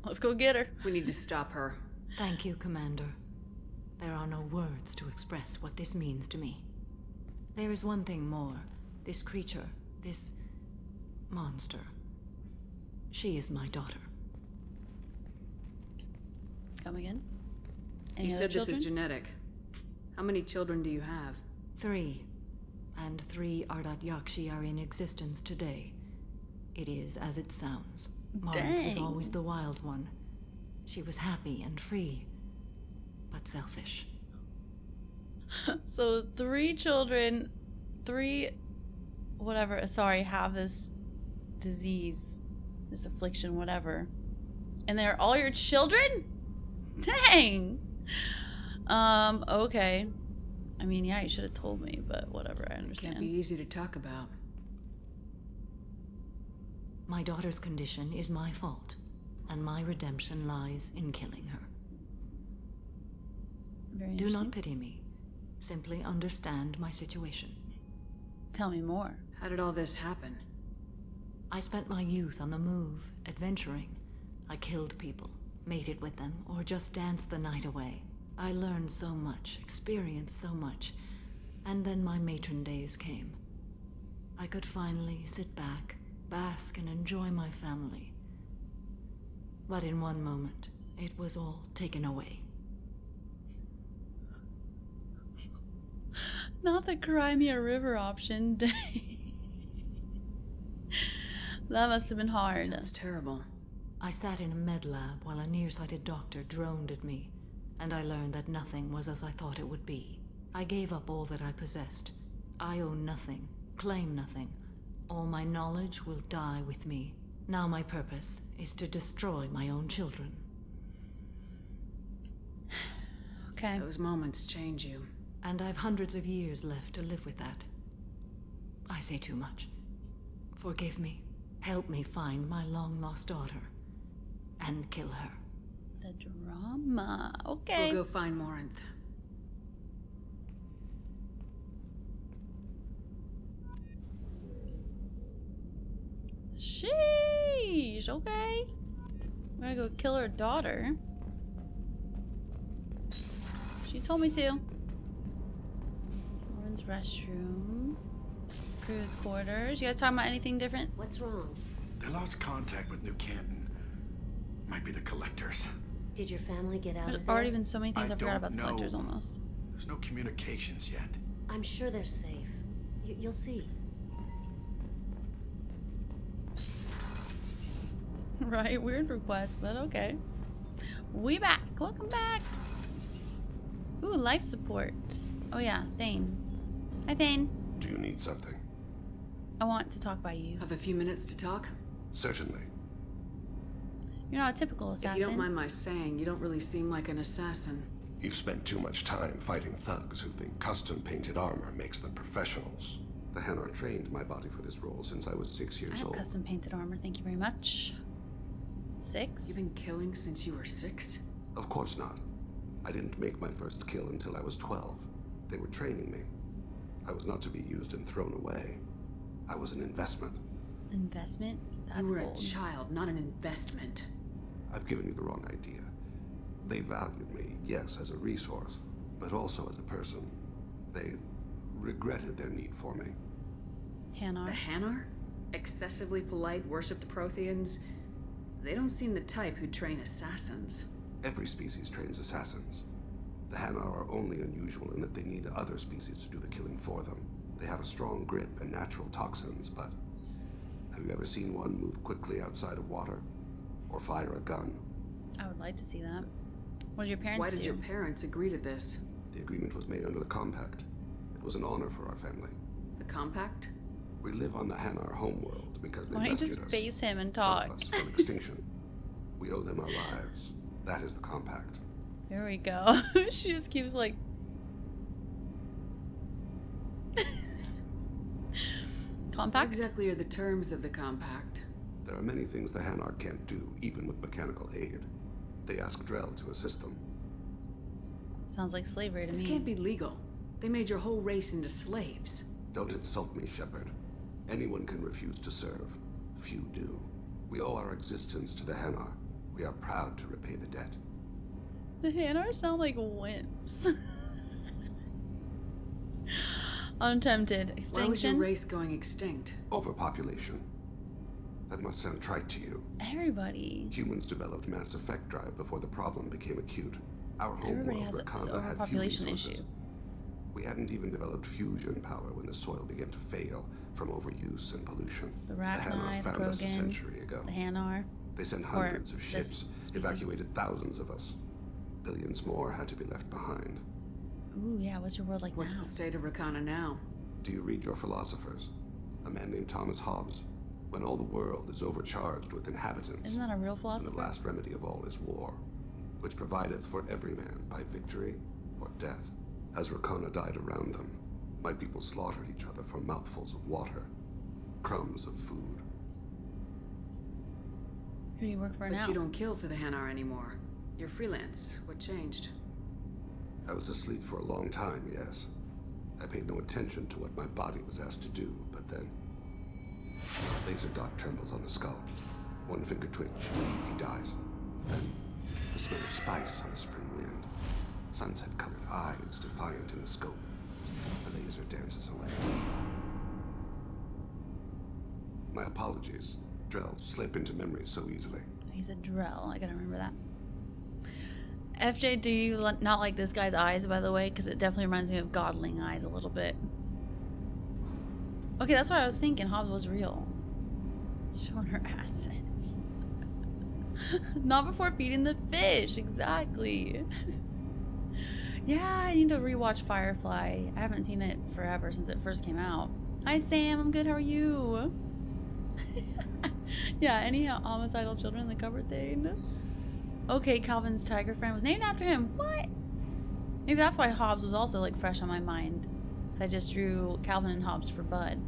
S2: Let's go get her.
S3: We need to stop her.
S8: Thank you, Commander. There are no words to express what this means to me. There is one thing more. This creature, this monster. She is my daughter.
S2: Come again?
S3: You
S2: Any other
S3: said this
S2: children?
S3: is genetic. How many children do you have?
S8: 3. And 3 Ardat Yakshi are in existence today. It is as it sounds. Morinth was
S2: Dang.
S8: always the wild one. She was happy and free, but selfish.
S2: So 3 children, 3 whatever, sorry, have this disease, this affliction, whatever. And they're all your children? Dang. Okay. I mean, yeah, you should have told me, but whatever, I
S3: It
S2: understand.
S3: can't be easy to talk about.
S8: My daughter's condition is my fault, and my redemption lies in killing her.
S2: Very
S8: Do
S2: interesting.
S8: not pity me. Simply understand my situation.
S2: Tell me more.
S3: How did all this happen?
S8: I spent my youth on the move, adventuring. I killed people, mated with them, or just danced the night away. I learned so much, experienced so much, and then my matron days came. I could finally sit back, bask, and enjoy my family. But in one moment, it was all taken away.
S2: Not the Crimea River option. That must have been hard.
S3: Sounds terrible.
S8: I sat in a med lab while a nearsighted doctor droned at me, and I learned that nothing was as I thought it would be. I gave up all that I possessed. I own nothing, claim nothing. All my knowledge will die with me. Now my purpose is to destroy my own children.
S2: Okay.
S3: Those moments change you.
S8: And I've hundreds of years left to live with that. I say too much. Forgive me. Help me find my long-lost daughter. And kill her.
S2: The drama. Okay.
S3: We'll go find Morinth.
S2: Sheesh. Okay. I'm gonna go kill her daughter. She told me to. Lauren's restroom. Crew's quarters. You guys talking about anything different?
S9: What's wrong?
S10: They lost contact with New Canton. Might be the collectors.
S9: Did your family get out
S2: There's
S9: of there?
S2: already been so many things I forgot
S10: don't
S2: about the
S10: know.
S2: collectors almost.
S10: There's no communications yet.
S9: I'm sure they're safe. You'll see.
S2: Right? Weird request, but okay. We back. Welcome back. Ooh, life support. Oh yeah, Thane. Hi, Thane.
S11: Do you need something?
S2: I want to talk about you.
S3: Have a few minutes to talk?
S11: Certainly.
S2: You're not a typical assassin.
S3: If you don't mind my saying, you don't really seem like an assassin.
S11: You've spent too much time fighting thugs who think custom-painted armor makes them professionals. The Hanar trained my body for this role since I was 6
S2: I
S11: years
S2: have
S11: old.
S2: custom painted armor, thank you very much. 6?
S3: You've been killing since you were 6?
S11: Of course not. I didn't make my first kill until I was 12. They were training me. I was not to be used and thrown away. I was an investment.
S2: Investment? That's
S3: You were
S2: bold.
S3: a child, not an investment.
S11: I've given you the wrong idea. They valued me, yes, as a resource, but also as a person. They regretted their need for me.
S2: Hanar.
S3: The Hanar? Excessively polite, worship the Protheans? They don't seem the type who train assassins.
S11: Every species trains assassins. The Hanar are only unusual in that they need other species to do the killing for them. They have a strong grip and natural toxins, but have you ever seen one move quickly outside of water? Or fire a gun?
S2: I would like to see that. What did your parents
S3: Why
S2: do?
S3: did your parents agree to this?
S11: The agreement was made under the compact. It was an honor for our family.
S3: The compact?
S11: We live on the Hanar homeworld because they
S2: Why don't you
S11: rescued
S2: just
S11: us.
S2: face him and
S11: Saved
S2: talk?
S11: us from extinction. We owe them our lives. That is the compact.
S2: There we go. She just keeps like... Compact?
S3: What exactly are the terms of the compact?
S11: There are many things the Hanar can't do, even with mechanical aid. They ask Drell to assist them.
S2: Sounds like slavery to
S3: This
S2: me.
S3: can't be legal. They made your whole race into slaves.
S11: Don't insult me, Shepard. Anyone can refuse to serve. Few do. We owe our existence to the Hanar. We are proud to repay the debt.
S2: The Hanar sound like wimps. Untempted. Extinction?
S3: Why was your race going extinct?
S11: Overpopulation. That must sound trite to you.
S2: Everybody.
S11: Humans developed mass effect drive before the problem became acute. Our
S2: Everybody
S11: homeworld,
S2: has this
S11: Rakana, had few
S2: overpopulation
S11: resources.
S2: issue.
S11: We hadn't even developed fusion power when the soil began to fail from overuse and pollution.
S2: The
S11: Hanar
S2: Rachni, the
S11: found us a
S2: Krogan,
S11: century ago.
S2: the Hanar.
S11: They sent
S2: Or
S11: hundreds of
S2: this
S11: ships,
S2: species.
S11: evacuated thousands of us. Billions more had to be left behind.
S2: Ooh, yeah, what's your world like
S3: What's
S2: now?
S3: the state of Rakana now?
S11: Do you read your philosophers? A man named Thomas Hobbes. When all the world is overcharged with inhabitants,
S2: Isn't that a real
S11: and
S2: philosopher?
S11: the last remedy of all is war, which provideth for every man by victory or death. As Rakana died around them, my people slaughtered each other for mouthfuls of water, crumbs of food.
S2: Who do you work for
S3: But
S2: now?
S3: you don't kill for the Hanar anymore. You're freelance. What changed?
S11: I was asleep for a long time, yes. I paid no attention to what my body was asked to do, but then... Laser dot trembles on the skull. One finger twitch. He dies. Then, the smell of spice on the spring wind. Sunset-colored eyes defiant in the scope. The laser dances away. My apologies. Drell slip into memory so easily.
S2: He's a Drell. I gotta remember that. FJ, do you not like this guy's eyes, by the way? Because it definitely reminds me of Godling eyes a little bit. Okay, that's what I was thinking. Hobbs was real. Showing her assets. Not before feeding the fish. Exactly. Yeah, I need to rewatch Firefly. I haven't seen it forever since it first came out. Hi, Sam. I'm good. How are you? Yeah, any homicidal children in the cupboard thing? Okay, Calvin's tiger friend was named after him. What? Maybe that's why Hobbs was also like fresh on my mind. I just drew Calvin and Hobbs for Bud.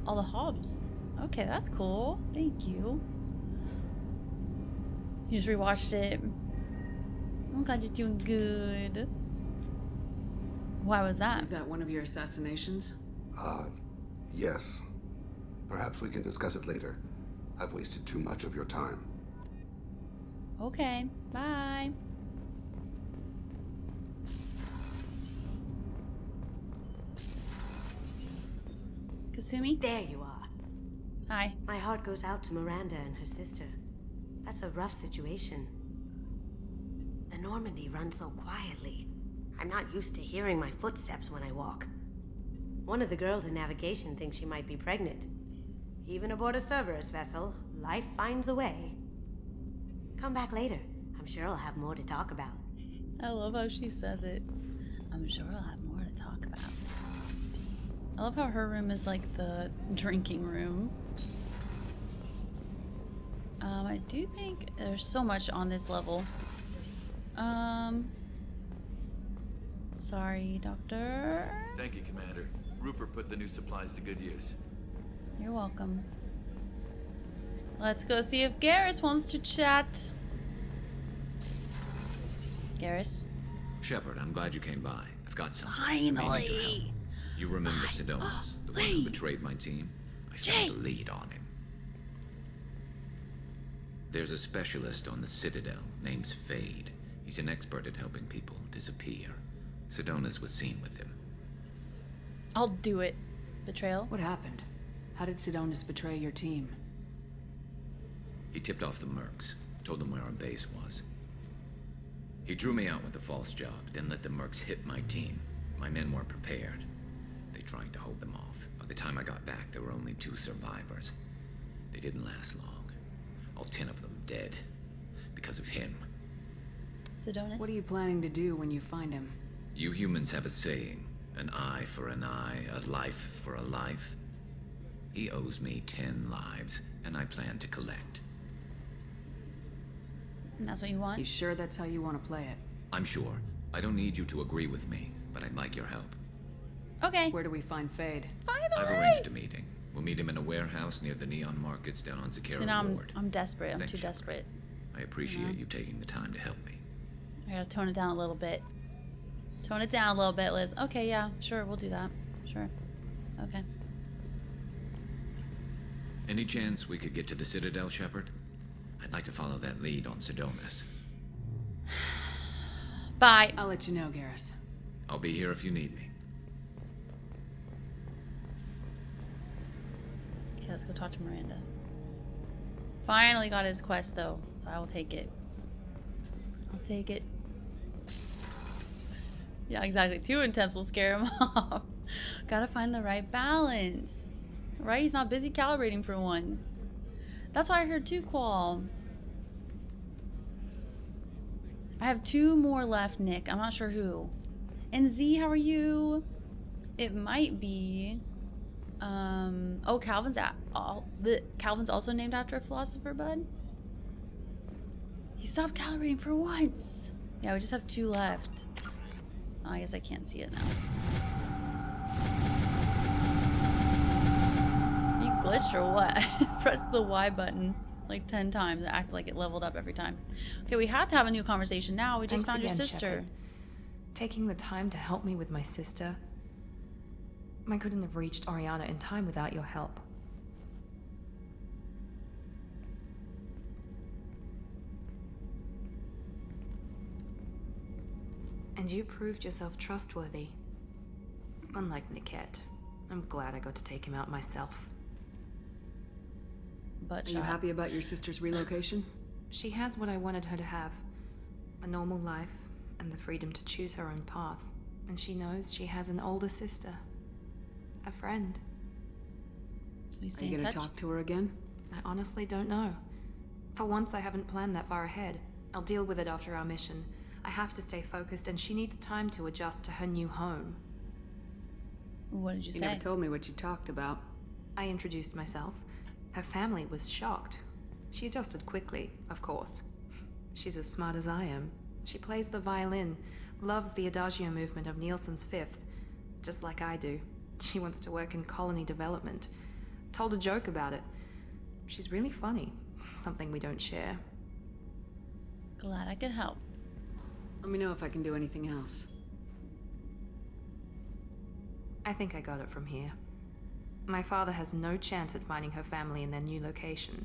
S2: All the Hobbs. Okay, that's cool. Thank you. You just rewatched it. Oh god, you're doing good. Why was that?
S3: Was that one of your assassinations?
S11: Yes. Perhaps we can discuss it later. I've wasted too much of your time.
S2: Okay, bye. Kasumi?
S9: There you are.
S2: Hi.
S9: My heart goes out to Miranda and her sister. That's a rough situation. The Normandy runs so quietly. I'm not used to hearing my footsteps when I walk. One of the girls in navigation thinks she might be pregnant. Even aboard a Cerberus vessel, life finds a way. Come back later. I'm sure I'll have more to talk about.
S2: I love how she says it. I'm sure I'll have more to talk about. I love how her room is like the drinking room. I do think there's so much on this level. Sorry, Doctor.
S12: Thank you, Commander. Rupert put the new supplies to good use.
S2: You're welcome. Let's go see if Garrus wants to chat. Garrus?
S13: Shepard, I'm glad you came by. I've got something. I need your help.
S2: Finally!
S13: You remember Sidonis, the one who betrayed my team? I found the lead on him. There's a specialist on the Citadel named Fade. He's an expert at helping people disappear. Sidonis was seen with him.
S2: I'll do it. Betrayal?
S3: What happened? How did Sidonis betray your team?
S13: He tipped off the Mercs, told them where our base was. He drew me out with a false job, then let the Mercs hit my team. My men weren't prepared. They tried to hold them off. By the time I got back, there were only 2 survivors. They didn't last long. All 10 of them dead. Because of him.
S2: Sidonis.
S3: What are you planning to do when you find him?
S13: You humans have a saying, an eye for an eye, a life for a life. He owes me 10 lives, and I plan to collect.
S2: And that's what you want?
S3: You sure that's how you want to play it?
S13: I'm sure. I don't need you to agree with me, but I'd like your help.
S2: Okay.
S3: Where do we find Fade?
S2: Finally!
S13: I've arranged a meeting. We'll meet him in a warehouse near the neon markets down on Zakera
S2: See, now
S13: Road.
S2: I'm desperate. I'm
S13: Thanks,
S2: too
S13: Shepard.
S2: desperate.
S13: I appreciate you taking the time to help me.
S2: I gotta tone it down a little bit. Tone it down a little bit, Liz. Okay, yeah, sure, we'll do that. Sure. Okay.
S13: Any chance we could get to the Citadel, Shepard? I'd like to follow that lead on Sidonis.
S2: Bye.
S3: I'll let you know, Garrus.
S13: I'll be here if you need me.
S2: Okay, let's go talk to Miranda. Finally got his quest, though, so I will take it. I'll take it. Yeah, exactly. Too intense will scare him off. Gotta find the right balance. Right? He's not busy calibrating for once. That's why I heard 2 Qual. I have 2 more left, Nick. I'm not sure who. And Z, how are you? It might be... oh, Calvin's also named after a philosopher, bud. He stopped calibrating for once. Yeah, we just have 2 left. Oh, I guess I can't see it now. You glitched or what? Press the Y button like 10 times and act like it leveled up every time. Okay, we have to have a new conversation now. We just
S14: Thanks
S2: found your
S14: again,
S2: sister.
S14: Shepard. Taking the time to help me with my sister. I couldn't have reached Oriana in time without your help. And you proved yourself trustworthy. Unlike Niket, I'm glad I got to take him out myself.
S2: But
S3: are you happy about your sister's relocation?
S14: She has what I wanted her to have. A normal life, and the freedom to choose her own path. And she knows she has an older sister. A friend.
S3: Are you gonna talk to her again?
S14: I honestly don't know. For once, I haven't planned that far ahead. I'll deal with it after our mission. I have to stay focused, and she needs time to adjust to her new home.
S2: What did you say?
S3: You never told me what you talked about.
S14: I introduced myself. Her family was shocked. She adjusted quickly, of course. She's as smart as I am. She plays the violin, loves the Adagio movement of Nielsen's Fifth, just like I do. She wants to work in colony development. Told a joke about it. She's really funny. Something we don't share.
S2: Glad I could help.
S3: Let me know if I can do anything else.
S14: I think I got it from here. My father has no chance at finding her family in their new location.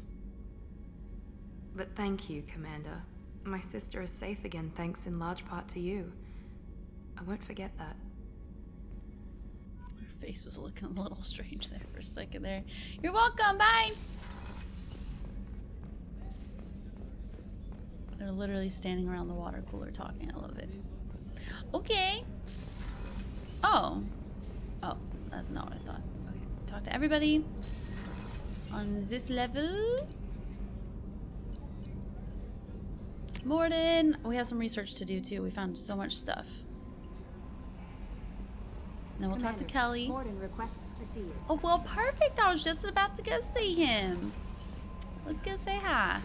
S14: But thank you, Commander. My sister is safe again thanks in large part to you. I won't forget that.
S2: Her face was looking a little strange there for a second there. You're welcome, bye! They're literally standing around the water cooler talking. I love it. Okay. Oh. Oh, that's not what I thought. Okay. Talk to everybody on this level. Morden. We have some research to do too. We found so much stuff. And then we'll talk to Kelly.
S6: Morden requests to see you.
S2: Oh, well, perfect. I was just about to go see him. Let's go say hi.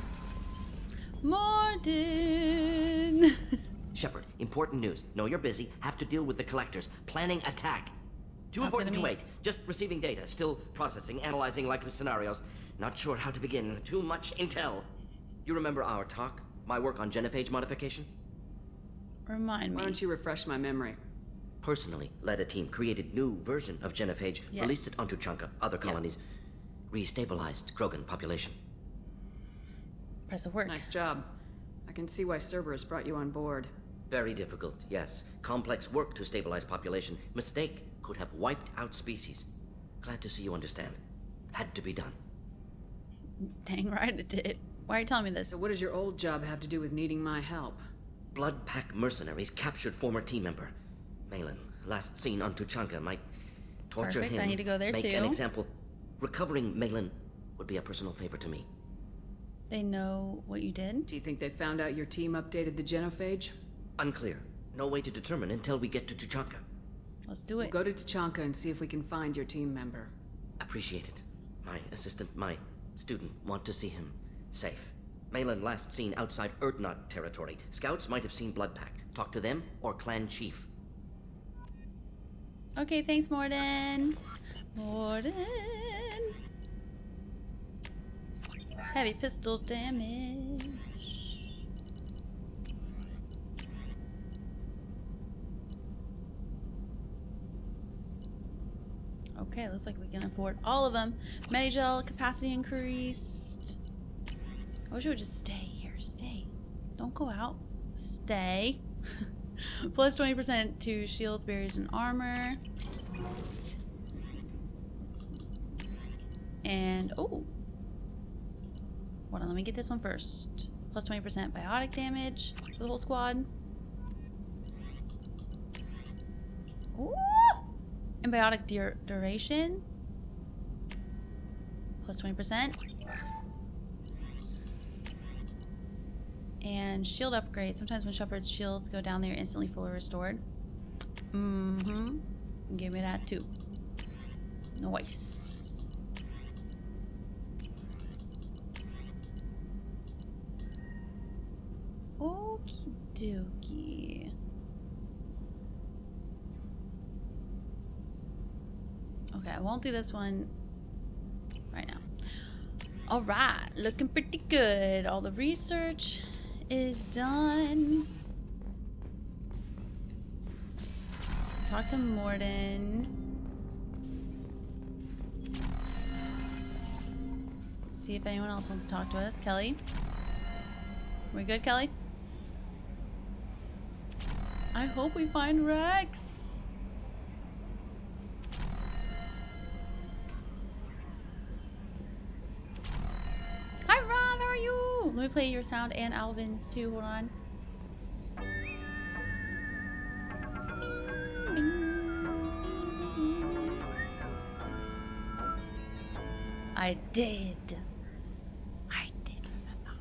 S2: Morden.
S1: Shepard, important news. Know you're busy. Have to deal with the collectors. Planning attack. Too
S2: Sounds
S1: important
S2: good
S1: to
S2: to me.
S1: wait. Just receiving data. Still processing, analyzing likely scenarios. Not sure how to begin. Too much intel. You remember our talk? My work on genophage modification?
S2: Remind me.
S3: Why don't you refresh my memory?
S1: Personally led a team, created new version of genophage,
S2: Yes.
S1: released it onto Chunka, other colonies, restabilized Krogan population.
S2: Impressive work.
S3: Nice job. I can see why Cerberus brought you on board.
S1: Very difficult, yes. Complex work to stabilize population. Mistake could have wiped out species. Glad to see you understand. Had to be done.
S2: Dang right it did. Why are you telling me this?
S3: So what does your old job have to do with needing my help?
S1: Blood Pack mercenaries captured former team member. Malin, last seen on Tuchanka, might torture
S2: Perfect,
S1: him.
S2: I need to go there
S1: make
S2: too.
S1: an example. Recovering Malin would be a personal favor to me.
S2: They know what you did?
S3: Do you think they found out your team updated the genophage?
S1: Unclear. No way to determine until we get to Tuchanka.
S2: Let's do
S3: We'll
S2: it.
S3: go to Tachanka and see if we can find your team member.
S1: Appreciate it. My assistant, my student, want to see him. Safe. Malin last seen outside Erdnot territory. Scouts might have seen Bloodpack. Talk to them or clan chief.
S2: Okay, thanks, Morden. Morden. Heavy pistol damage. Okay, looks like we can afford all of them. Medigel capacity increased. I wish it would just stay here. Stay. Don't go out. Stay. Plus 20% to shields, barriers, and armor. And, oh. Hold on, let me get this one first. Plus 20% biotic damage for the whole squad. Ooh! And biotic duration. Plus 20%. And shield upgrade. Sometimes when Shepard's shields go down, they're instantly fully restored. Mm-hmm. Give me that too. Nice. Okie dokie. Okay, I won't do this one right now. Alright, looking pretty good. All the research is done. Talk to Morden. See if anyone else wants to talk to us. Kelly? We good, Kelly? I hope we find Rex. Hi, Rob. How are you? Let me play your sound and Alvin's too. Hold on. I did. I did remember.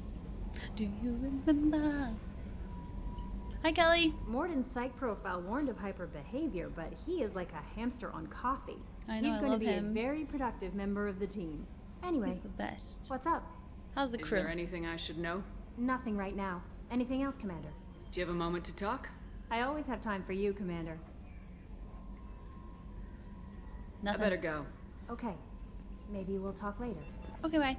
S2: Do you remember? Hi, Kelly.
S6: Morden's psych profile warned of hyper behavior, but he is like a hamster on coffee.
S2: I know,
S6: He's
S2: I
S6: going to
S2: love
S6: be
S2: him.
S6: a very productive member of the team. Anyway,
S2: He's the best.
S6: what's up?
S2: How's the
S3: Is
S2: crew?
S3: there anything I should know?
S6: Nothing right now. Anything else, Commander?
S3: Do you have a moment to talk?
S6: I always have time for you, Commander.
S2: Nothing.
S3: I better go.
S6: Okay. Maybe we'll talk later.
S2: Okay, bye.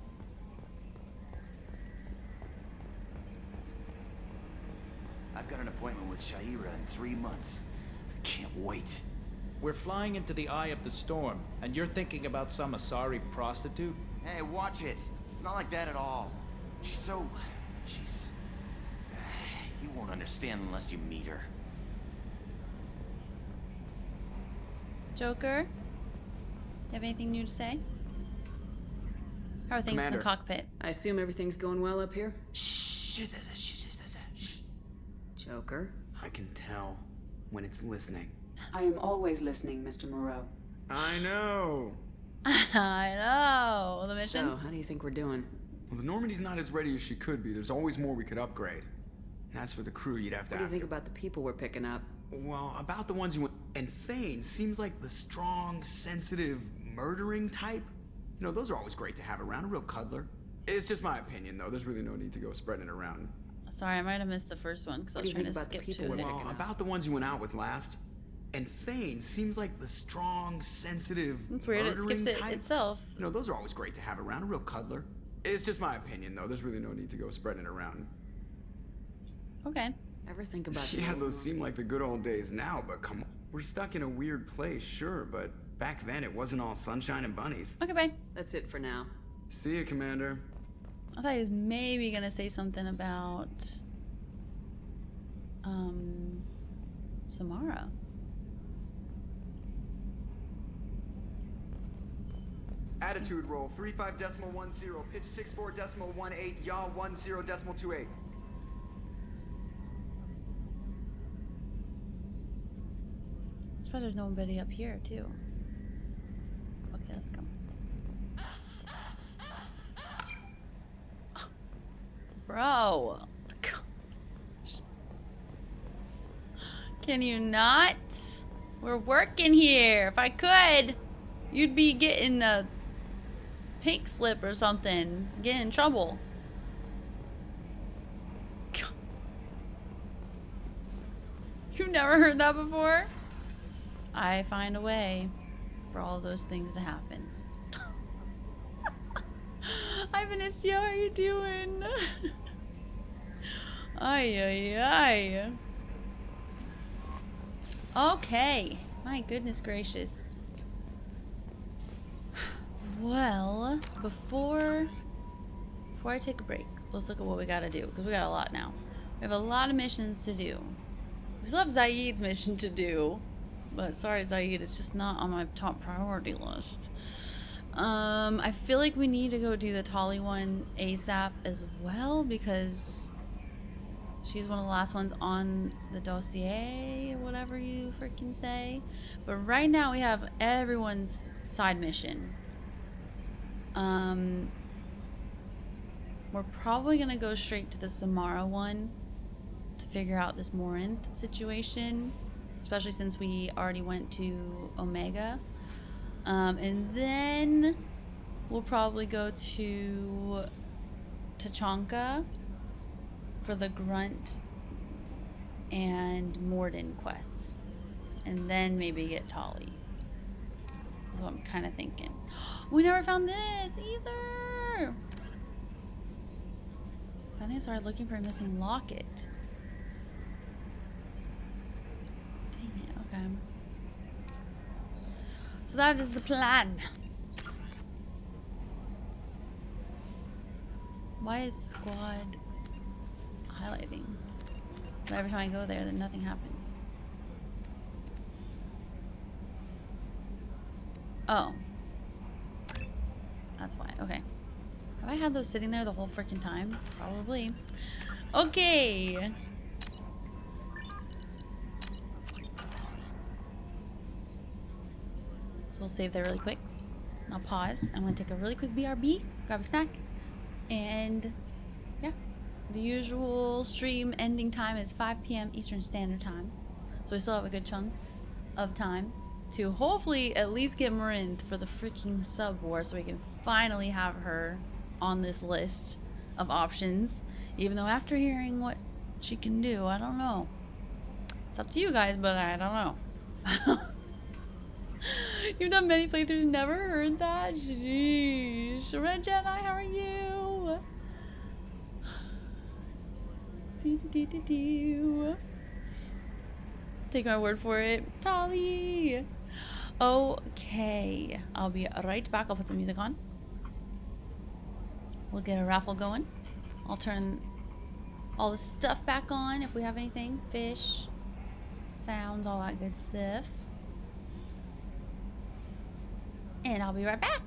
S10: I've got an appointment with Shaira in 3 months. I can't wait.
S15: We're flying into the eye of the storm, and you're thinking about some Asari prostitute?
S10: Hey, watch it. It's not like that at all. She's... You won't understand unless you meet her.
S2: Joker? You have anything new to say? How are things in the cockpit?
S3: I assume everything's going well up here? Joker?
S16: I can tell when it's listening.
S17: I am always listening, Mr. Moreau.
S16: I know.
S2: I know. The mission?
S3: So, how do you think we're doing?
S16: Well, the Normandy's not as ready as she could be. There's always more we could upgrade. And as for the crew, you'd have to
S3: What do you
S16: ask
S3: think
S16: her.
S3: about the people we're picking up?
S16: Well, about the ones you went... And Thane seems like the strong, sensitive, murdering type. You know, those are always great to have around. A real cuddler. It's just my opinion, though. There's really no need to go spreading it around.
S2: Sorry, I might have missed the first one because I
S3: What
S2: was
S3: do you
S2: trying to
S3: think about the
S2: skip
S3: people
S2: to it.
S3: we're
S16: Well, about the ones you went out with last. And Thane seems like the strong, sensitive,
S2: It's weird, it
S16: murdering
S2: skips it
S16: type.
S2: itself.
S16: You know, those are always great to have around. A real cuddler. It's just my opinion, though. There's really no need to go spreading it around.
S2: Okay.
S3: Ever think about
S16: Yeah, those seem like the good old days now, but come on. We're stuck in a weird place, sure, but back then it wasn't all sunshine and bunnies.
S2: Okay, bye.
S3: That's it for now.
S16: See you, Commander.
S2: I thought he was maybe gonna say something about Samara.
S16: Attitude roll 35.10, pitch 64.18, yaw 10.28.
S2: I suppose there's nobody up here too. Okay, let's go. Bro. Can you not? We're working here. If I could, you'd be getting a pink slip or something. Get in trouble. You've never heard that before? I find a way for all those things to happen. Hi Vanessa, how are you doing? Ay, ay, ay. Okay. My goodness gracious. Well, before I take a break, let's look at what we gotta do, because we got a lot now. We have a lot of missions to do. We still have Zaid's mission to do, but sorry Zaid, it's just not on my top priority list. I feel like we need to go do the Tali one ASAP as well, because she's one of the last ones on the dossier, or whatever you freaking say. But right now we have everyone's side mission. We're probably gonna go straight to the Samara one to figure out this Morinth situation, especially since we already went to Omega. And then we'll probably go to Tachanka for the Grunt and Morden quests, and then maybe get Tali. That's what I'm kind of thinking. We never found this either. I think I started looking for a missing locket. Dang it, okay. So that is the plan. Why is squad highlighting? But every time I go there, then nothing happens. Oh. That's why. Okay. Have I had those sitting there the whole freaking time? Probably. Okay. So we'll save there really quick. I'll pause. I'm going to take a really quick BRB, grab a snack, and yeah. The usual stream ending time is 5 p.m. Eastern Standard Time. So we still have a good chunk of time to hopefully at least get Morinth for the freaking sub war, so we can finally have her on this list of options. Even though after hearing what she can do, I don't know. It's up to you guys, but I don't know. You've done many playthroughs, never heard that? Sheesh. Red Jedi, how are you? Take my word for it. Tali! Okay. I'll be right back. I'll put some music on. We'll get a raffle going. I'll turn all the stuff back on if we have anything. Fish, sounds, all that good stuff. And I'll be right back.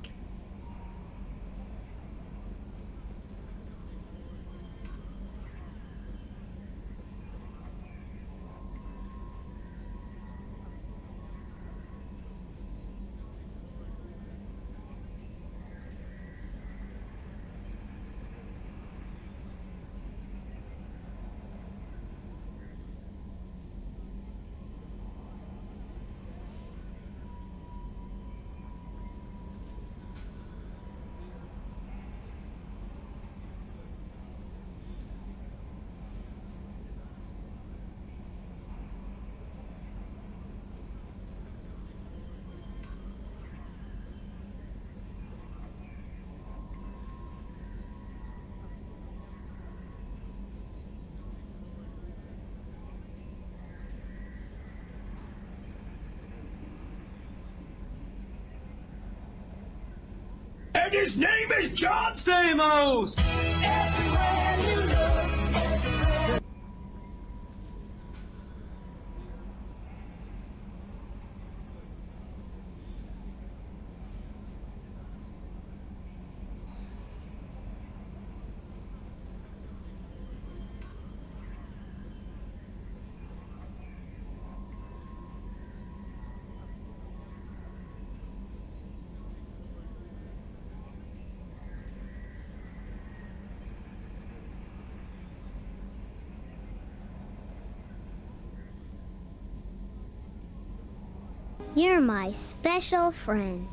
S18: And his name is John Stamos! Everywhere you look, everywhere.
S19: You're my special friend.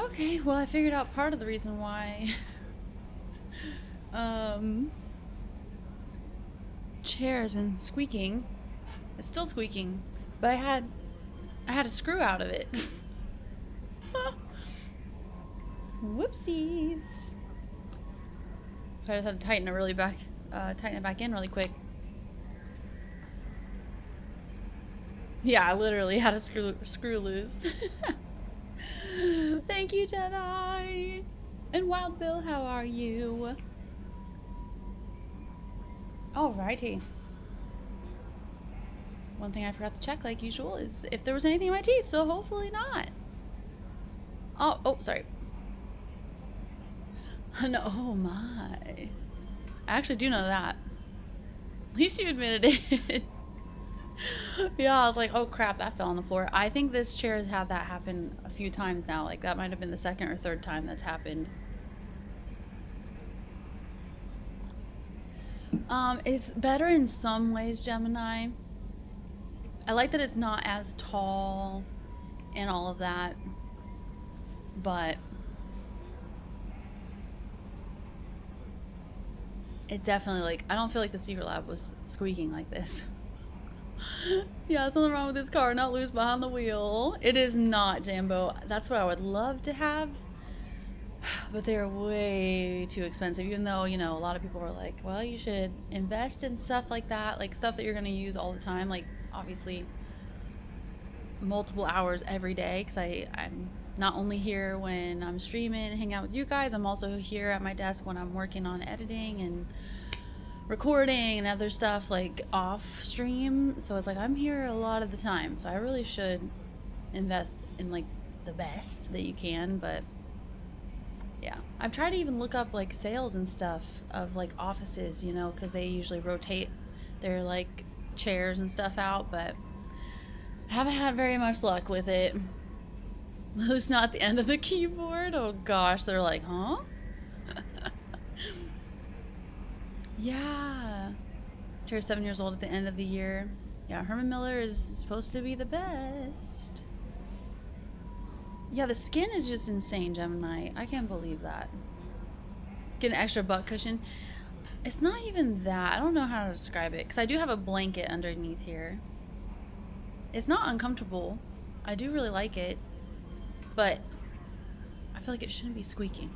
S2: Okay, well, I figured out part of the reason why chair has been squeaking. It's still squeaking, but I had a screw out of it. Whoopsies. So I just had to tighten it back in really quick. Yeah, I literally had a screw loose. Thank you, Jedi. And Wild Bill, how are you? Alrighty. One thing I forgot to check, like usual, is if there was anything in my teeth, so hopefully not. Oh, sorry. No, oh my. I actually do know that. At least you admitted it. Yeah, I was like, oh crap, that fell on the floor. I think this chair has had that happen a few times now. Like, that might have been the second or third time that's happened. It's better in some ways, Gemini. I like that it's not as tall and all of that, but it definitely, like, I don't feel like the Secret Lab was squeaking like this. Yeah, something wrong with this car, not loose behind the wheel. It is not, Jambo. That's what I would love to have, but they're way too expensive, even though, you know, a lot of people are like, well, you should invest in stuff like that, like stuff that you're going to use all the time, like obviously multiple hours every day, because I'm not only here when I'm streaming and hanging out with you guys, I'm also here at my desk when I'm working on editing and recording and other stuff like off stream. So it's like I'm here a lot of the time, so I really should invest in like the best that you can. But yeah, I've tried to even look up like sales and stuff of like offices, you know, because they usually rotate their like chairs and stuff out, but I haven't had very much luck with it. Loose not the end of the keyboard. Oh gosh, they're like, huh? Yeah. Chair's 7 years old at the end of the year. Yeah, Herman Miller is supposed to be the best. Yeah, the skin is just insane, Gemini. I can't believe that. Get an extra butt cushion. It's not even that. I don't know how to describe it, because I do have a blanket underneath here. It's not uncomfortable. I do really like it, but I feel like it shouldn't be squeaking.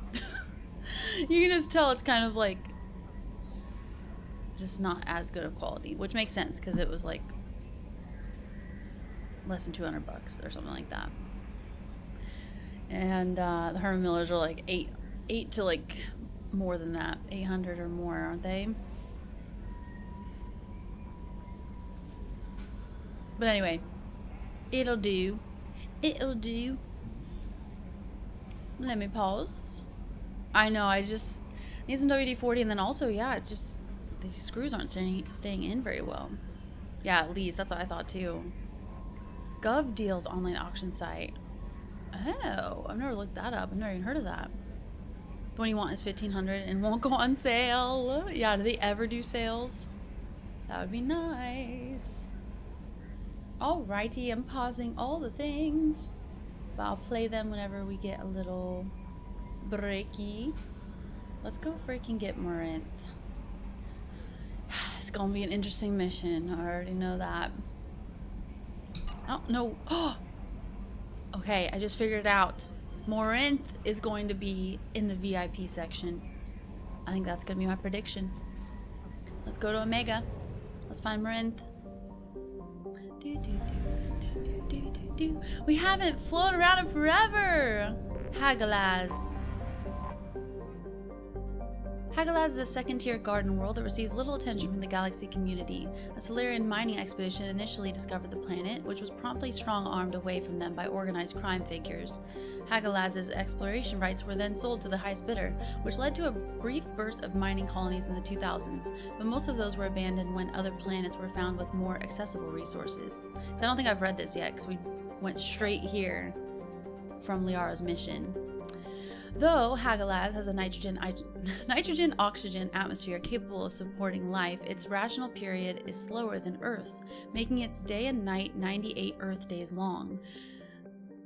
S2: You can just tell it's kind of like just not as good of quality, which makes sense because it was like less than $200 or something like that. And the Herman Millers are like eight to like more than that, 800 or more, aren't they? But anyway, it'll do. It'll do. Let me pause. I know, I just need some WD-40, and then also, yeah, it's just these screws aren't staying in very well. Yeah, at least that's what I thought too. GovDeals online auction site. Oh, I've never looked that up. I've never even heard of that. The one you want is $1,500 and won't go on sale. Yeah, do they ever do sales? That would be nice. Alrighty, I'm pausing all the things, but I'll play them whenever we get a little breaky. Let's go freaking get Morinth. It's gonna be an interesting mission. I already know that. I don't know. Oh! Okay, I just figured it out. Morinth is going to be in the VIP section. I think that's gonna be my prediction. Let's go to Omega. Let's find Morinth. We haven't flown around in forever! Hagalaz. Hagalaz is a second-tier garden world that receives little attention from the galaxy community. A Solarian mining expedition initially discovered the planet, which was promptly strong-armed away from them by organized crime figures. Hagalaz's exploration rights were then sold to the highest bidder, which led to a brief burst of mining colonies in the 2000s, but most of those were abandoned when other planets were found with more accessible resources. So I don't think I've read this yet, because we went straight here from Liara's mission. Though Hagalaz has a nitrogen-oxygen atmosphere capable of supporting life, its rational period is slower than Earth's, making its day and night 98 Earth days long.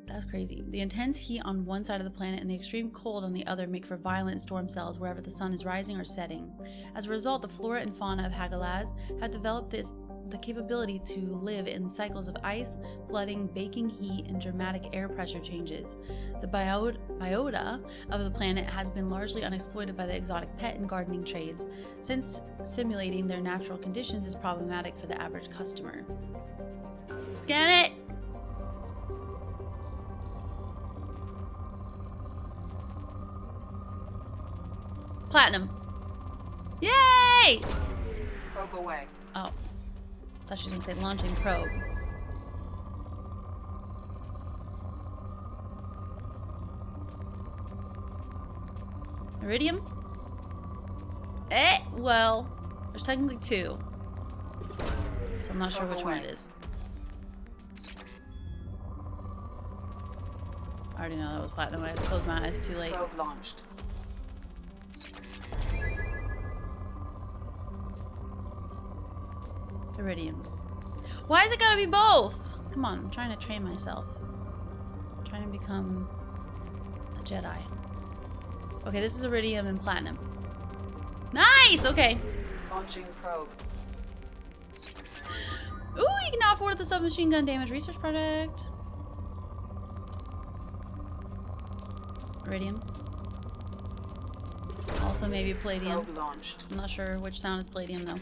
S2: That's crazy. The intense heat on one side of the planet and the extreme cold on the other make for violent storm cells wherever the sun is rising or setting. As a result, the flora and fauna of Hagalaz have developed the capability to live in cycles of ice, flooding, baking heat, and dramatic air pressure changes. The biota of the planet has been largely unexploited by the exotic pet and gardening trades, since simulating their natural conditions is problematic for the average customer. Scan it! Platinum. Yay!
S17: Probe away.
S2: Oh. Thought she was gonna say launching probe. Iridium? Well, there's technically 2. So I'm not sure which one it is. I already know that was platinum. I had to close my eyes too late.
S17: Probe launched.
S2: Iridium. Why is it gotta be both? Come on, I'm trying to train myself. I'm trying to become a Jedi. Okay, this is iridium and platinum. Nice! Okay.
S17: Launching probe.
S2: Ooh, you can now afford the submachine gun damage research project. Iridium. Also maybe palladium.
S17: Probe launched.
S2: I'm not sure which sound is palladium though.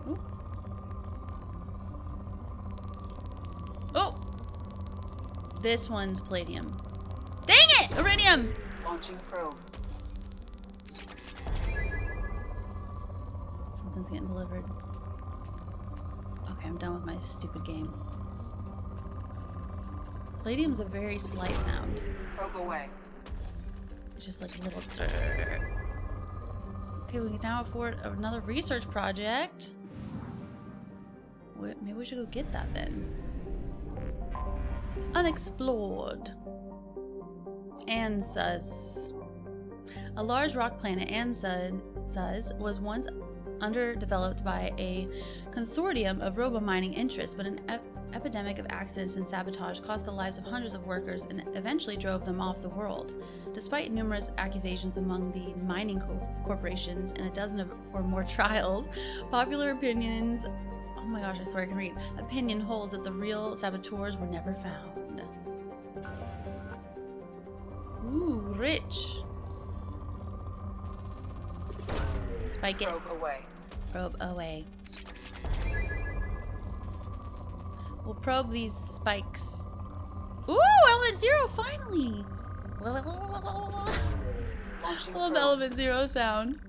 S2: Ooh. Oh! This one's palladium. Dang it! Iridium!
S17: Launching probe.
S2: Something's getting delivered. Okay, I'm done with my stupid game. Palladium's a very slight sound.
S17: Probe away.
S2: It's just like a little... Okay, we can now afford another research project. Maybe we should go get that then. Unexplored. Ansuz. A large rock planet, Ansuz, was once underdeveloped by a consortium of robo-mining interests, but an epidemic of accidents and sabotage cost the lives of hundreds of workers and eventually drove them off the world. Despite numerous accusations among the mining corporations and a dozen or more trials, popular opinions, oh my gosh, I swear I can read, opinion holds that the real saboteurs were never found. Ooh, rich. Spike it.
S17: Probe away.
S2: Probe away. We'll probe these spikes. Ooh, element 0, finally! I love the element 0 sound.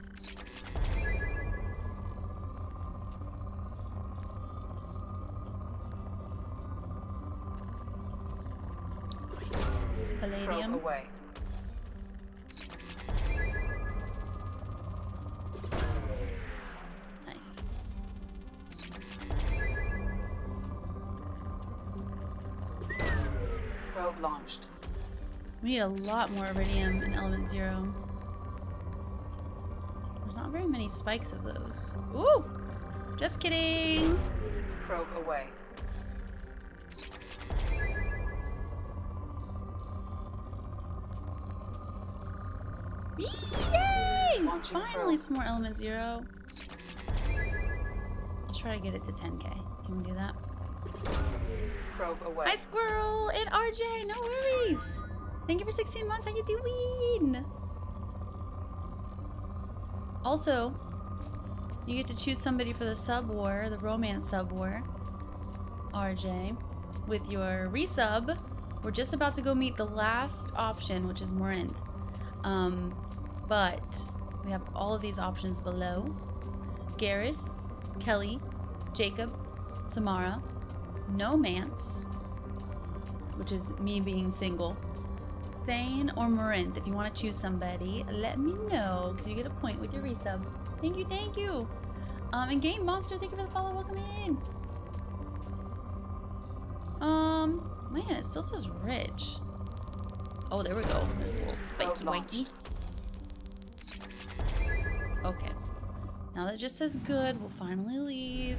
S2: Palladium.
S17: Probe away.
S2: Nice.
S17: Probe launched.
S2: We need a lot more iridium in element 0. There's not very many spikes of those. Ooh! Just kidding!
S17: Probe away.
S2: Yay!
S17: Launching
S2: Finally
S17: probe.
S2: some more element 0. I'll try to get it to 10k. Can we do that?
S17: Probe away.
S2: Hi Squirrel and RJ, no worries! Thank you for 16 months, how you doing? Also, you get to choose somebody for the sub war, the romance sub war, RJ, with your resub. We're just about to go meet the last option, which is Morinth. But we have all of these options below. Garrus, Kelly, Jacob, Samara, Nomance, which is me being single, Thane, or Morinth. If you want to choose somebody, let me know, because you get a point with your resub. Thank you, thank you. And Game Monster, thank you for the follow. Welcome in. Man, it still says rich. Oh, there we go. There's a little spiky wikey. Okay. Now that it just says good, we'll finally leave.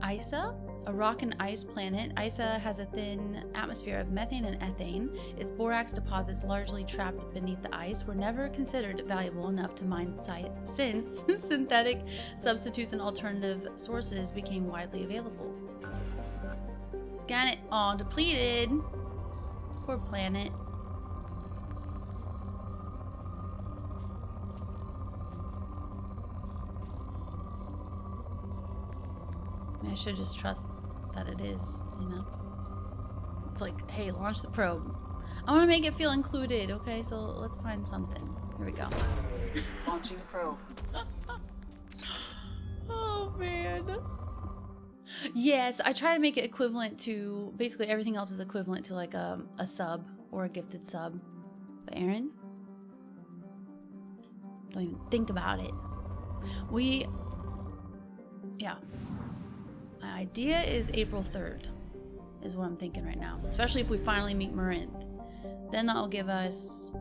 S2: Isa, a rock and ice planet. Isa has a thin atmosphere of methane and ethane. Its borax deposits, largely trapped beneath the ice, were never considered valuable enough to mine since synthetic substitutes and alternative sources became widely available. Scan it. All depleted. Poor planet. I should just trust that it is, you know? It's like, hey, launch the probe. I want to make it feel included, okay? So let's find something. Here we go.
S17: Launching probe.
S2: Oh, man. Yes, I try to make it equivalent to... Basically, everything else is equivalent to, like, a sub or a gifted sub. But Aaron? Don't even think about it. Yeah. My idea is April 3rd, is what I'm thinking right now. Especially if we finally meet Marinth. Then that'll give us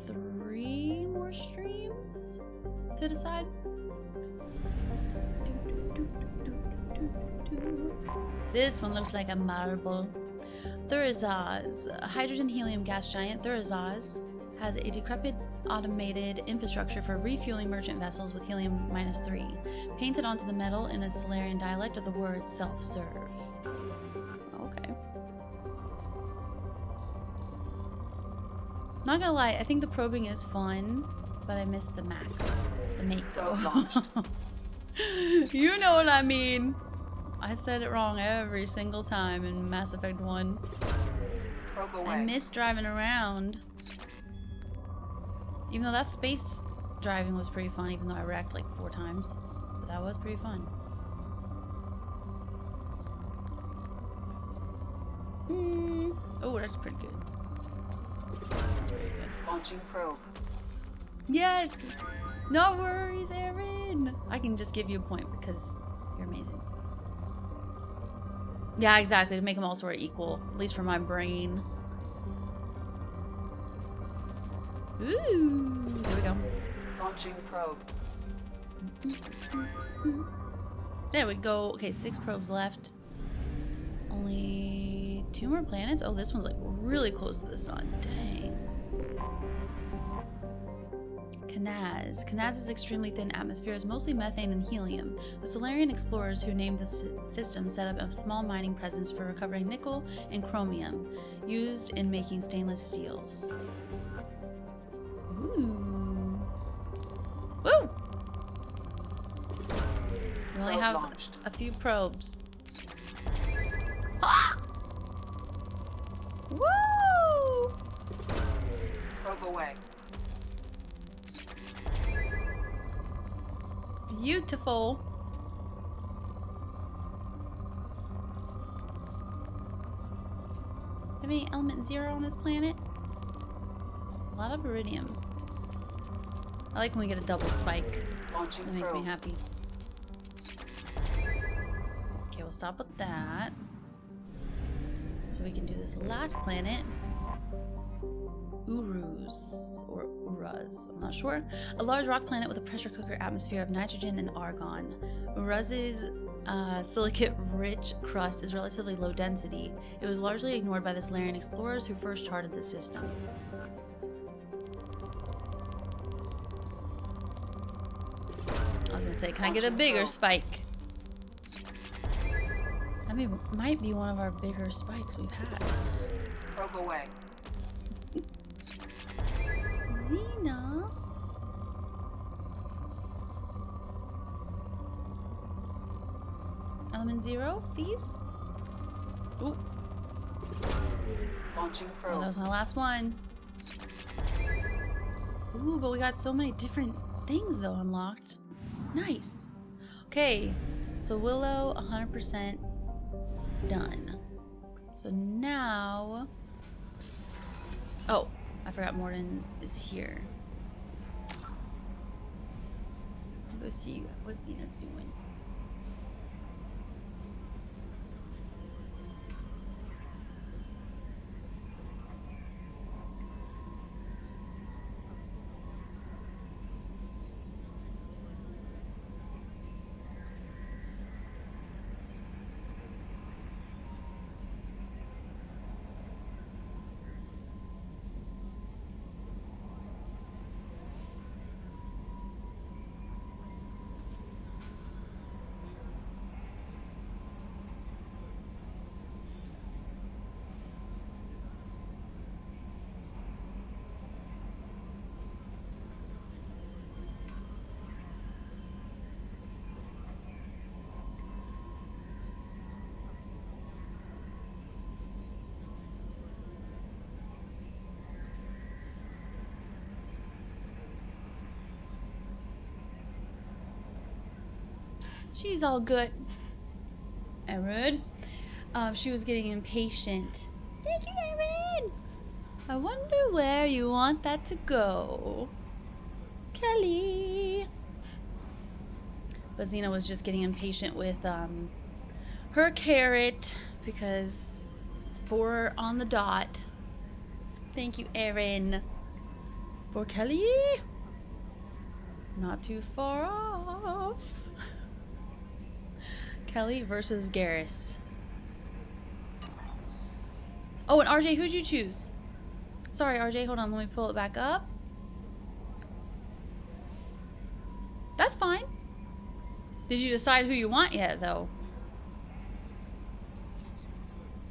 S2: 3 more streams to decide. This one looks like a marble. Thurizaz, a hydrogen helium gas giant. Thurizaz has a decrepit automated infrastructure for refueling merchant vessels with helium -3, painted onto the metal in a Solarian dialect of the word self-serve. Okay. Not gonna lie, I think the probing is fun, but I missed the Mako. You know what I mean. I said it wrong every single time in Mass Effect 1.
S17: Probe away.
S2: I miss driving around. Even though that space driving was pretty fun, even though I wrecked like 4 times. But that was pretty fun. Oh, that's pretty good. That's pretty good.
S17: Launching probe.
S2: Yes! No worries, Aaron! I can just give you a point because you're amazing. Yeah, exactly, to make them all sort of equal. At least for my brain. Ooh, there we go.
S17: Launching probe.
S2: There we go. Okay, 6 probes left. Only 2 more planets? Oh, this one's like really close to the sun. Dang. Kanaz. Kanaz's extremely thin atmosphere is mostly methane and helium. The Solarian explorers who named the system set up a small mining presence for recovering nickel and chromium, used in making stainless steels. Ooh. Woo! We only have a few probes. Ah! Woo!
S17: Probe away.
S2: Beautiful. Have any element 0 on this planet? A lot of iridium. I like when we get a double spike.
S17: Launching
S2: That makes me
S17: probe.
S2: happy. Okay, we'll stop with that. So we can do this last planet. Uruz, or Uraz, I'm not sure. A large rock planet with a pressure cooker atmosphere of nitrogen and argon. Uruz's silicate-rich crust is relatively low density. It was largely ignored by the Solarian explorers who first charted the system. I was gonna say, can I get a bigger spike? That might be one of our bigger spikes we've had.
S17: Probe away.
S2: Xena? Element 0, please? Ooh.
S17: Launching
S2: Oh,
S17: probe.
S2: that was my last one. Ooh, but we got so many different things though unlocked. Nice. Okay, so Willow 100% done. So now... Oh, I forgot Morden is here. Let's see what Xena's doing. She's all good. Erin. She was getting impatient. Thank you, Erin. I wonder where you want that to go. Kelly. But Xena was just getting impatient with her carrot because it's 4 on the dot. Thank you, Erin. For Kelly. Not too far off. Kelly versus Garrus. Oh, and RJ, who'd you choose? Sorry, RJ, hold on. Let me pull it back up. That's fine. Did you decide who you want yet, though?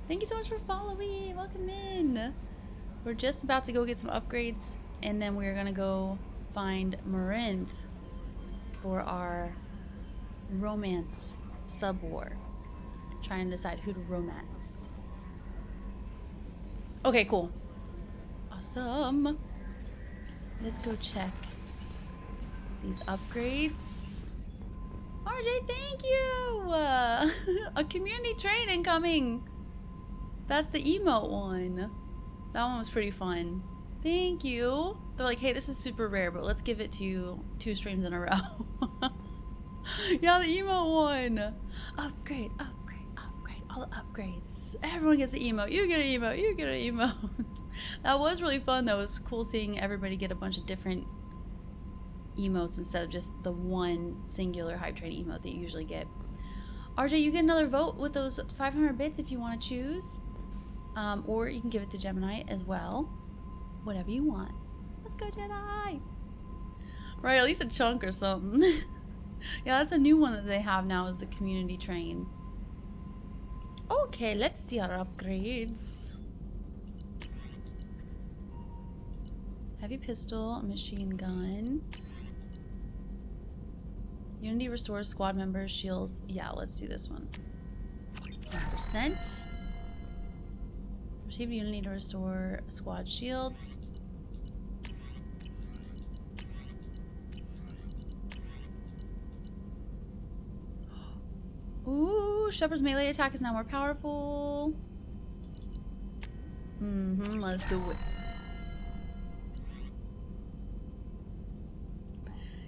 S2: Thank you so much for following. Welcome in. We're just about to go get some upgrades, and then we're gonna go find Marinth for our romance sub-war. Trying to decide who to romance. Okay, cool. Awesome. Let's go check these upgrades. RJ, thank you! A community train incoming! That's the emote one. That one was pretty fun. Thank you. They're like, hey, this is super rare, but let's give it to you 2 streams in a row. Yeah, the emote one. Upgrade, upgrade, upgrade. All the upgrades. Everyone gets an emote. You get an emote. You get an emote. That was really fun, though. It was cool seeing everybody get a bunch of different emotes instead of just the one singular hype train emote that you usually get. RJ, you get another vote with those 500 bits if you want to choose. Or you can give it to Gemini as well. Whatever you want. Let's go, Jedi! Right, at least a chunk or something. Yeah, that's a new one that they have now is the community train. Okay, let's see our upgrades. Heavy pistol, machine gun. Unity restores squad members' shields. Yeah, let's do this one. 1%. Receive unity to restore squad shields. Ooh, Shepard's melee attack is now more powerful. Let's do it.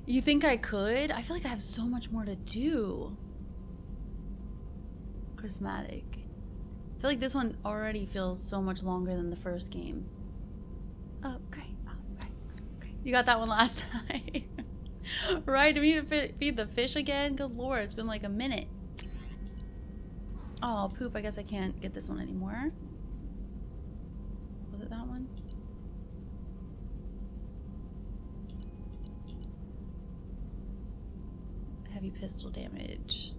S2: You think I could? I feel like I have so much more to do. Charismatic. I feel like this one already feels so much longer than the first game. Oh, great. Oh, great. Great. You got that one last time. Right? Do we need to feed the fish again? Good lord, it's been like a minute. Oh, poop. I guess I can't get this one anymore. Was it that one? Heavy pistol damage.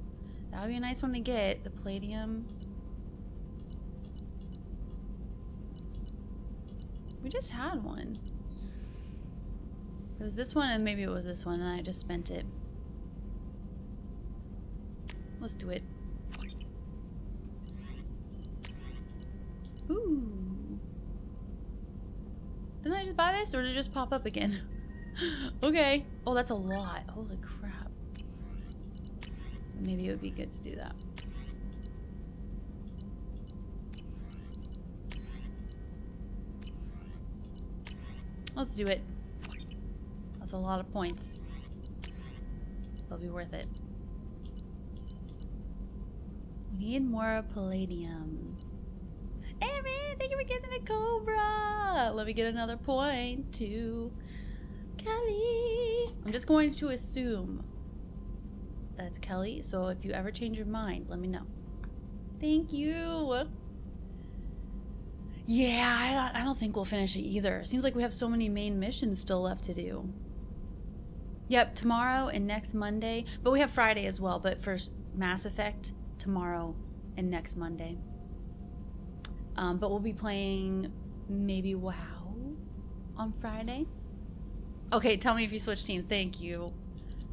S2: That would be a nice one to get. The palladium. We just had one. It was this one and maybe it was this one and I just spent it. Let's do it. Ooh. Didn't I just buy this or did it just pop up again? Okay. Oh, that's a lot. Holy crap. Maybe it would be good to do that. Let's do it. That's a lot of points. They'll be worth it. We need more palladium. Aaron, thank you for getting a cobra. Let me get another point to Kelly. I'm just going to assume that's Kelly. So if you ever change your mind, let me know. Thank you. Yeah, I don't think we'll finish it either. Seems like we have so many main missions still left to do. Yep, tomorrow and next Monday. But we have Friday as well. But for Mass Effect, tomorrow and next Monday. But we'll be playing maybe WoW on Friday. Okay, tell me if you switch teams. Thank you.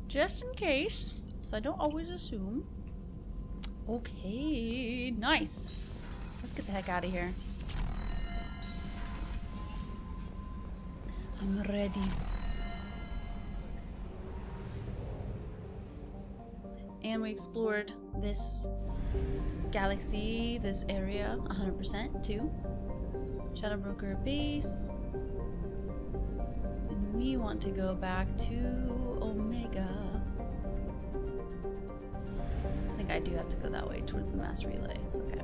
S2: Just in case. So I don't always assume. Okay, nice. Let's get the heck out of here. I'm ready. And we explored this galaxy, this area, 100% too. Shadow Broker base. And we want to go back to Omega. I think I do have to go that way towards the mass relay. Okay.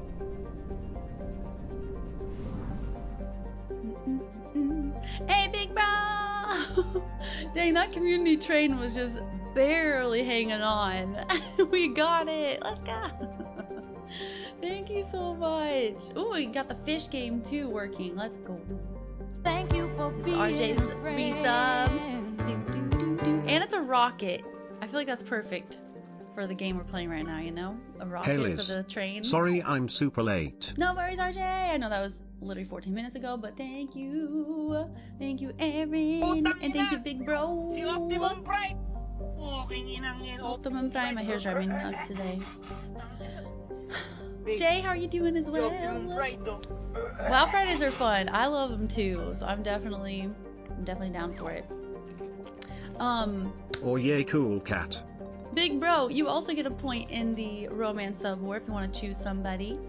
S2: Hey, big bro! Dang, that community train was just barely hanging on. We got it. Let's go. Thank you so much. Oh, we got the fish game too working. Let's go.
S20: Thank you for
S2: This is
S20: being
S2: RJ's
S20: a friend.
S2: resub. And it's a rocket. I feel like that's perfect for the game we're playing right now, you know? A rocket
S4: Hey
S2: for
S4: Liz.
S2: the train.
S4: Sorry I'm super late.
S2: No worries, RJ. I know that was literally 14 minutes ago, but thank you. Thank you, Erin. And thank you, big bro. Optimum Prime. My hair's driving me nuts today. Jay, how are you doing as well? Wow, Fridays are fun. I love them too, so I'm definitely down for it.
S4: Or yay cool cat.
S2: Big bro, you also get a point in the romance sub war if you want to choose somebody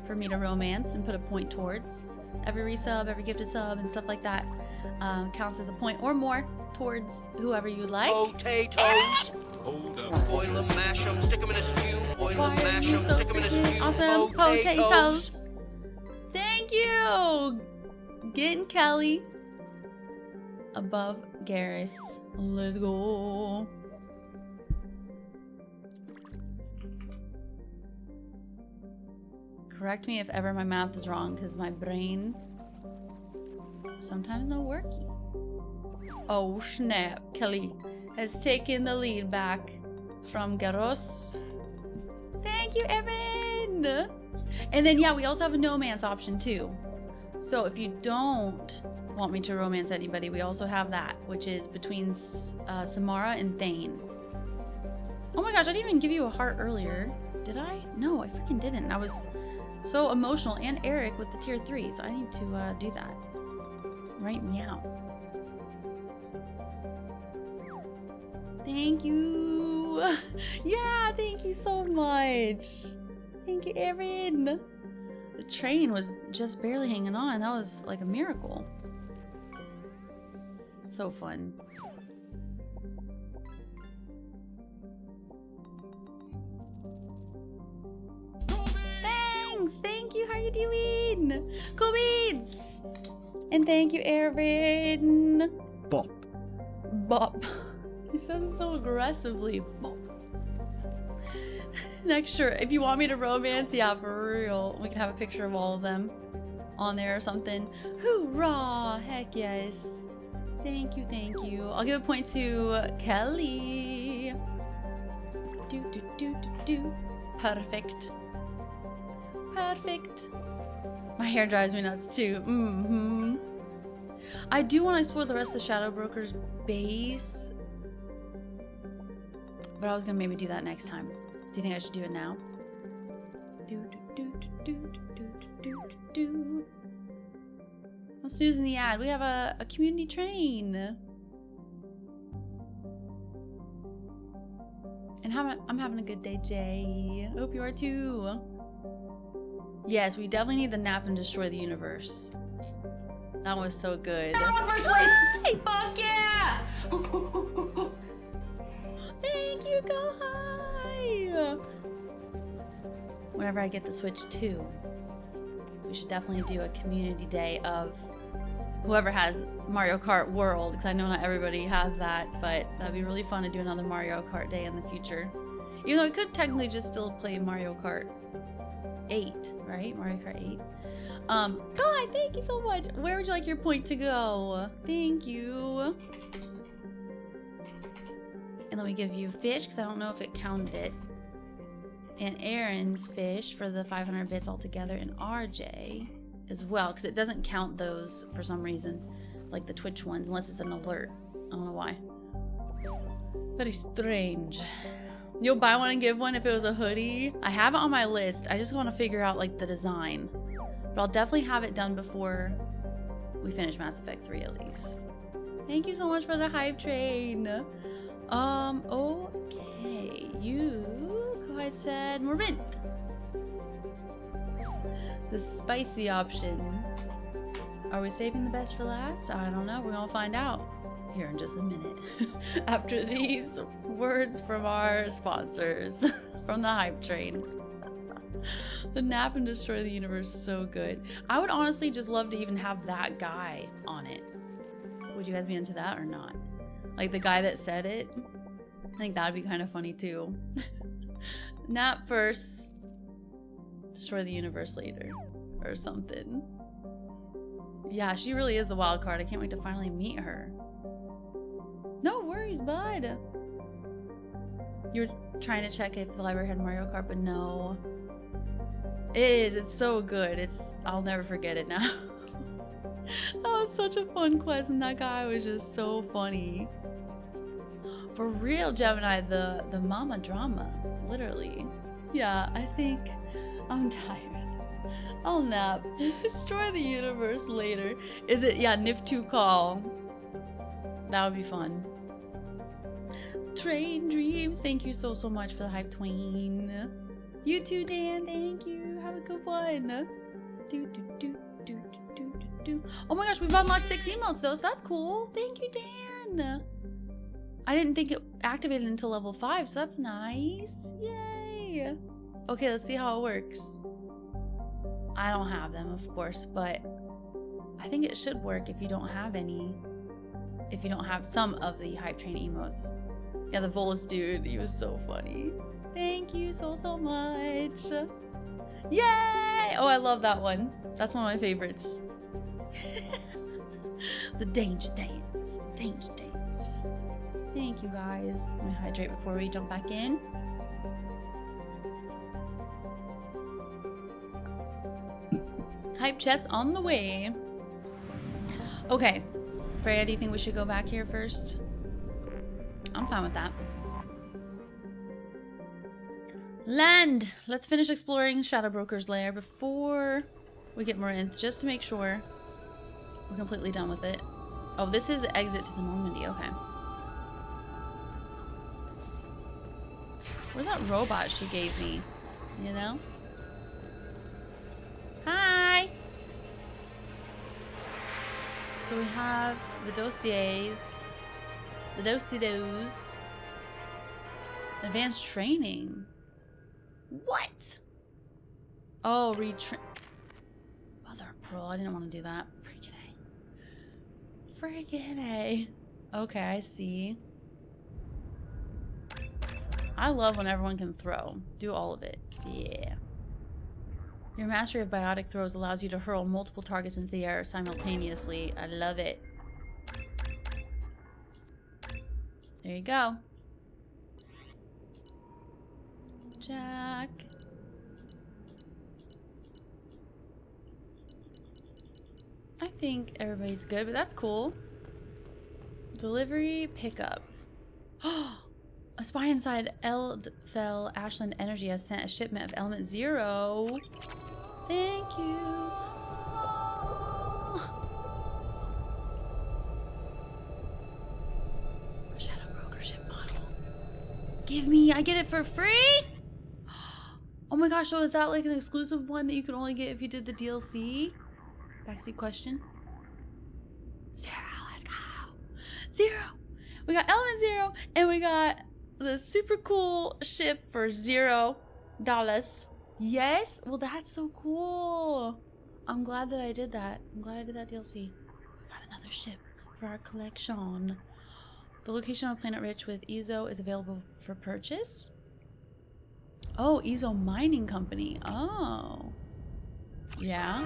S2: for me to romance and put a point towards. Every resub, every gifted sub, and stuff like that counts as a point or more towards whoever you like.
S21: Potatoes. Hold up. Boil them, mash them, stick them in a stew. Boil them, mash them, stick them in a stew.
S2: Awesome potatoes. Thank you. Getting Kelly above Garrus. Let's go. Correct me if ever my math is wrong, because my brain sometimes not working. Oh snap, Kelly has taken the lead back from Garros. Thank you, Erin! And then yeah, we also have a no-man's option too. So if you don't want me to romance anybody, we also have that, which is between Samara and Thane. Oh my gosh, I didn't even give you a heart earlier. Did I? No, I freaking didn't. I was so emotional, and Eric with the tier 3, so I need to do that. Right meow. Thank you. Yeah, thank you so much. Thank you, Erin. The train was just barely hanging on. That was like a miracle. So fun. Thank you. How are you doing? Cool beans. And thank you, Erin.
S4: Bop.
S2: Bop. He says it so aggressively. Bop. Next, sure. If you want me to romance, yeah, for real. We can have a picture of all of them on there or something. Hoorah! Heck yes. Thank you, thank you. I'll give a point to Kelly. Do. Perfect. Perfect. My hair drives me nuts too. I do want to explore the rest of the Shadow Broker's base, but I was gonna maybe do that next time. Do you think I should do it now? I'm snoozing the ad. We have a community train. And I'm having a good day, Jay. I hope you are too. Yes, we definitely need the nap and destroy the universe. That was so good.
S20: First place!
S2: Fuck yeah! Thank you, go high! Whenever I get the Switch 2, we should definitely do a community day of whoever has Mario Kart World, because I know not everybody has that, but that'd be really fun to do another Mario Kart day in the future. Even though I could technically just still play Mario Kart 8, right? Mario Kart 8. God, thank you so much. Where would you like your point to go? Thank you. And let me give you fish, because I don't know if it counted it. And Aaron's fish for the 500 bits altogether, and RJ as well, because it doesn't count those for some reason, like the Twitch ones, unless it's an alert. I don't know why. Very strange. You'll buy one and give one if it was a hoodie? I have it on my list. I just want to figure out like the design. But I'll definitely have it done before we finish Mass Effect 3 at least. Thank you so much for the hype train. Okay, you I said Morinth. The spicy option. Are we saving the best for last? I don't know. We're gonna find out here in just a minute. After these words from our sponsors from the hype train. The nap and destroy the universe is so good. I would honestly just love to even have that guy on it. Would you guys be into that or not? Like the guy that said it? I think that'd be kind of funny too. Nap first, destroy the universe later, or something. Yeah, she really is the wild card. I can't wait to finally meet her. No worries, bud. You were trying to check if the library had Mario Kart, but no. It is. It's so good. I'll never forget it now. That was such a fun quest, and that guy was just so funny. For real, Gemini, the mama drama, literally. Yeah, I think I'm tired. I'll nap. Destroy the universe later. Is it? Yeah, NIF2 call. That would be fun. Train Dreams, thank you so much for the hype tween. You too, Dan, thank you. Have a good one. Oh my gosh, we've unlocked 6 emotes though, so that's cool. Thank you, Dan. I didn't think it activated until level 5, so that's nice. Yay. Okay, let's see how it works. I don't have them, of course, but I think it should work if you don't have any. If you don't have some of the hype train emotes. Yeah, the Volus dude, he was so funny. Thank you so much. Yay! Oh, I love that one. That's one of my favorites. The danger dance. Danger dance. Thank you guys. Let me hydrate before we jump back in. Hype chest on the way. Okay. Freya, do you think we should go back here first? I'm fine with that. Land! Let's finish exploring Shadow Broker's lair before we get Morinth, just to make sure we're completely done with it. Oh, this is exit to the Normandy. Okay. Where's that robot she gave me? You know? Hi! So we have the dossiers, the dossiers, advanced training. What? Oh, retrain. Mother of pearl. I didn't want to do that. Freaking A. Freaking A. Okay, I see. I love when everyone can throw. Do all of it. Yeah. Your mastery of biotic throws allows you to hurl multiple targets into the air simultaneously. I love it. There you go. Jack. I think everybody's good, but that's cool. Delivery pickup. A spy inside Eldfell Ashland Energy has sent a shipment of Element 0. Thank you. Shadow Broker ship model. Give me, I get it for free? Oh my gosh, so is that like an exclusive one that you can only get if you did the DLC? Backseat question. 0, let's go. 0. We got Element 0 and we got the super cool ship for $0. Yes? Well, that's so cool. I'm glad that I did that. I'm glad I did that DLC. We got another ship for our collection. The location of Planet Rich with Ezo is available for purchase. Oh, Ezo Mining Company. Oh. Yeah.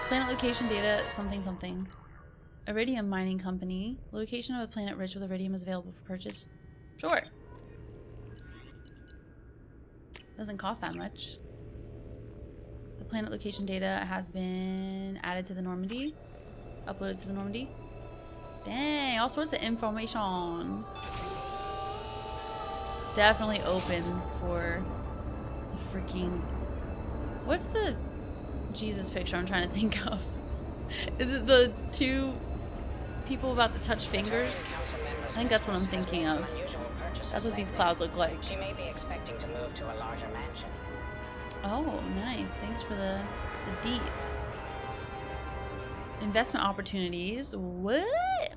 S2: Planet location data, something something. Iridium Mining Company. Location of a planet rich with iridium is available for purchase. Sure. Doesn't cost that much. The planet location data has been added to the Normandy. Uploaded to the Normandy. Dang, all sorts of information. Definitely open for the freaking... What's the Jesus picture I'm trying to think of? Is it the two people about to touch fingers? I think that's what I'm thinking of. That's what these clouds look like.
S5: She may be expecting to move to a larger mansion.
S2: Oh, nice. Thanks for the deets. Investment opportunities. What?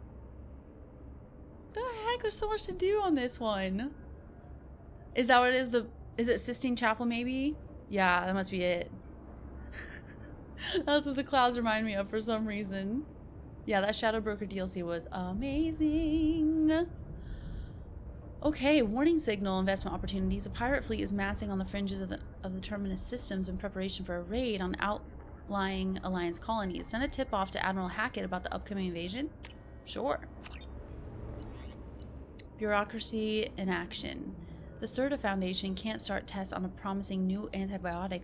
S2: The heck? There's so much to do on this one. Is that what it is? Is it Sistine Chapel maybe? Yeah, that must be it. That's what the clouds remind me of for some reason. Yeah, that Shadow Broker DLC was amazing. Okay, warning signal investment opportunities. A pirate fleet is massing on the fringes of the Terminus systems in preparation for a raid on outlying Alliance colonies. Send a tip off to Admiral Hackett about the upcoming invasion? Sure. Bureaucracy in action. The Serta Foundation can't start tests on a promising new antibiotic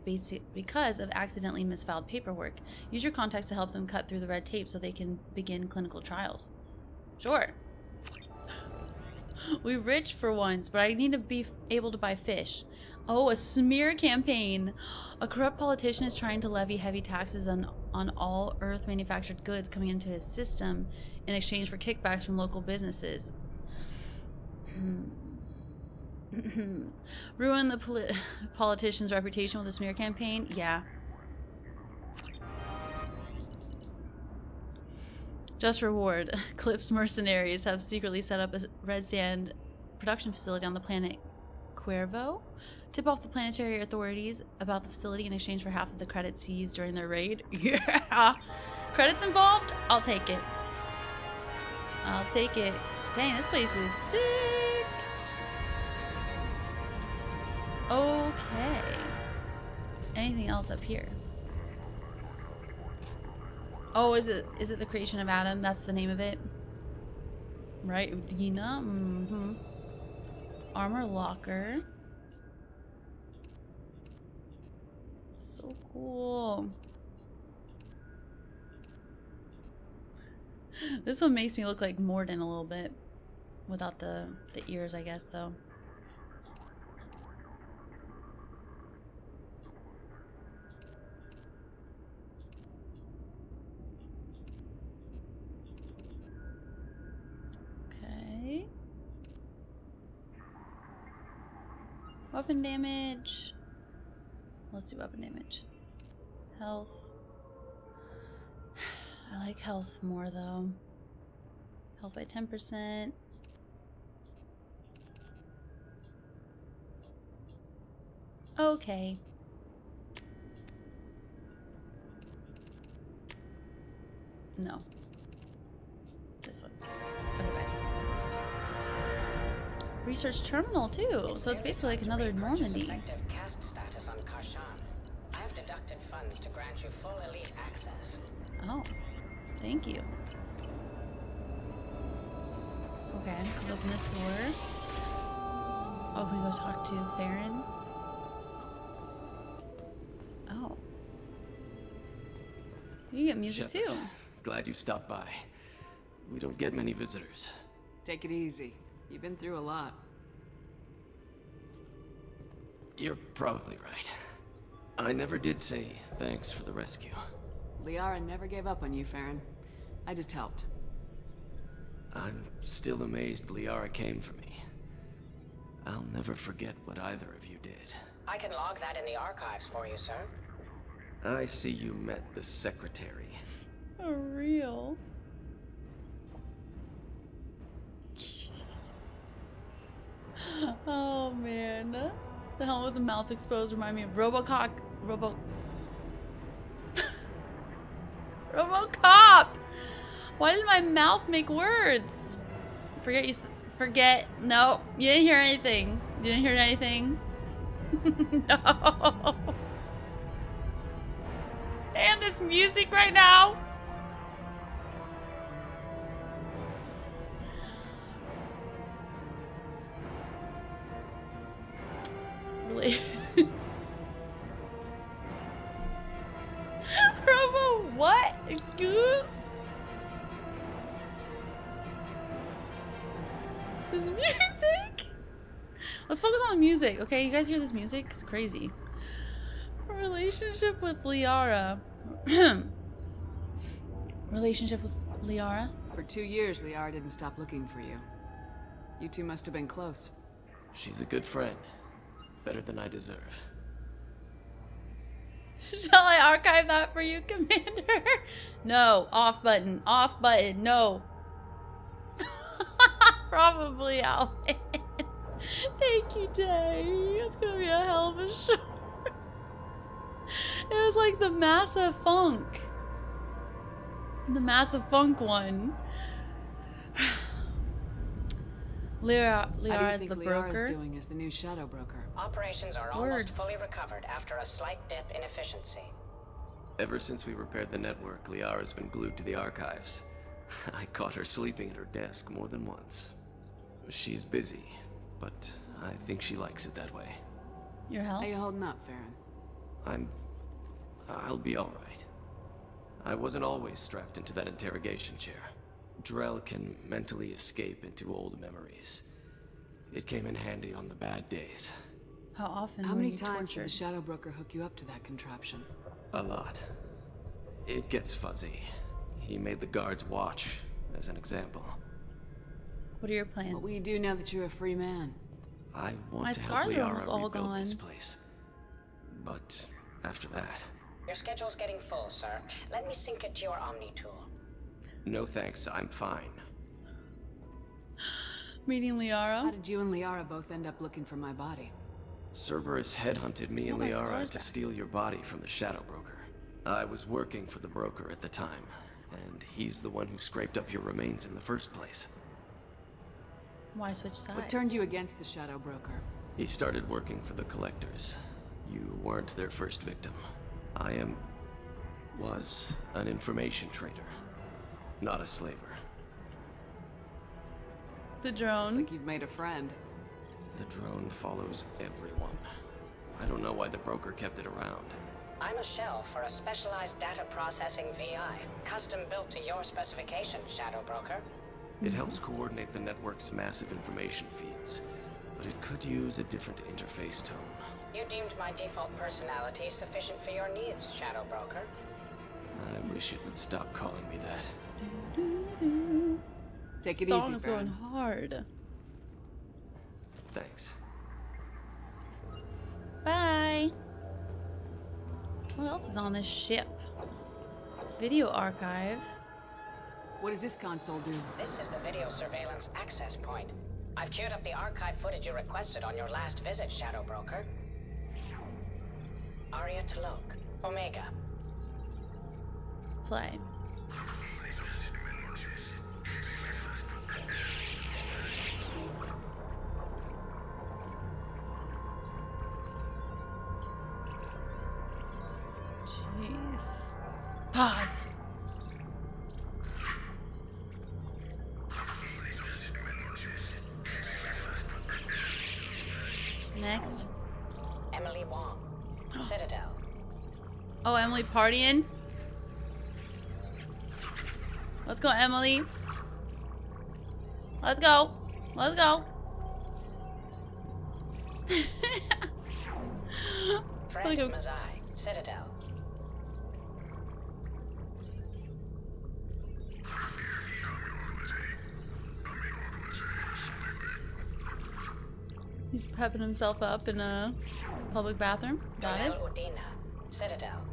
S2: because of accidentally misfiled paperwork. Use your contacts to help them cut through the red tape so they can begin clinical trials. Sure. We're rich for once, but I need to be able to buy fish. Oh, a smear campaign. A corrupt politician is trying to levy heavy taxes on all Earth manufactured goods coming into his system in exchange for kickbacks from local businesses. Ruin the politician's reputation with a smear campaign? Yeah. Just reward. Clip's mercenaries have secretly set up a red sand production facility on the planet Cuervo. Tip off the planetary authorities about the facility in exchange for half of the credits seized during their raid. Yeah! Credits involved? I'll take it. I'll take it. Dang, this place is sick! Okay. Anything else up here? Oh, is it the creation of Adam? That's the name of it. Right, Udina. Mm-hmm. Armor locker. So cool. This one makes me look like Morden a little bit. Without the ears, I guess, though. Okay. Weapon damage. Let's do weapon damage. Health. I like health more though. Health by 10%. Okay. No. This one. Okay. Research terminal too. So it's basically like another Normandy.
S5: Effective caste status on Kashan. I have deducted funds to grant you full elite access.
S2: Oh, thank you. Okay, let's open this door. Oh, can we go talk to Farron? Oh. You get music
S22: Shepard,
S2: too.
S22: Glad you stopped by. We don't get many visitors.
S3: Take it easy. You've been through a lot.
S22: You're probably right. I never did say thanks for the rescue.
S3: Liara never gave up on you, Farron. I just helped.
S22: I'm still amazed Liara came for me. I'll never forget what either of you did.
S5: I can log that in the archives for you, sir.
S22: I see you met the secretary.
S2: For real. Oh man. The helmet with the mouth exposed remind me of RoboCop. RoboCop! Why did my mouth make words? Forget. No, you didn't hear anything. You didn't hear anything. No. Damn, this music right now. Really? Robo, what? Excuse? This music? Let's focus on the music, okay? You guys hear this music? It's crazy. Relationship with Liara. Relationship with Liara?
S3: For 2 years, Liara didn't stop looking for you. You two must have been close.
S22: She's a good friend. Better than I deserve.
S2: Shall I archive that for you, Commander? No. Off button. Off button. No. Probably out. Thank you, Jay. It's gonna be a hell of a show. It was like the Massive Funk. The Massive Funk one. Liara is the broker.
S3: Liara's doing as the new shadow broker?
S5: Operations are almost fully recovered after a slight dip in efficiency.
S22: Ever since we repaired the network, Liara's been glued to the archives. I caught her sleeping at her desk more than once. She's busy, but I think she likes it that way.
S2: Your help?
S3: How you holding up, Farron?
S22: I'll be alright. I wasn't always strapped into that interrogation chair. Drell can mentally escape into old memories. It came in handy on the bad days.
S2: How often
S3: How
S2: were
S3: many
S2: you
S3: times did
S2: tortured?
S3: the shadow broker hook you up to that contraption?
S22: A lot. It gets fuzzy. He made the guards watch, as an example.
S2: What are your plans?
S3: What will you do now that you're a free man?
S22: I want
S2: My
S22: to
S2: scar
S22: help
S2: throne's
S22: Liara
S2: all
S22: rebuild this
S2: gone.
S22: place. But after that,
S5: Your schedule's getting full, sir. Let me sync it to your Omni tool.
S22: no thanks, I'm fine.
S2: Meeting Liara?
S3: How did you and Liara both end up looking for my body?
S22: Cerberus headhunted me and
S2: Oh, my
S22: Liara
S2: scar's
S22: to
S2: back.
S22: steal your body from the Shadow Broker. I was working for the broker at the time, and he's the one who scraped up your remains in the first place.
S2: Why switch sides?
S3: What turned you against the shadow broker?
S22: He started working for the Collectors. You weren't their first victim. Was an information trader, not a slaver.
S2: The drone.
S3: Looks like you've made a friend.
S22: The drone follows everyone. I don't know why the broker kept it around.
S5: I'm a shell for a specialized data processing VI, custom built to your specifications, Shadow Broker.
S22: It helps coordinate the network's massive information feeds, but it could use a different interface tone.
S5: You deemed my default personality sufficient for your needs, Shadow Broker.
S22: I wish it would stop calling me that.
S3: Take it
S2: Song
S3: easy,
S2: is going
S3: Farron.
S2: hard.
S22: Thanks.
S2: Bye. What else is on this ship? Video archive.
S3: What does this console do?
S5: This is the video surveillance access point. I've queued up the archive footage you requested on your last visit, Shadow Broker. Aria Talok, Omega.
S2: Play. Jeez. Pause. Next.
S5: Emily Wong, Citadel.
S2: Oh, Emily partying? Let's go, Emily. Let's go. Let's go.
S5: Fred Mazai, Citadel.
S2: He's prepping himself up in a public bathroom. Got it.
S5: Donel Udina, Citadel.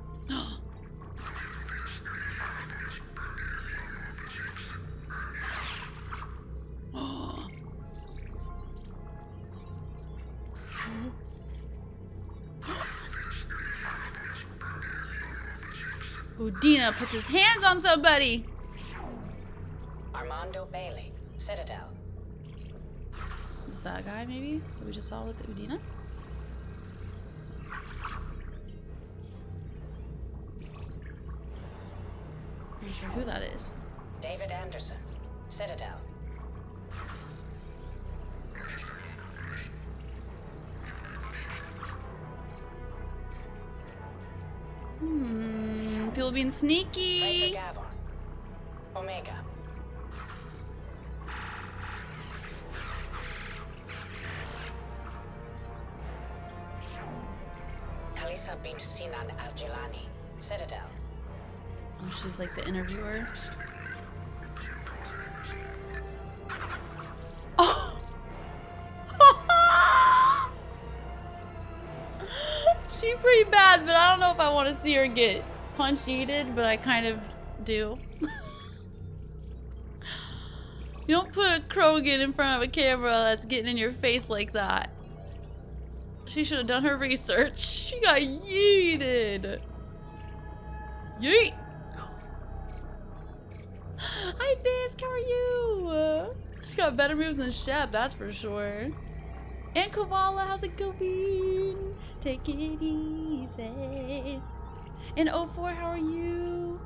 S2: Udina puts his hands on somebody.
S5: Armando Bailey, Citadel.
S2: Is that guy maybe that we just saw with Udina? I'm not sure who that is.
S5: David Anderson, Citadel.
S2: People being sneaky.
S5: Gavon, Omega. Kalisa bint Sinan Al-Jilani, Citadel.
S2: Oh, she's like the interviewer. She's pretty bad, but I don't know if I want to see her get punch-eated, but I kind of do. You don't put a Krogan in front of a camera that's getting in your face like that. She should have done her research. She got yeeted. Yeet! Hi, Fisk, how are you? She's got better moves than Shep, that's for sure. And Kovala, how's it going? Take it easy. And 04, how are you?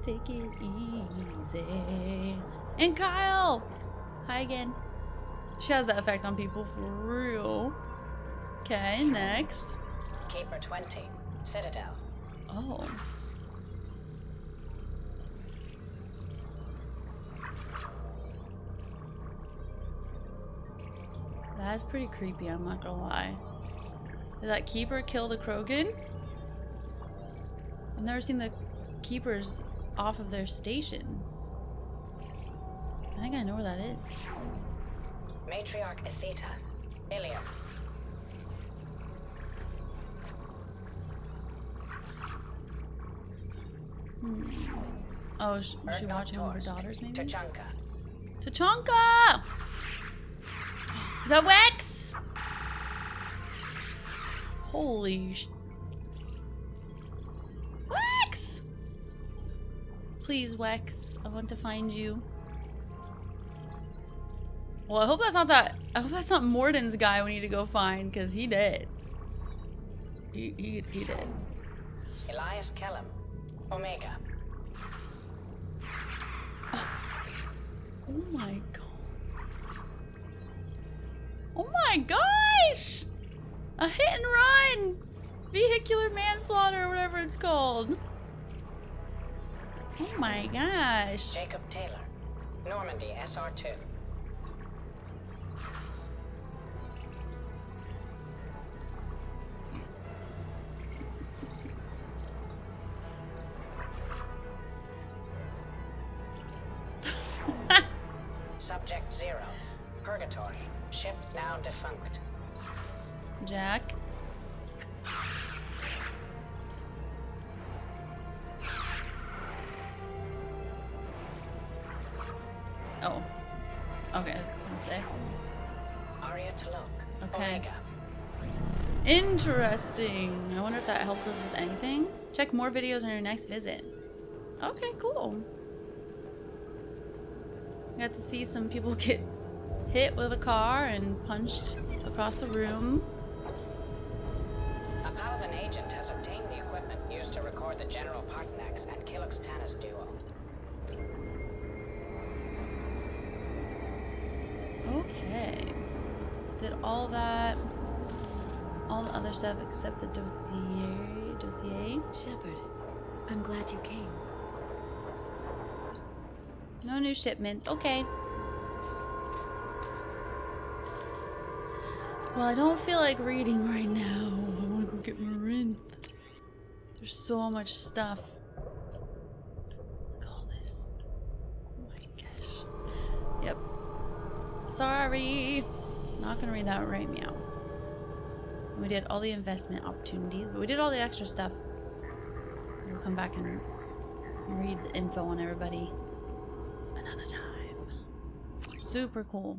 S2: Take it easy. And Kyle! Hi again. She has that effect on people for real. Okay, next.
S5: Keeper 20, Citadel.
S2: Oh. That's pretty creepy, I'm not gonna lie. Did that keeper kill the Krogan? I've never seen the keepers off of their stations. I think I know where that is.
S5: Matriarch Atheta, Ilium.
S2: Oh, is she watching over her daughters, maybe?
S5: Tachanka.
S2: Tachanka! Is that Wex? Holy Wex! Please, Wex. I want to find you. Well, I hope that's not that. I hope that's not Morden's guy we need to go find, because he did. He did.
S5: Elias Kellum, Omega.
S2: Oh my god. Oh my gosh! A hit and run! Vehicular manslaughter or whatever it's called. Oh my gosh.
S5: Jacob Taylor, Normandy SR2. Subject 0, Purgatory, ship now defunct.
S2: Jack. Oh. Okay, I was gonna say.
S5: Aria Talok,
S2: Okay.
S5: Omega.
S2: Interesting. I wonder if that helps us with anything. Check more videos on your next visit. Okay, cool. Got to see some people get hit with a car and punched across the room.
S5: A Palvan agent has obtained the equipment used to record the General Partnax and Kilix Tanis duo.
S2: Okay. Did all that, all the other stuff except the dossier.
S7: Shepard, I'm glad you came.
S2: No new shipments. Okay. Well, I don't feel like reading right now. I want to go get Marinth. There's so much stuff. Look at all this. Oh my gosh. Yep. Sorry. Not gonna read that right now. We did all the investment opportunities, but we did all the extra stuff. We'll come back and read the info on everybody another time. Super cool.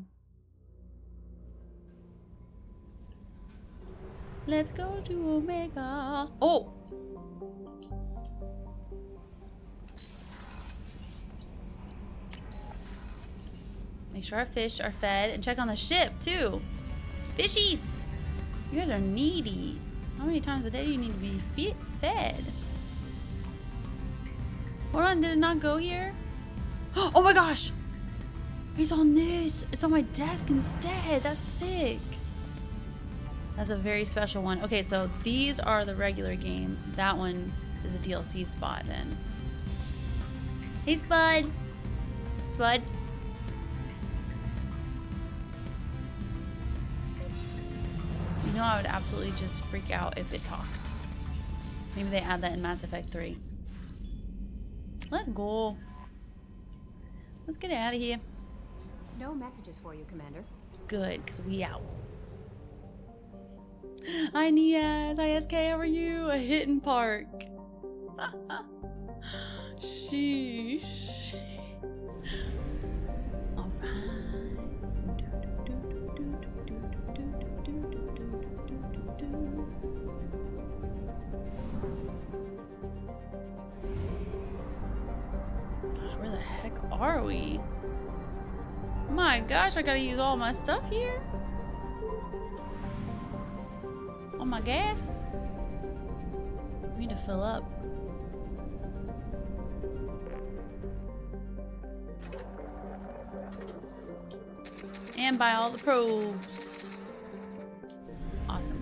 S2: Let's go to Omega. Oh! Make sure our fish are fed and check on the ship too. Fishies! You guys are needy. How many times a day do you need to be fed? Hold on, did it not go here? Oh my gosh! It's on this! It's on my desk instead! That's sick! That's a very special one. Okay, so these are the regular game. That one is a DLC spot then. Hey, Spud! Spud? You know I would absolutely just freak out if it talked. Maybe they add that in Mass Effect 3. Let's go. Let's get out of here.
S6: No messages for you, Commander.
S2: Good, because we out. Hi, Niaz. Hi, SK. How are you? A hidden park. Sheesh. Where the heck are we? My gosh, I gotta use all my stuff here. All my gas. I need to fill up. And buy all the probes. Awesome.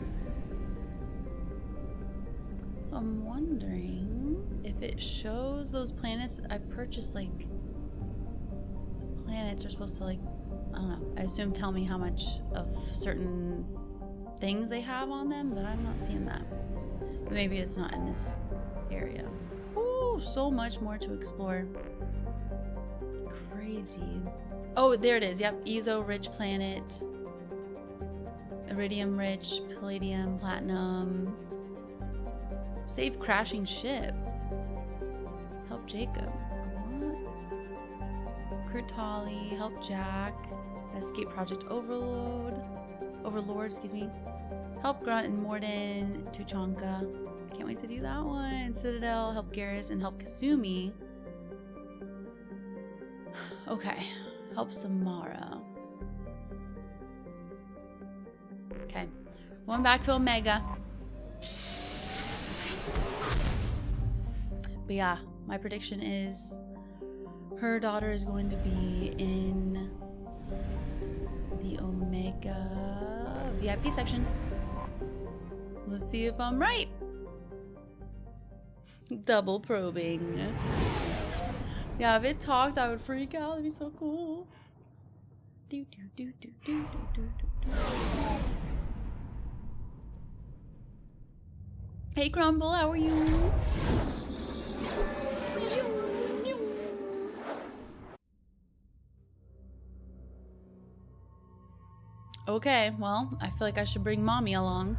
S2: So I'm wondering if it shows those planets I purchased, like planets are supposed to, like, I don't know, I assume tell me how much of certain things they have on them, but I'm not seeing that. Maybe it's not in this area. Ooh, so much more to explore. Crazy. Oh, there it is. Yep, Ezo-rich planet. Iridium-rich, palladium, platinum. Save crashing ship. Help Jacob. What? Recruit Tolly. Help Jack. Escape Project Overlord, excuse me. Help Grunt and Morden. Tuchanka. Can't wait to do that one. Citadel. Help Garrus and help Kazumi. Okay. Help Samara. Okay. Going back to Omega. But yeah, my prediction is her daughter is going to be in the Omega VIP section. Let's see if I'm right. Double probing. Yeah, if it talked, I would freak out. That'd be so cool. Do, do, do, do, do, do, do, do. Hey, Crumble, how are you? Okay, well, I feel like I should bring Mommy along.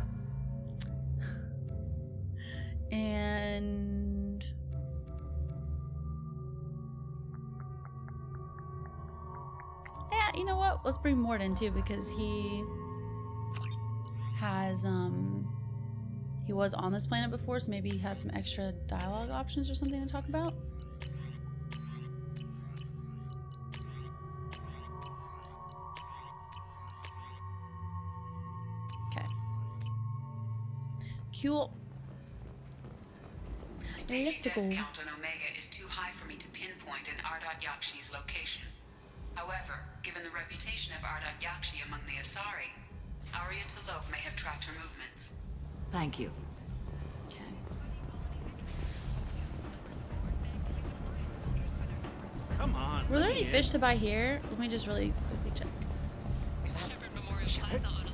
S2: And yeah, you know what? Let's bring Morden too, because he has he was on this planet before, so maybe he has some extra dialogue options or something to talk about. Okay. Cool.
S17: The daily
S2: Let's
S17: death
S2: go.
S17: count on Omega is too high for me to pinpoint an Ardat Yakshi's location. However, given the reputation of Ardat Yakshi among the Asari, Arya T'Loak may have tracked her movements.
S3: Thank you.
S2: Okay.
S15: Come on.
S2: Were there any fish to buy here? Let me just really quickly check.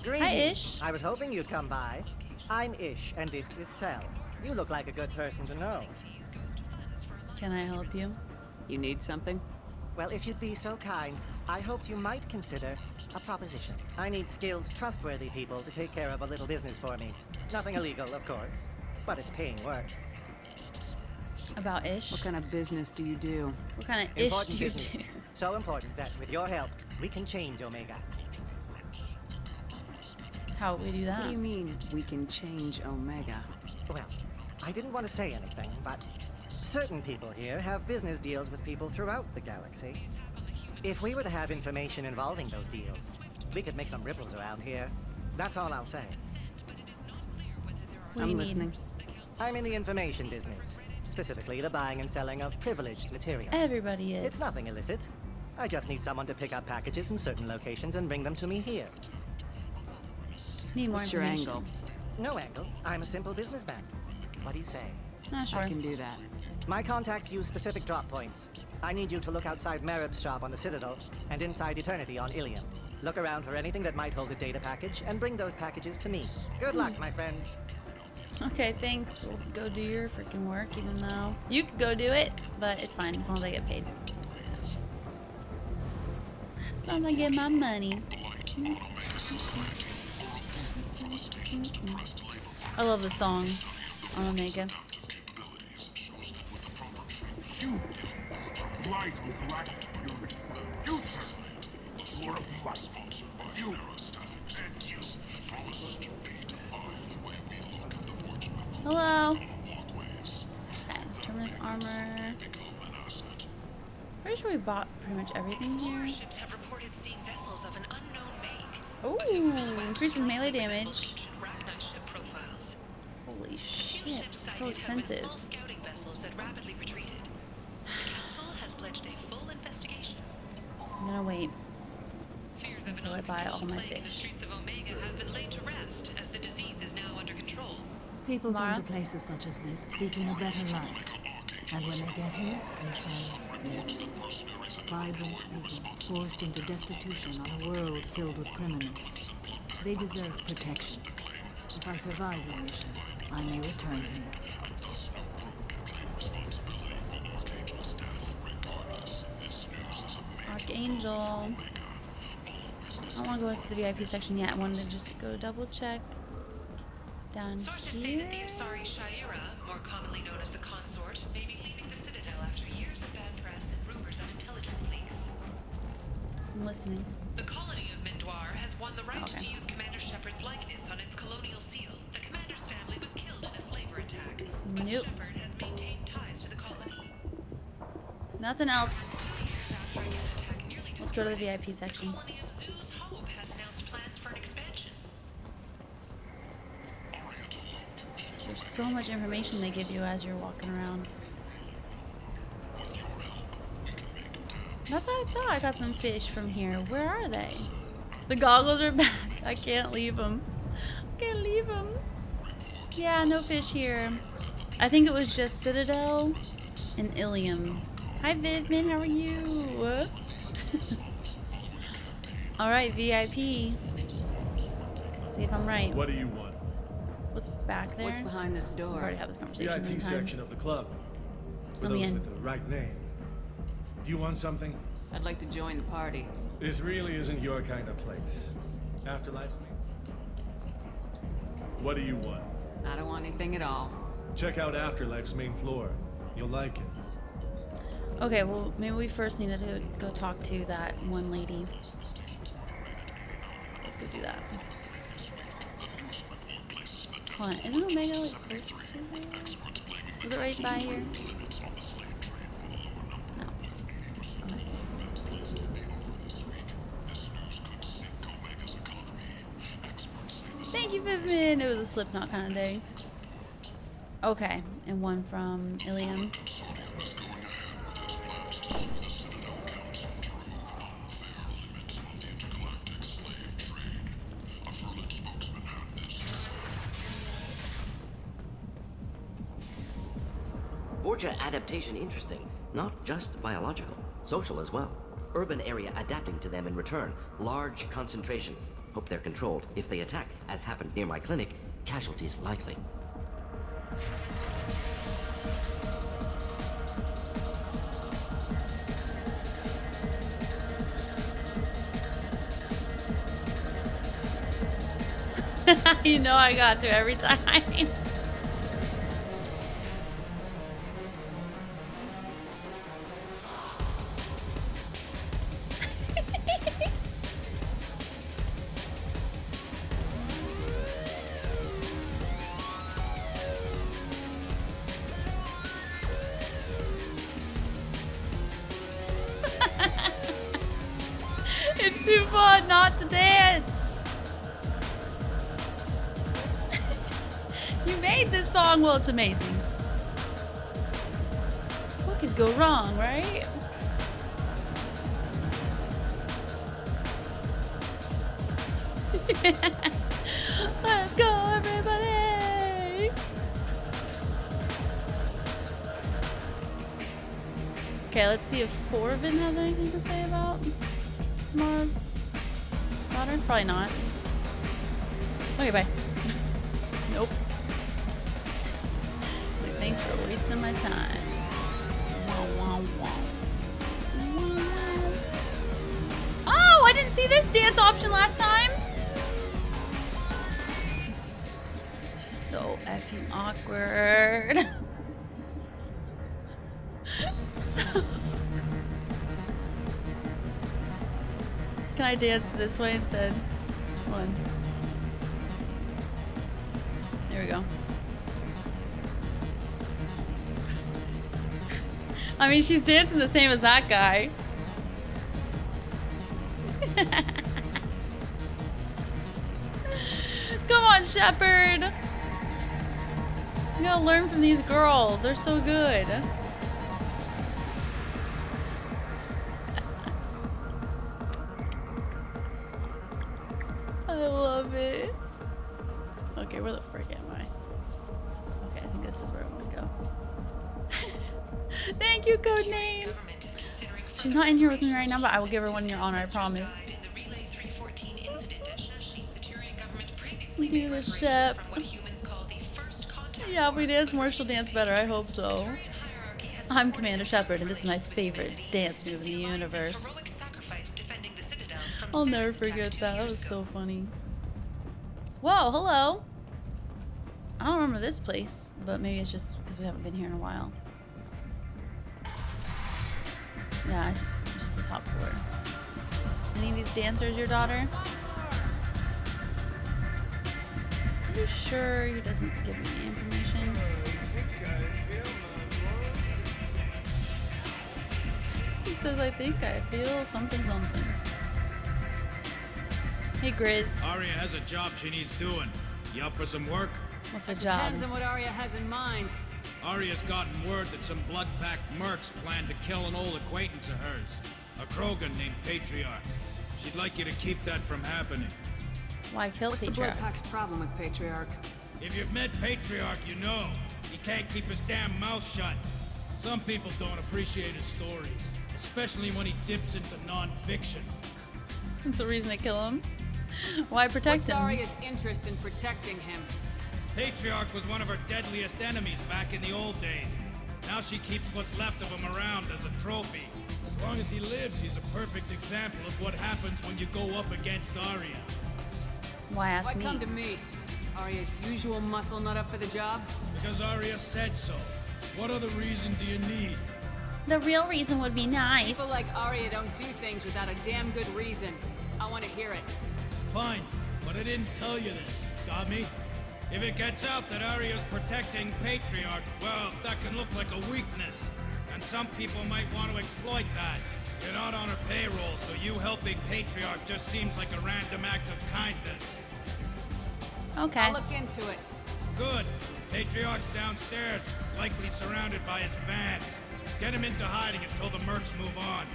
S8: Greetings.
S2: Hi, Ish.
S8: I was hoping you'd come by. I'm Ish, and this is Sel. You look like a good person to know.
S2: Can I help you?
S3: You need something?
S8: Well, if you'd be so kind, I hoped you might consider a proposition. I need skilled, trustworthy people to take care of a little business for me. Nothing illegal, of course, but it's paying work.
S2: About Ish?
S3: What kind of business do you do?
S2: What kind of Ish
S8: Important
S2: do you
S8: business.
S2: do?
S8: So important that with your help, we can change Omega.
S2: How would we do that?
S3: What do you mean, we can change Omega?
S8: Well, I didn't want to say anything, but certain people here have business deals with people throughout the galaxy. If we were to have information involving those deals, we could make some ripples around here. That's all I'll say.
S2: What do you
S3: I'm
S2: mean?
S3: listening.
S8: I'm in the information business, specifically the buying and selling of privileged material.
S2: Everybody is.
S8: It's nothing illicit. I just need someone to pick up packages in certain locations and bring them to me here.
S2: Need more
S3: What's your
S2: information.
S3: angle?
S8: No angle. I'm a simple businessman. What do you say?
S2: Ah, sure.
S3: I can do that.
S8: My contacts use specific drop points. I need you to look outside Merib's shop on the Citadel and inside Eternity on Ilium. Look around for anything that might hold a data package and bring those packages to me. Good luck, my friends.
S2: Okay, thanks. We'll go do your freaking work, even though you could go do it, but it's fine as long as I get paid. As long as I get my money. I love the song on Omega.
S18: Humans, blind or black purity. You, sir, you're a blight. You and you.
S2: Hello. Okay, terminus armor. Pretty sure we bought pretty much everything here.
S17: Ships have reported seeing vessels of an unknown make.
S2: Oh, increases melee damage.
S17: Ship profiles.
S2: Holy shit, so expensive.
S17: Small scouting vessels that rapidly retreated. The council has pledged a full investigation.
S2: I'm gonna wait
S17: Fears of
S2: until I buy all my
S17: plague in the
S2: fish.
S17: streets of Omega have been laid to rest as the disease is now under control.
S9: People
S2: Samara?
S9: come to places such as this seeking a better life. And when they get here, they find this. Vibrant people forced into destitution on a world filled with criminals. They deserve protection. If I survive your mission, I may return here.
S2: Archangel. I don't want to go into the VIP section yet. I wanted to just go double check down
S17: Sources say
S2: here.
S17: that the Asari Shaira, more commonly known as the Consort, may be leaving the Citadel after years of bad press and rumors of intelligence leaks.
S2: I'm listening.
S17: The colony of Mindoir has won the right to use Commander Shepard's likeness on its colonial seal. The commander's family was killed in a slaver attack, but
S2: Nope.
S17: Shepard has maintained ties to the colony.
S2: Nothing else. Let's go to the VIP section.
S17: Colony of Zoo's Hope has announced plans for an expansion.
S2: There's so much information they give you as you're walking around. That's what I thought. I got some fish from here. Where are they? The goggles are back. I can't leave them. I can't leave them. Yeah, no fish here. I think it was just Citadel and Ilium. Hi, Vidman. How are you? All right, VIP. Let's see if I'm right.
S11: What do you want?
S2: What's back there?
S3: What's behind this door?
S2: We've already had this conversation many
S11: VIP
S2: times.
S11: section of the club. For
S2: Let me
S11: those
S2: in.
S11: with the right name. Do you want something?
S3: I'd like to join the party.
S11: This really isn't your kind of place. Afterlife's me. What do you want?
S3: I don't want anything at all.
S11: Check out Afterlife's main floor. You'll like it.
S2: Okay, well, maybe we first need to go talk to that one lady. Let's go do that. Hold on, isn't Omega like close to there? Was it right by here? No. Okay. Thank you, Vivian. It was a Slipknot kind of day. Okay, and one from Ilium.
S1: Forja adaptation interesting. Not just biological, social as well. Urban area adapting to them in return. Large concentration. Hope they're controlled. If they attack, as happened near my clinic, casualties likely.
S2: You know I got to every time. It's too fun not to dance. You made this song, well, it's amazing. What could go wrong, right? Let's go, everybody! Okay, let's see if Forvin has anything to say about Samara's daughter. Probably not. Okay, bye. Nope. It's like, thanks for wasting my time. Oh, I didn't see this dance option last time. effing awkward. Can I dance this way instead? One. There we go. I mean, she's dancing the same as that guy. Come on, Shepard. You gotta learn from these girls. They're so good. I love it. Okay, where the frick am I? Okay, I think this is where I want to go. Thank you, Codename. She's not in here with me right now, but I will give her one in your honor, I promise. Do the Shep. Yeah, if we dance more, she'll dance better. I hope so. I'm Commander Shepard, and this is my favorite dance move in the universe. I'll never forget that. That was so funny. Whoa, hello. I don't remember this place, but maybe it's just because we haven't been here in a while. Yeah, it's just the top floor. Any of these dancers your daughter? Are you sure he doesn't give me any information? He says, I think I feel something something. Hey, Grizz.
S15: Arya has a job she needs doing. You up for some work?
S2: What's the job?
S3: Depends on what Arya has in mind.
S15: Arya's gotten word that some blood-packed mercs plan to kill an old acquaintance of hers, a Krogan named Patriarch. She'd like you to keep that from happening.
S2: Why kill
S3: What's
S2: Patriarch?
S3: the Bloodpack's problem with Patriarch?
S15: If you've met Patriarch, you know. He can't keep his damn mouth shut. Some people don't appreciate his stories, especially when he dips into non-fiction.
S2: That's the reason to kill him. Why protect
S3: What's
S2: him?
S3: Arya's interest in protecting him?
S15: Patriarch was one of her deadliest enemies back in the old days. Now she keeps what's left of him around as a trophy. As long as he lives, he's a perfect example of what happens when you go up against Arya.
S2: Why ask
S3: Why
S2: me?
S3: come to me? Arya's usual muscle not up for the job?
S15: Because Arya said so. What other reason do you need?
S2: The real reason would be nice.
S3: People like Arya don't do things without a damn good reason. I want to hear it.
S15: Fine, but I didn't tell you this. Got me? If it gets out that Arya's protecting Patriarch, well, that can look like a weakness. And some people might want to exploit that. You're not on her payroll, so you helping Patriarch just seems like a random act of kindness.
S2: Okay.
S3: I'll look into it.
S15: Good. Patriarch's downstairs, likely surrounded by his fans. Get him into hiding until the mercs move on.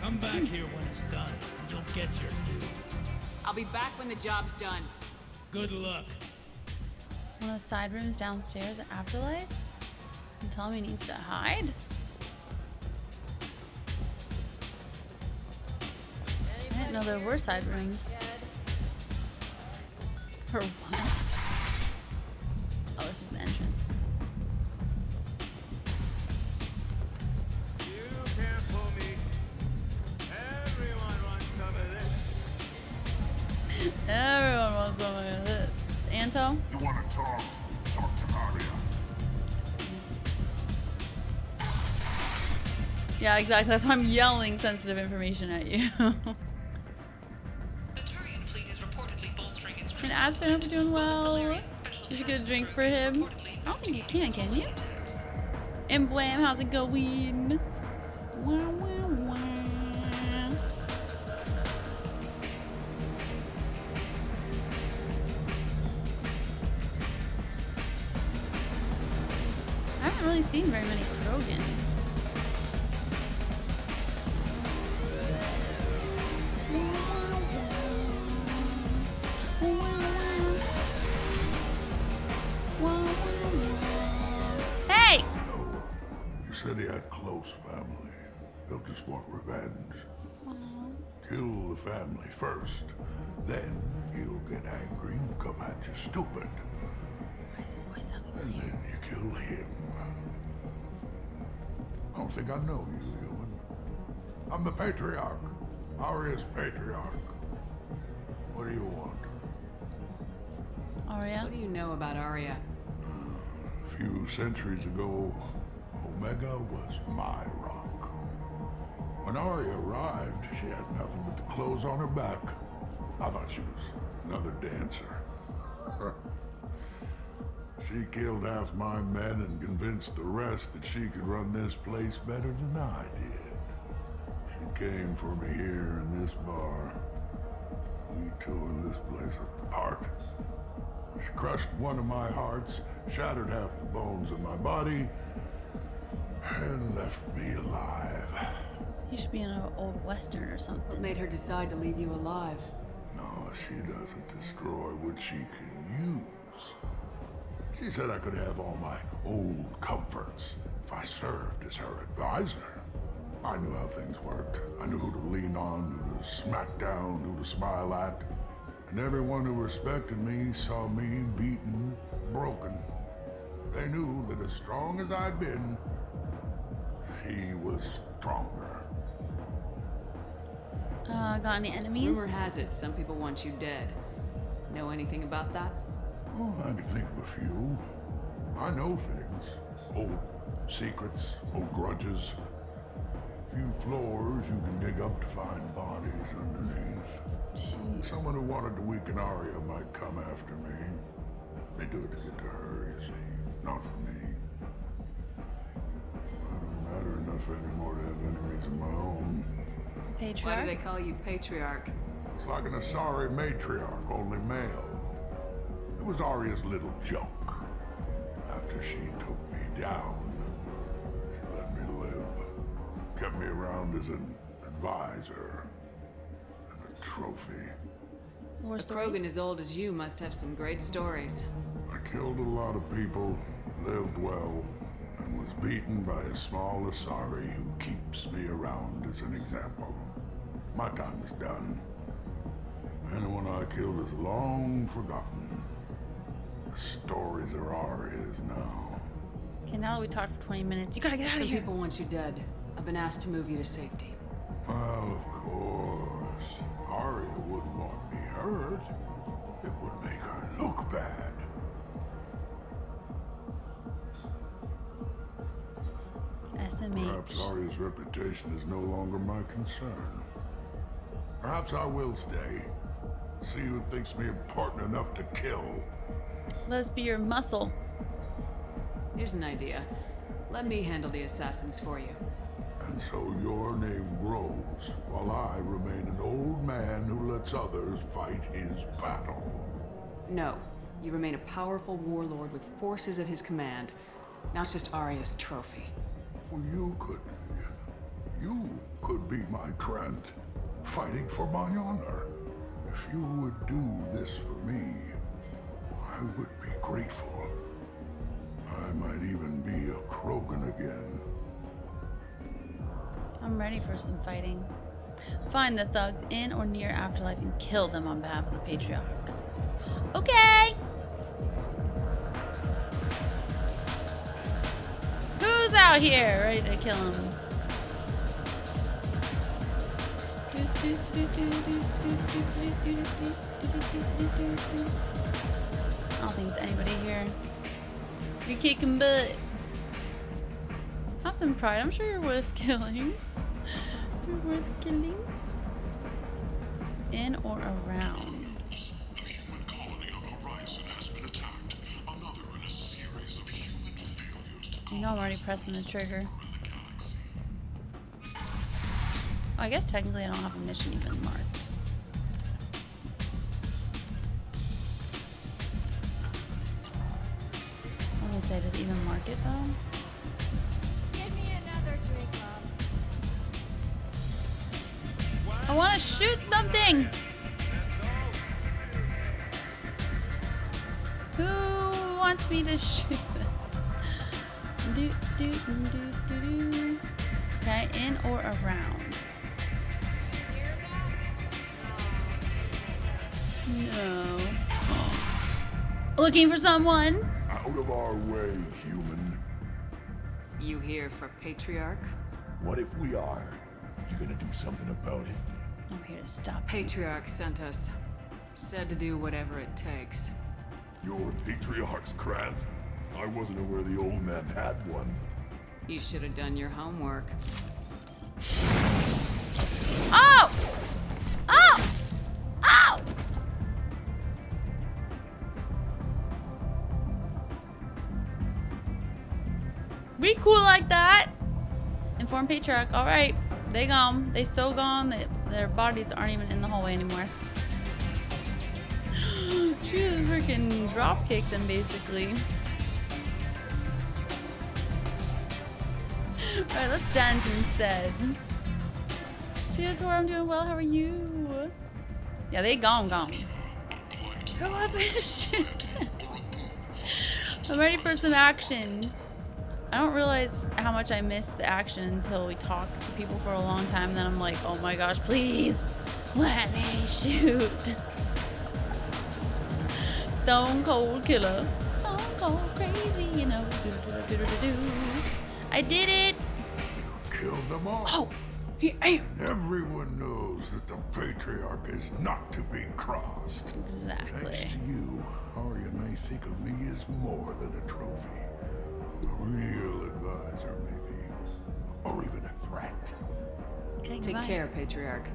S15: Come back here when it's done, and you'll get your due.
S3: I'll be back when the job's done.
S15: Good luck.
S2: One of the side rooms downstairs at Afterlife? And tell me he needs to hide? I didn't know there were side rooms. For what? Oh, this is the entrance.
S18: You can't fool me. Everyone wants some of this.
S2: Everyone wants some of this. Anto?
S18: You want to talk? Talk to Arya.
S2: Yeah, exactly. That's why I'm yelling sensitive information at you. And Aspen, hope you're doing well. Did you get a drink for him? I don't think you can you? And Blam, how's it going? Wah, wah, wah. I haven't really seen very many Krogans. Hey!
S18: You said he had close family. They'll just want revenge. Kill the family first. Then he'll get angry and come at you stupid.
S2: Why is his voice sounding
S18: And then you kill him. I don't think I know you, human. I'm the Patriarch. Arya's Patriarch. What do you want?
S2: Arya?
S3: What do you know about Arya?
S18: few centuries ago, Omega was my rock. When Arya arrived, she had nothing but the clothes on her back. I thought she was another dancer. She killed half my men and convinced the rest that she could run this place better than I did. She came for me here in this bar. We tore this place apart. She crushed one of my hearts, shattered half the bones in my body, and left me alive.
S2: You should be in an old western or something.
S3: What made her decide to leave you alive?
S18: No, she doesn't destroy what she can use. She said I could have all my old comforts if I served as her advisor. I knew how things worked. I knew who to lean on, who to smack down, who to smile at. And everyone who respected me saw me beaten, broken. They knew that as strong as I'd been, she was stronger.
S2: Got any enemies?
S3: Rumor has it some people want you dead. Know anything about that?
S18: Oh, I can think of a few. I know things. Old secrets, old grudges. Few floors you can dig up to find bodies underneath.
S2: Jeez.
S18: Someone who wanted to weaken Arya might come after me. They do it to get to her, you see, not for me. I don't matter enough anymore to have enemies of my own.
S2: Patriarch?
S3: Why do they call you Patriarch?
S18: It's like an Asari matriarch, only male. It was Arya's little joke. After she took me down, she let me live. Kept me around as an advisor and a trophy.
S2: More
S3: a
S2: stories?
S3: Krogan as old as you must have some great stories.
S18: I killed a lot of people, lived well, and was beaten by a small Asari who keeps me around as an example. My time is done. Anyone I killed is long forgotten. The stories are Arya's now.
S2: Okay, now that we talked for 20 minutes, you gotta get out
S3: Some
S2: of here.
S3: people want you dead. I've been asked to move you to safety.
S18: Well, of course. Arya wouldn't want me hurt. It would make her look bad.
S2: SMH.
S18: Perhaps Arya's reputation is no longer my concern. Perhaps I will stay. See who thinks me important enough to kill.
S2: Let's be your muscle.
S3: Here's an idea. Let me handle the assassins for you.
S18: And so your name grows, while I remain an old man who lets others fight his battle.
S3: No. You remain a powerful warlord with forces at his command, not just Arya's trophy.
S18: Well, you could be my Trent, fighting for my honor. If you would do this for me, I would be grateful. I might even be a Krogan again.
S2: I'm ready for some fighting. Find the thugs in or near Afterlife and kill them on behalf of the Patriarch. Okay! Who's out here ready to kill him? I don't think it's anybody here. You're kicking butt. Have some pride. I'm sure you're worth killing. You're worth killing. In or around. You know I'm already pressing the trigger. Oh, I guess technically I don't have a mission even marked. I'm gonna say, does it even mark it though?
S6: Give me another drink, Mom.
S2: I want to shoot something! Who wants me to shoot? Okay, in or around? No. Looking for someone?
S18: Out of our way, human.
S3: You here for Patriarch?
S18: What if we are? You gonna do something about it?
S2: I'm here to stop.
S3: Patriarch sent us. Said to do whatever it takes.
S18: You're Patriarch's Krant? I wasn't aware the old man had one.
S3: You should have done your homework.
S2: Oh! Oh! Oh! We cool like that. Inform Patriarch. All right. They gone. They so gone that their bodies aren't even in the hallway anymore. She just freaking drop kicked him basically. Alright, let's dance instead. PS4, I'm doing well. How are you? Yeah, they gone. Who wants me to shoot? I'm ready for some action. I don't realize how much I miss the action until we talk to people for a long time. Then I'm like, oh my gosh, please let me shoot. Stone cold killer. Stone cold crazy, you know. I did it.
S18: Killed them all.
S2: Oh, he ain't.
S18: And everyone knows that the Patriarch is not to be crossed.
S2: Exactly.
S18: Thanks to you, Arya may think of me as more than a trophy. A real advisor, maybe. Or even a threat.
S2: Okay,
S3: Take care, Patriarch.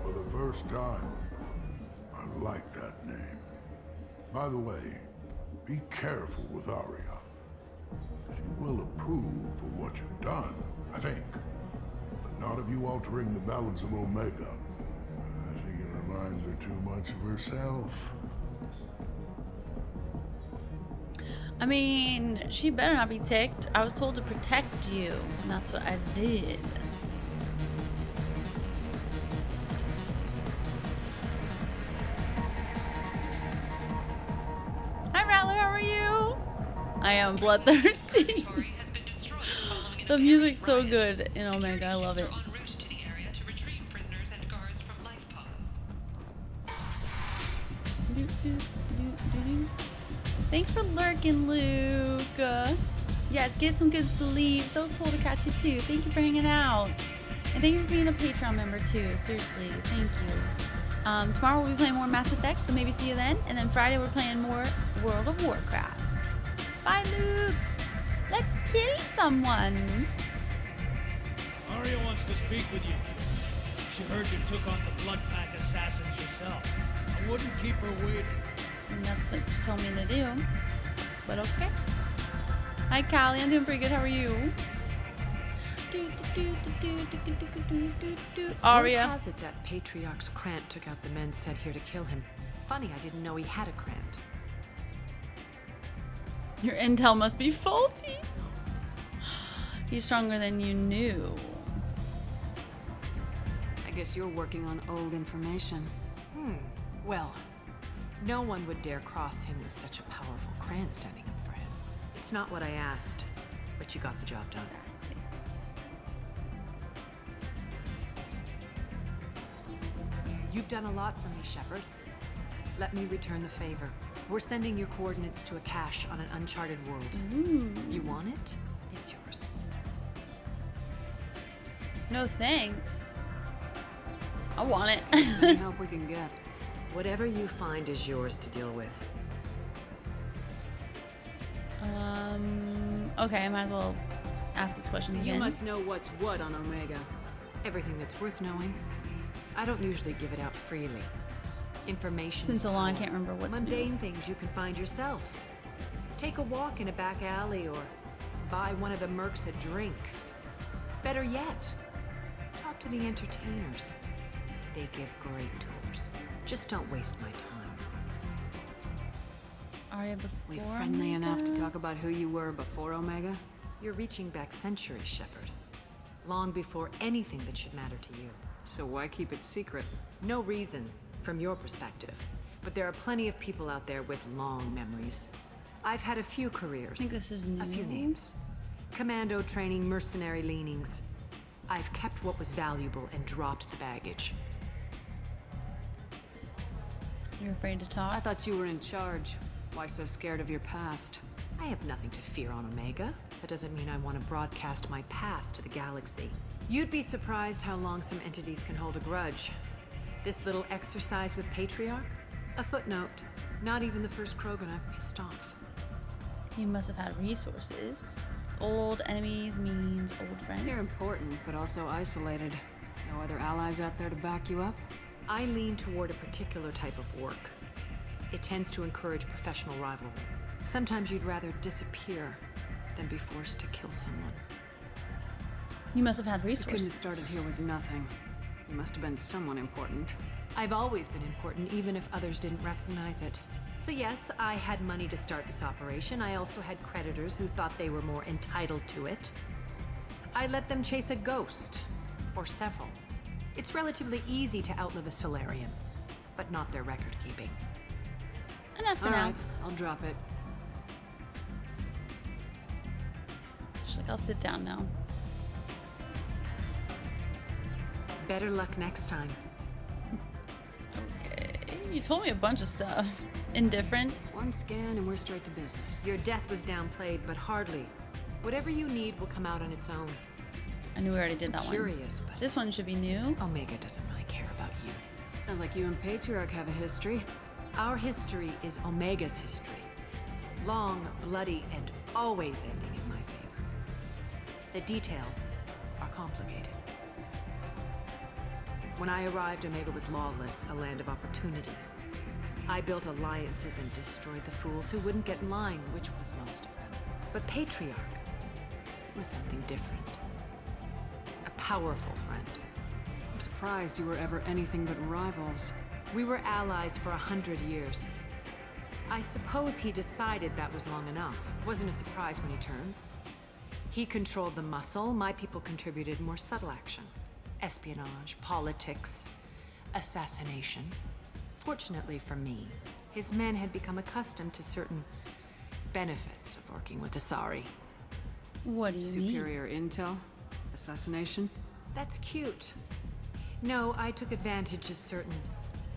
S18: For the first time, I like that name. By the way, be careful with Arya. She will approve of what you've done, I think. But not of you altering the balance of Omega. I think it reminds her too much of herself.
S2: I mean, she better not be ticked. I was told to protect you, and that's what I did. Hi, Rattler, how are you? I am bloodthirsty. The music's so good in Omega, I love it. Thanks for lurking, Luke. Yes, get some good sleep. So cool to catch you too. Thank you for hanging out. And thank you for being a Patreon member too. Seriously, thank you. Tomorrow we'll be playing more Mass Effect, so maybe see you then. And then Friday we're playing more World of Warcraft. Bye, Luke. Let's kill someone.
S15: Arya wants to speak with you. She heard you took on the Blood Pack assassins yourself. I wouldn't keep her waiting.
S2: And that's what she told me to do. But okay. Hi, Callie. I'm doing pretty good. How are you? Arya.
S12: Word has it that Patriarch's Krant took out the men sent here to kill him. Funny, I didn't know he had a Krant.
S2: Your intel must be faulty. He's stronger than you knew.
S3: I guess you're working on old information.
S12: Well, no one would dare cross him with such a powerful Krant standing up for him. It's not what I asked, but you got the job done.
S2: Exactly.
S12: You've done a lot for me, Shepard. Let me return the favor. We're sending your coordinates to a cache on an uncharted world. You want it? It's yours.
S2: No thanks. I want it.
S3: Any help we can get.
S12: Whatever you find is yours to deal with.
S2: Okay, I might as well ask this question
S3: So
S2: again.
S3: you must know what's what on Omega.
S12: Everything that's worth knowing. I don't usually give it out freely. Information
S2: It's been
S12: is
S2: so long, I
S12: power.
S2: can't remember what's
S12: Mundane
S2: new.
S12: things you can find yourself. Take a walk in a back alley or buy one of the mercs a drink. Better yet, talk to the entertainers. They give great tours. Just don't waste my time.
S2: Arya before
S3: We friendly enough to
S2: Omega?
S3: talk about who you were before Omega?
S12: You're reaching back centuries, Shepard. Long before anything that should matter to you.
S3: So why keep it secret?
S12: No reason, from your perspective. But there are plenty of people out there with long memories. I've had a few careers.
S2: I think this is new.
S12: A few names. Commando training, mercenary leanings. I've kept what was valuable and dropped the baggage.
S2: You're afraid to talk?
S3: I thought you were in charge. Why so scared of your past?
S12: I have nothing to fear on Omega. That doesn't mean I want to broadcast my past to the galaxy. You'd be surprised how long some entities can hold a grudge. This little exercise with Patriarch? A footnote. Not even the first Krogan I've pissed off.
S2: You must have had resources. Old enemies means old friends.
S3: You're important, but also isolated. No other allies out there to back you up?
S12: I lean toward a particular type of work. It tends to encourage professional rivalry. Sometimes you'd rather disappear than be forced to kill someone.
S2: You must have had
S3: You
S2: resources.
S3: couldn't have started here with nothing. You must have been someone important.
S12: I've always been important, even if others didn't recognize it. So yes, I had money to start this operation. I also had creditors who thought they were more entitled to it. I let them chase a ghost, or several. It's relatively easy to outlive a Solarian, but not their record keeping.
S2: Enough for
S3: All
S2: now.
S3: right, I'll drop it.
S2: She's like, I'll sit down now.
S12: Better luck next time.
S2: Okay. You told me a bunch of stuff. Indifference.
S3: One scan and we're straight to business.
S12: Your death was downplayed, but hardly. Whatever you need will come out on its own.
S2: I knew we already did that one.
S12: Curious, but
S2: this one should be new.
S12: Omega doesn't really care about you.
S3: Sounds like you and Patriarch have a history.
S12: Our history is Omega's history. Long, bloody, and always ending in my favor. The details are complicated. When I arrived, Omega was lawless, a land of opportunity. I built alliances and destroyed the fools who wouldn't get in line, which was most of them. But Patriarch was something different. A powerful friend.
S3: I'm surprised you were ever anything but rivals.
S12: We were allies for 100 years. I suppose he decided that was long enough. Wasn't a surprise when he turned. He controlled the muscle, my people contributed more subtle action. Espionage, politics, assassination. Fortunately for me, his men had become accustomed to certain benefits of working with Asari.
S2: What do you
S3: Superior intel? Assassination?
S12: That's cute. No, I took advantage of certain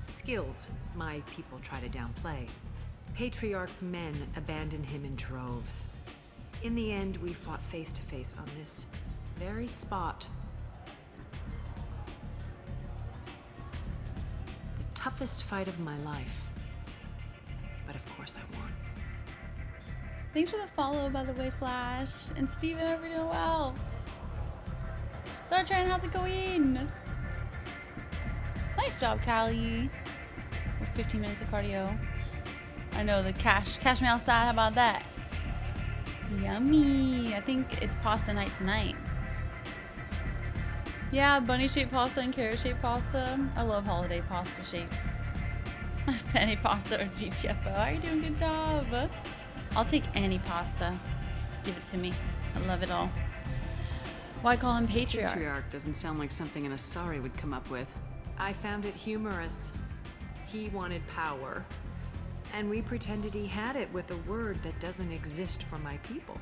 S12: skills my people try to downplay. Patriarch's men abandoned him in droves. In the end, we fought face to face on this very spot. The toughest fight of my life. But of course I won.
S2: Thanks for the follow, by the way, Flash. And Steven, I hope you're doing well. Star Trek, how's it going? Nice job, Callie. 15 minutes of cardio. I know, the cash me outside. How about that? Yummy. I think it's pasta night tonight. Yeah, bunny-shaped pasta and carrot-shaped pasta. I love holiday pasta shapes. Penny pasta or GTFO. Are you doing a good job? I'll take any pasta. Just give it to me. I love it all. Why call him Patriarch?
S3: Patriarch doesn't sound like something an Asari would come up with.
S12: I found it humorous. He wanted power. And we pretended he had it with a word that doesn't exist for my people.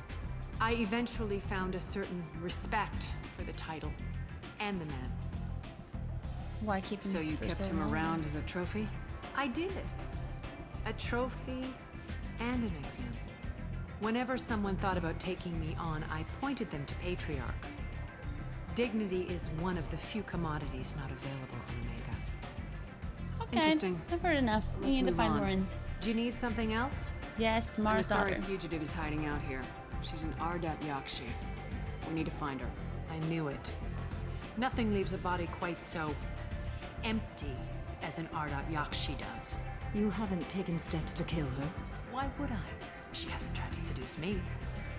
S12: I eventually found a certain respect for the title and the man.
S2: Why keep him
S3: So you kept him around as a trophy?
S12: I did. A trophy and an example. Whenever someone thought about taking me on, I pointed them to Patriarch. Dignity is one of the few commodities not available on Omega.
S2: Okay,
S3: Interesting.
S2: I've heard enough. We
S3: Let's
S2: need to
S3: move
S2: find
S3: on.
S2: more in.
S12: Do you need something else?
S2: Yes,
S3: An
S2: Mara's daughter.
S3: Asari fugitive is hiding out here. She's an Ardat Yakshi. We need to find her.
S12: I knew it. Nothing leaves a body quite so empty as an Ardat Yakshi does.
S9: You haven't taken steps to kill her?
S12: Why would I? She hasn't tried to seduce me.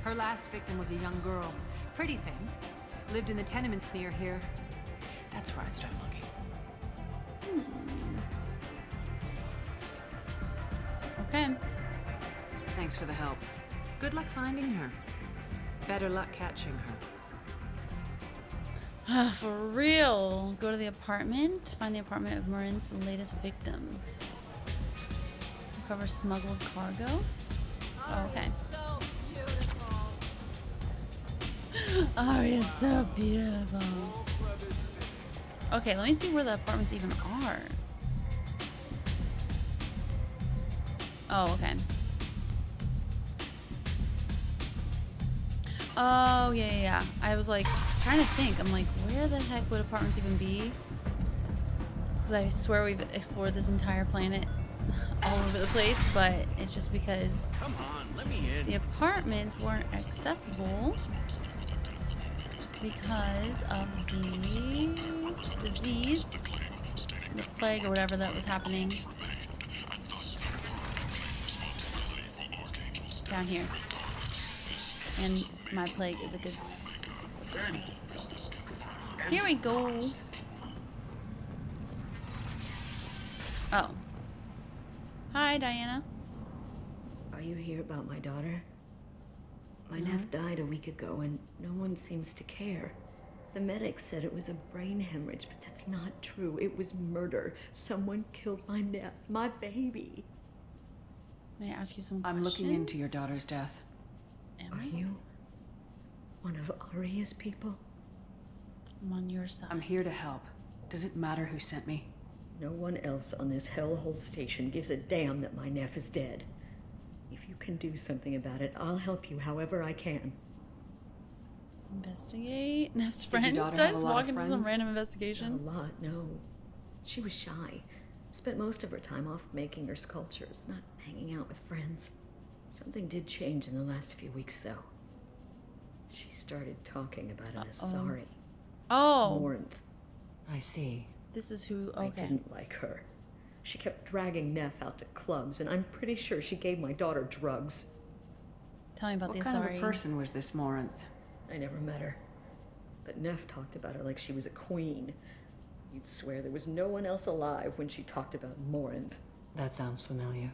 S12: Her last victim was a young girl. Pretty thin. Lived in the tenements near here. That's where I'd start looking.
S2: Okay.
S3: Thanks for the help.
S12: Good luck finding her. Better luck catching her.
S2: For real. Go to the apartment. Find the apartment of Marin's latest victim. Recover smuggled cargo. Oh, okay. Oh, you're so beautiful. Okay, let me see where the apartments even are. Oh, okay. Oh, yeah. I was like trying to think. I'm like, where the heck would apartments even be? Because I swear we've explored this entire planet all over the place, but it's just because
S15: Come on, let me in.
S2: the apartments weren't accessible because of the disease, the plague or whatever that was happening down here. And my plague is a good one. Here we go. Oh. Hi, Diana.
S13: Are you here about my daughter? My nephew died a week ago and no one seems to care. The medics said it was a brain hemorrhage, but that's not true. It was murder. Someone killed my nephew, my baby.
S2: May I ask you some
S3: I'm
S2: questions?
S3: looking into your daughter's death.
S13: Are you one of Arya's people?
S2: I'm on your side.
S3: I'm here to help. Does it matter who sent me?
S13: No one else on this hellhole station gives a damn that my nephew is dead. If you can do something about it, I'll help you however I can.
S2: Investigate. Neff's
S3: Did your
S2: friends.
S3: daughter
S2: Did I
S3: have a
S2: just
S3: lot
S2: walk
S3: of
S2: into some
S3: friends?
S2: random investigation?
S13: Not a lot, no. She was shy. Spent most of her time off making her sculptures, not hanging out with friends. Something did change in the last few weeks, though. She started talking about an Asari.
S2: Oh.
S13: Morinth.
S9: I see.
S2: This is who. Okay.
S13: I didn't like her. She kept dragging Neff out to clubs, and I'm pretty sure she gave my daughter drugs.
S2: Tell me about
S3: What
S2: the
S3: kind of
S2: Asari.
S3: a person was this Morinth?
S13: I never met her. But Neff talked about her like she was a queen. You'd swear there was no one else alive when she talked about Morinth.
S9: That sounds familiar.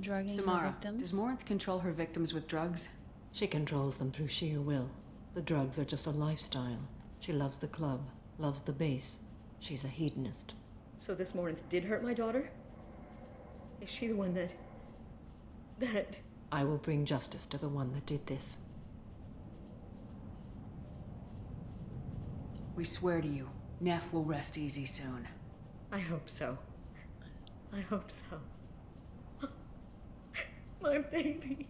S2: Drugging her
S3: Samara,
S2: victims.
S3: does Morinth control her victims with drugs?
S9: She controls them through sheer will. The drugs are just a lifestyle. She loves the club, loves the base. She's a hedonist.
S13: So this Morinth did hurt my daughter? Is she the one that...
S9: I will bring justice to the one that did this.
S3: We swear to you, Neff will rest easy soon.
S13: I hope so. I hope so. My baby.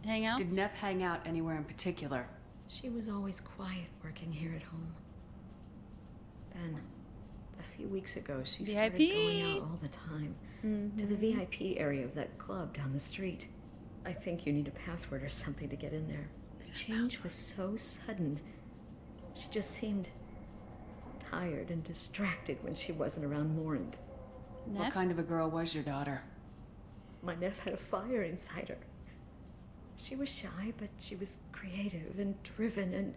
S2: Hang out?
S3: Did Neff hang out anywhere in particular?
S13: She was always quiet working here at home. Then, a few weeks ago, she started going out all the time. To the VIP area of that club down the street. I think you need a password or something to get in there. The change was so sudden. She just seemed tired and distracted when she wasn't around Morinth.
S3: What kind of a girl was your daughter?
S13: My nephew had a fire inside her. She was shy, but she was creative and driven and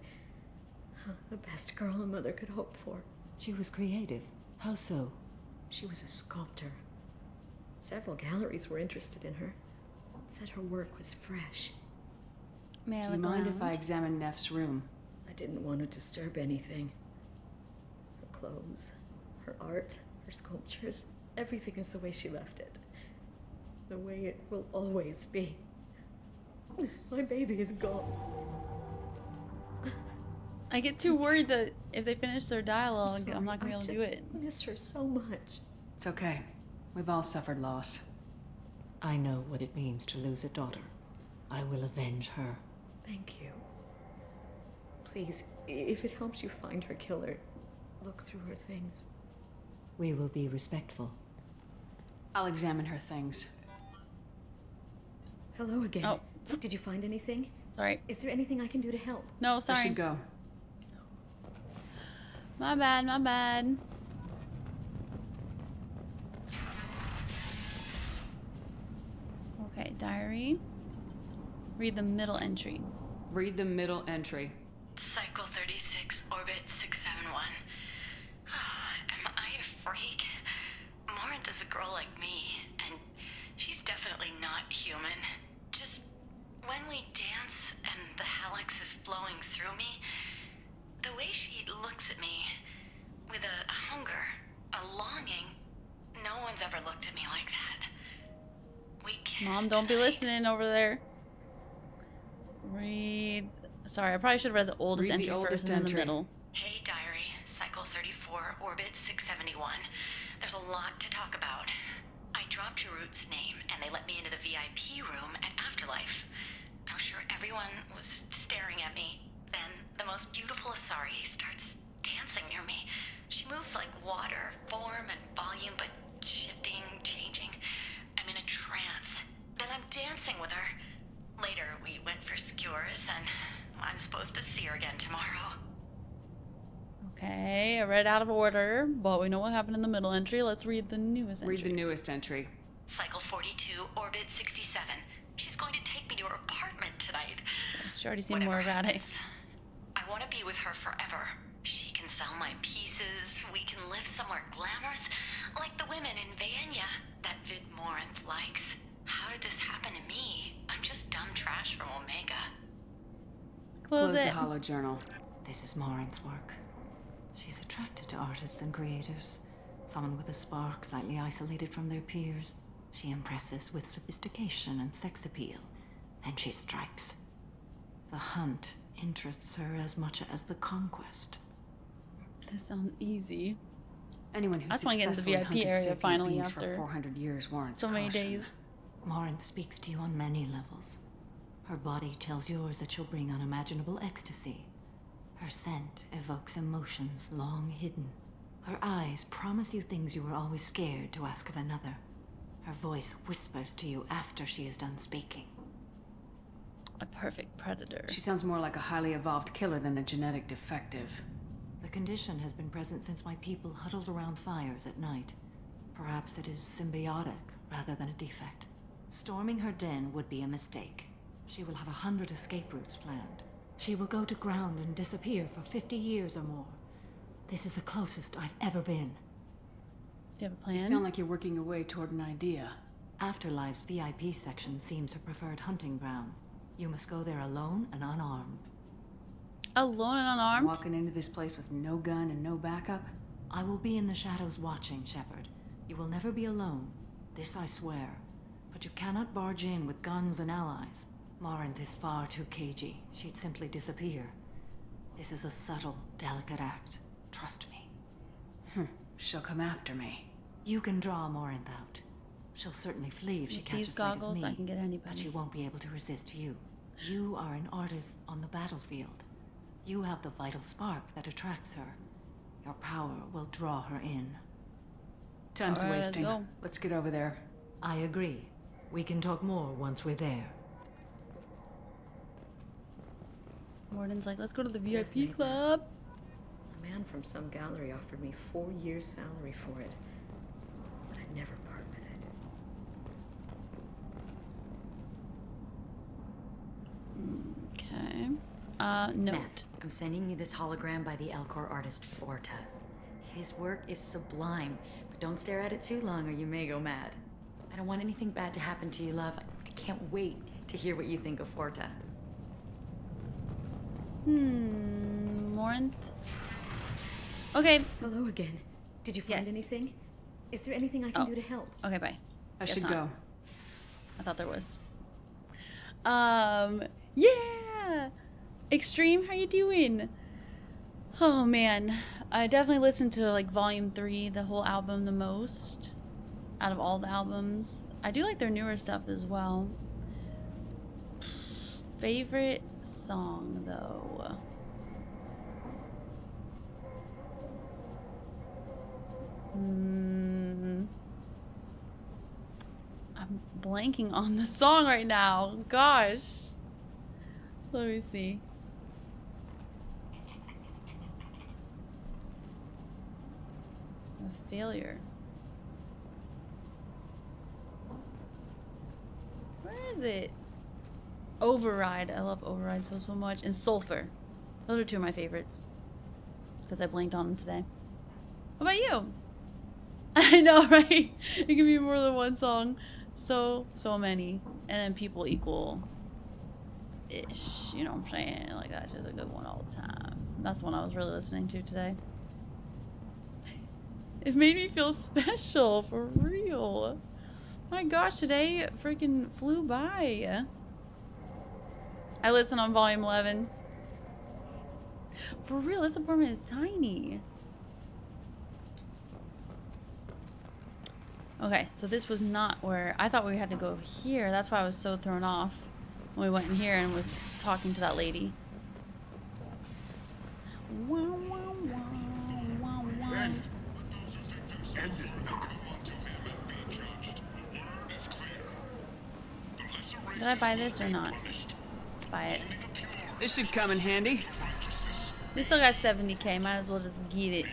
S13: the best girl a mother could hope for.
S9: She was creative. How so?
S13: She was a sculptor. Several galleries were interested in her. Said her work was fresh.
S2: May I
S3: Do you
S2: look
S3: mind
S2: around?
S3: if I examine Neff's room?
S13: I didn't want to disturb anything. Her clothes, her art, her sculptures, everything is the way she left it. The way it will always be. My baby is gone.
S2: I get too worried that if they finish their dialogue, I'm not gonna be able to do it.
S13: I miss her so much.
S3: It's okay. We've all suffered loss.
S9: I know what it means to lose a daughter. I will avenge her.
S13: Thank you. Please, if it helps you find her killer, look through her things.
S9: We will be respectful.
S3: I'll examine her things.
S13: Hello again.
S2: Oh.
S13: Did you find anything?
S2: Sorry.
S13: Is there anything I can do to help?
S2: No,
S3: I
S2: sorry.
S3: should go.
S2: My bad, my bad. Okay, diary. Read the middle entry.
S3: Read the middle entry.
S14: Cycle 36, orbit 671. Am I a freak? Morinth is a girl like me, and she's definitely not human. Just when we dance and the helix is flowing through me, the way she looks at me with a hunger, a longing, no one's ever looked at me like that. We kissed
S2: Mom, don't be listening over there. Read. Sorry, I probably should have read the oldest
S3: Read the
S2: entry
S3: oldest
S2: first and then the
S3: entry.
S2: middle.
S14: Hey, diary, cycle 34, orbit 671. There's a lot to talk about. I dropped Jarut's name, and they let me into the VIP room at Afterlife. I'm sure everyone was staring at me. Then the most beautiful Asari starts dancing near me. She moves like water, form and volume, but shifting dancing with her. Later, we went for skewers, and I'm supposed to see her again tomorrow.
S2: Okay, I read out of order, but we know what happened in the middle entry. Let's read the newest entry.
S3: Read the newest entry.
S14: Cycle 42, orbit 67. She's going to take me to her apartment tonight.
S2: She already seemed more erratic.
S14: I want to be with her forever. She can sell my pieces. We can live somewhere glamorous, like the women in Vanya that Vid Morinth likes. How did this happen to me? I'm just dumb trash from Omega.
S2: Close
S3: the
S2: it.
S3: hollow journal.
S9: This is Morinth's work. She's attracted to artists and creators. Someone with a spark, slightly isolated from their peers. She impresses with sophistication and sex appeal. Then she strikes. The hunt interests her as much as the conquest.
S2: This sounds easy.
S3: Anyone who
S2: I just want to get into the
S3: successfully
S2: VIP
S3: hunted
S2: area
S3: sapient
S2: finally
S3: beings
S2: after
S3: for 400 years warrants
S2: so many
S3: caution.
S2: days.
S9: Morinth speaks to you on many levels. Her body tells yours that she'll bring unimaginable ecstasy. Her scent evokes emotions long hidden. Her eyes promise you things you were always scared to ask of another. Her voice whispers to you after she is done speaking.
S2: A perfect predator.
S3: She sounds more like a highly evolved killer than a genetic defective.
S9: The condition has been present since my people huddled around fires at night. Perhaps it is symbiotic rather than a defect. Storming her den would be a mistake. She will have 100 escape routes planned. She will go to ground and disappear for 50 years or more. This is the closest I've ever been.
S2: Do you have a plan?
S3: You sound like you're working your way toward an idea.
S9: Afterlife's VIP section seems her preferred hunting ground. You must go there alone and unarmed.
S2: Alone and unarmed?
S3: Walking into this place with no gun and no backup?
S9: I will be in the shadows watching, Shepard. You will never be alone. This I swear. But you cannot barge in with guns and allies. Morinth is far too cagey. She'd simply disappear. This is a subtle, delicate act. Trust me.
S3: She'll come after me.
S9: You can draw Morinth out. She'll certainly flee if she
S2: With
S9: catches
S2: these
S9: sight of
S2: goggles,
S9: me.
S2: I can get anybody.
S9: But she won't be able to resist you. You are an artist on the battlefield. You have the vital spark that attracts her. Your power will draw her in.
S3: Time's
S2: All right, let's
S3: wasting.
S2: go.
S3: Let's get over there.
S9: I agree. We can talk more once we're there.
S2: Morden's like, let's go to the VIP club.
S13: A man from some gallery offered me 4 years' salary for it. But I'd never part with it.
S2: Okay. Note.
S10: Neff, I'm sending you this hologram by the Elcor artist Forta. His work is sublime, but don't stare at it too long or you may go mad. I don't want anything bad to happen to you, love. I can't wait to hear what you think of Forta.
S2: Morinth. Okay.
S13: Hello again. Did you find anything? Is there anything I can do to help?
S2: Okay, bye.
S3: I
S2: Guess
S3: should
S2: not.
S3: go.
S2: I thought there was. Yeah! Extreme, how you doing? Oh man, I definitely listened to like volume 3, the whole album, the most out of all the albums. I do like their newer stuff as well. Favorite song though? I'm blanking on the song right now. Gosh. Let me see. A failure. Where is it? Override. I love Override so much. And Sulfur. Those are two of my favorites. Because I blanked on them today. What about you? I know, right? It can be more than one song. So many. And then people equal ish. You know what I'm saying? Like that's just a good one all the time. That's the one I was really listening to today. It made me feel special, for real. My gosh, today freaking flew by. I listened on volume 11. For real, this apartment is tiny. Okay, so this was not where I thought we had to go here. That's why I was so thrown off when we went in here and was talking to that lady. Wow, wow, wow, wow, wow.
S18: End it now.
S2: Should I buy this or not? Buy it.
S3: This should come in handy.
S2: We still got 70k. Might as well just get it.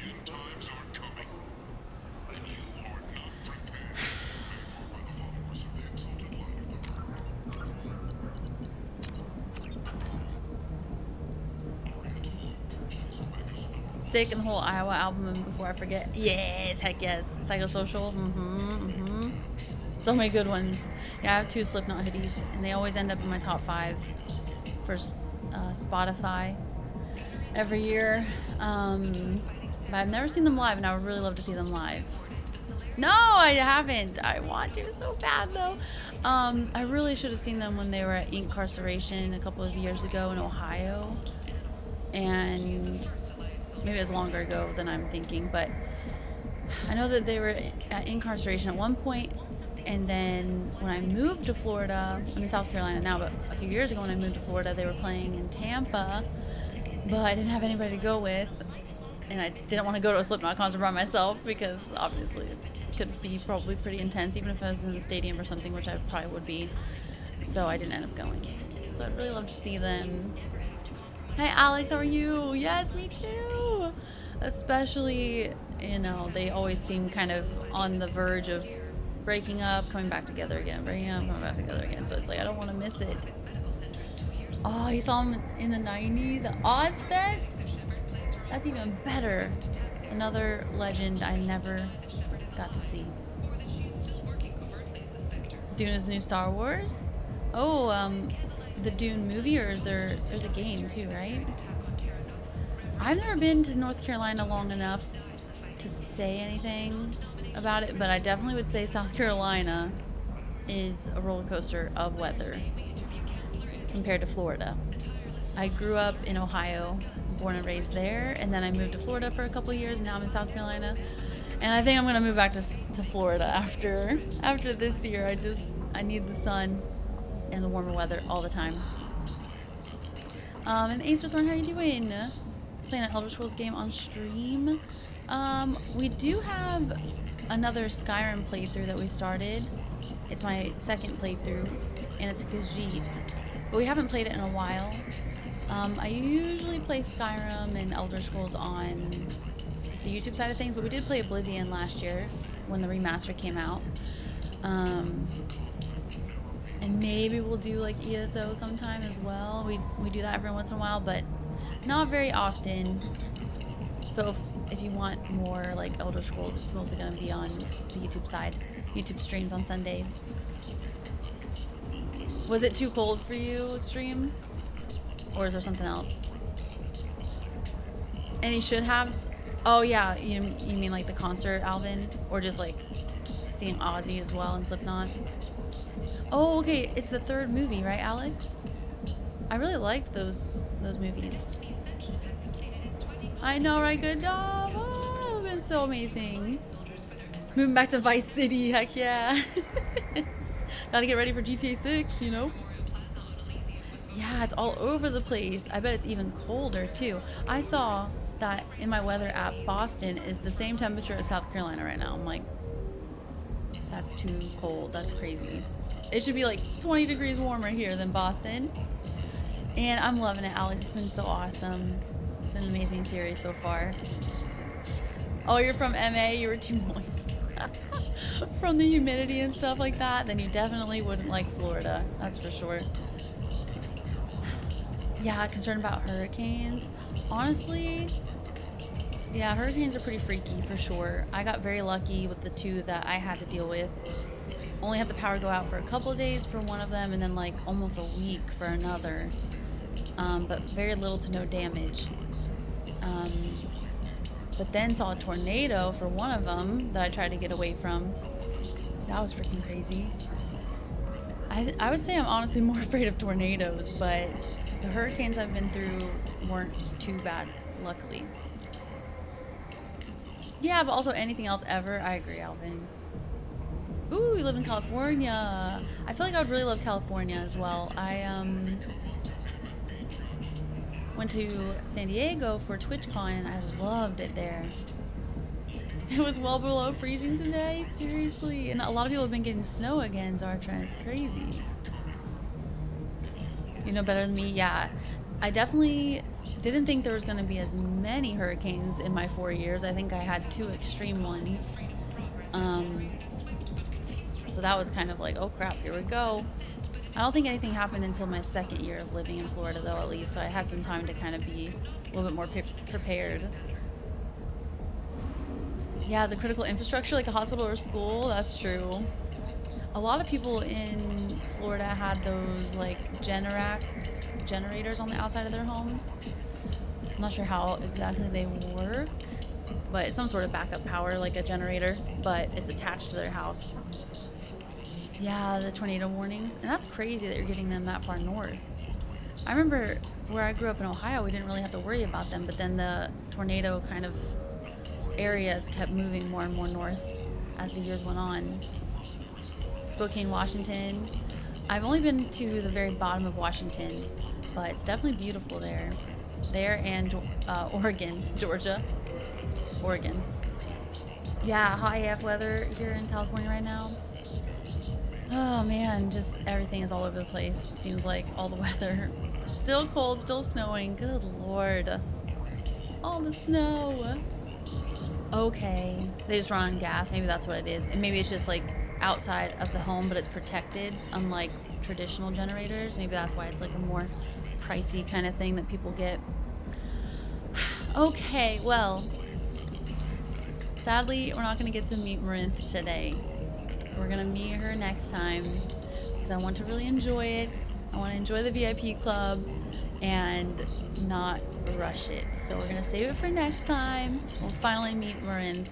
S2: Sick and the whole Iowa album, and before I forget, yes, heck yes, Psychosocial, so many good ones. Yeah, I have 2 Slipknot hoodies, and they always end up in my top 5 for Spotify every year. But I've never seen them live, and I would really love to see them live. No, I haven't. I want to so bad though. I really should have seen them when they were at Incarceration a couple of years ago in Ohio, and maybe it was longer ago than I'm thinking, but I know that they were at Incarceration at one point, and then when I moved to Florida, I'm in South Carolina now, but a few years ago when I moved to Florida, they were playing in Tampa, but I didn't have anybody to go with, and I didn't want to go to a Slipknot concert by myself because obviously it could be probably pretty intense, even if I was in the stadium or something, which I probably would be, so I didn't end up going. So I'd really love to see them. Hi Alex, how are you? Yes, me too. Especially, you know, they always seem kind of on the verge of breaking up, coming back together again, breaking up, coming back together again. So it's like, I don't want to miss it. Oh, you saw him in the 90s? Ozfest? That's even better. Another legend I never got to see. Dune is the new Star Wars? Oh, the Dune movie, or is there's a game too, right? I've never been to North Carolina long enough to say anything about it, but I definitely would say South Carolina is a roller coaster of weather compared to Florida. I grew up in Ohio, born and raised there, and then I moved to Florida for a couple of years, and now I'm in South Carolina. And I think I'm gonna move back to Florida after this year. I need the sun and the warmer weather all the time. And Ace Thorn, how are you doing? Playing an Elder Scrolls game on stream. We do have another Skyrim playthrough that we started. It's my second playthrough, and it's a Khajiit, but we haven't played it in a while. I usually play Skyrim and Elder Scrolls on the YouTube side of things, but we did play Oblivion last year when the remaster came out. And maybe we'll do like ESO sometime as well. We do that every once in a while, but not very often. So if you want more like Elder Scrolls, it's mostly going to be on the YouTube side. YouTube streams on Sundays. Was it too cold for you, Extreme? Or is there something else? Any should-haves? Oh yeah, you mean like the concert, Alvin? Or just like seeing Ozzy as well and Slipknot? Oh, okay, it's the 3rd movie, right, Alex? I really liked those movies. I know, right? Good job. Oh, it's been so amazing. Moving back to Vice City, heck yeah. Gotta get ready for GTA 6, you know? Yeah, it's all over the place. I bet it's even colder too. I saw that in my weather app, Boston is the same temperature as South Carolina right now. I'm like, that's too cold. That's crazy. It should be like 20 degrees warmer here than Boston. And I'm loving it, Alex. It's been so awesome. It's been an amazing series so far. Oh, you're from MA? You were too moist. From the humidity and stuff like that, then you definitely wouldn't like Florida. That's for sure. Yeah, concerned about hurricanes. Honestly, yeah, hurricanes are pretty freaky for sure. I got very lucky with the 2 that I had to deal with. Only had the power go out for a couple of days for one of them, and then like almost a week for another. But very little to no damage. But then saw a tornado for one of them that I tried to get away from. That was freaking crazy. I would say I'm honestly more afraid of tornadoes, but the hurricanes I've been through weren't too bad, luckily. Yeah, but also anything else ever. I agree, Alvin. Ooh, you live in California. I feel like I would really love California as well. I went to San Diego for TwitchCon and I loved it there. It was well below freezing today, seriously. And a lot of people have been getting snow again, Zartran. It's crazy. You know better than me. Yeah, I definitely didn't think there was going to be as many hurricanes in my 4 years. I think I had 2 extreme ones. So that was kind of like, oh crap, here we go. I don't think anything happened until my 2nd year of living in Florida, though, at least. So I had some time to kind of be a little bit more prepared. Yeah, as a critical infrastructure, like a hospital or school, that's true. A lot of people in Florida had those like generators on the outside of their homes. I'm not sure how exactly they work, but it's some sort of backup power, like a generator, but it's attached to their house. Yeah, the tornado warnings. And that's crazy that you're getting them that far north. I remember where I grew up in Ohio, we didn't really have to worry about them, but then the tornado kind of areas kept moving more and more north as the years went on. Spokane, Washington. I've only been to the very bottom of Washington, but it's definitely beautiful there. There and Oregon, Georgia, Oregon. Yeah, hot AF weather here in California right now. Oh man, just everything is all over the place. It seems like all the weather. Still cold, still snowing. Good lord. All the snow. Okay. They just run on gas. Maybe that's what it is. And maybe it's just like outside of the home, but it's protected, unlike traditional generators. Maybe that's why it's like a more pricey kind of thing that people get. Okay, well, sadly, we're not going to get to meet Marinth today. We're going to meet her next time because I want to really enjoy it. I want to enjoy the VIP club and not rush it. So we're going to save it for next time. We'll finally meet Marinth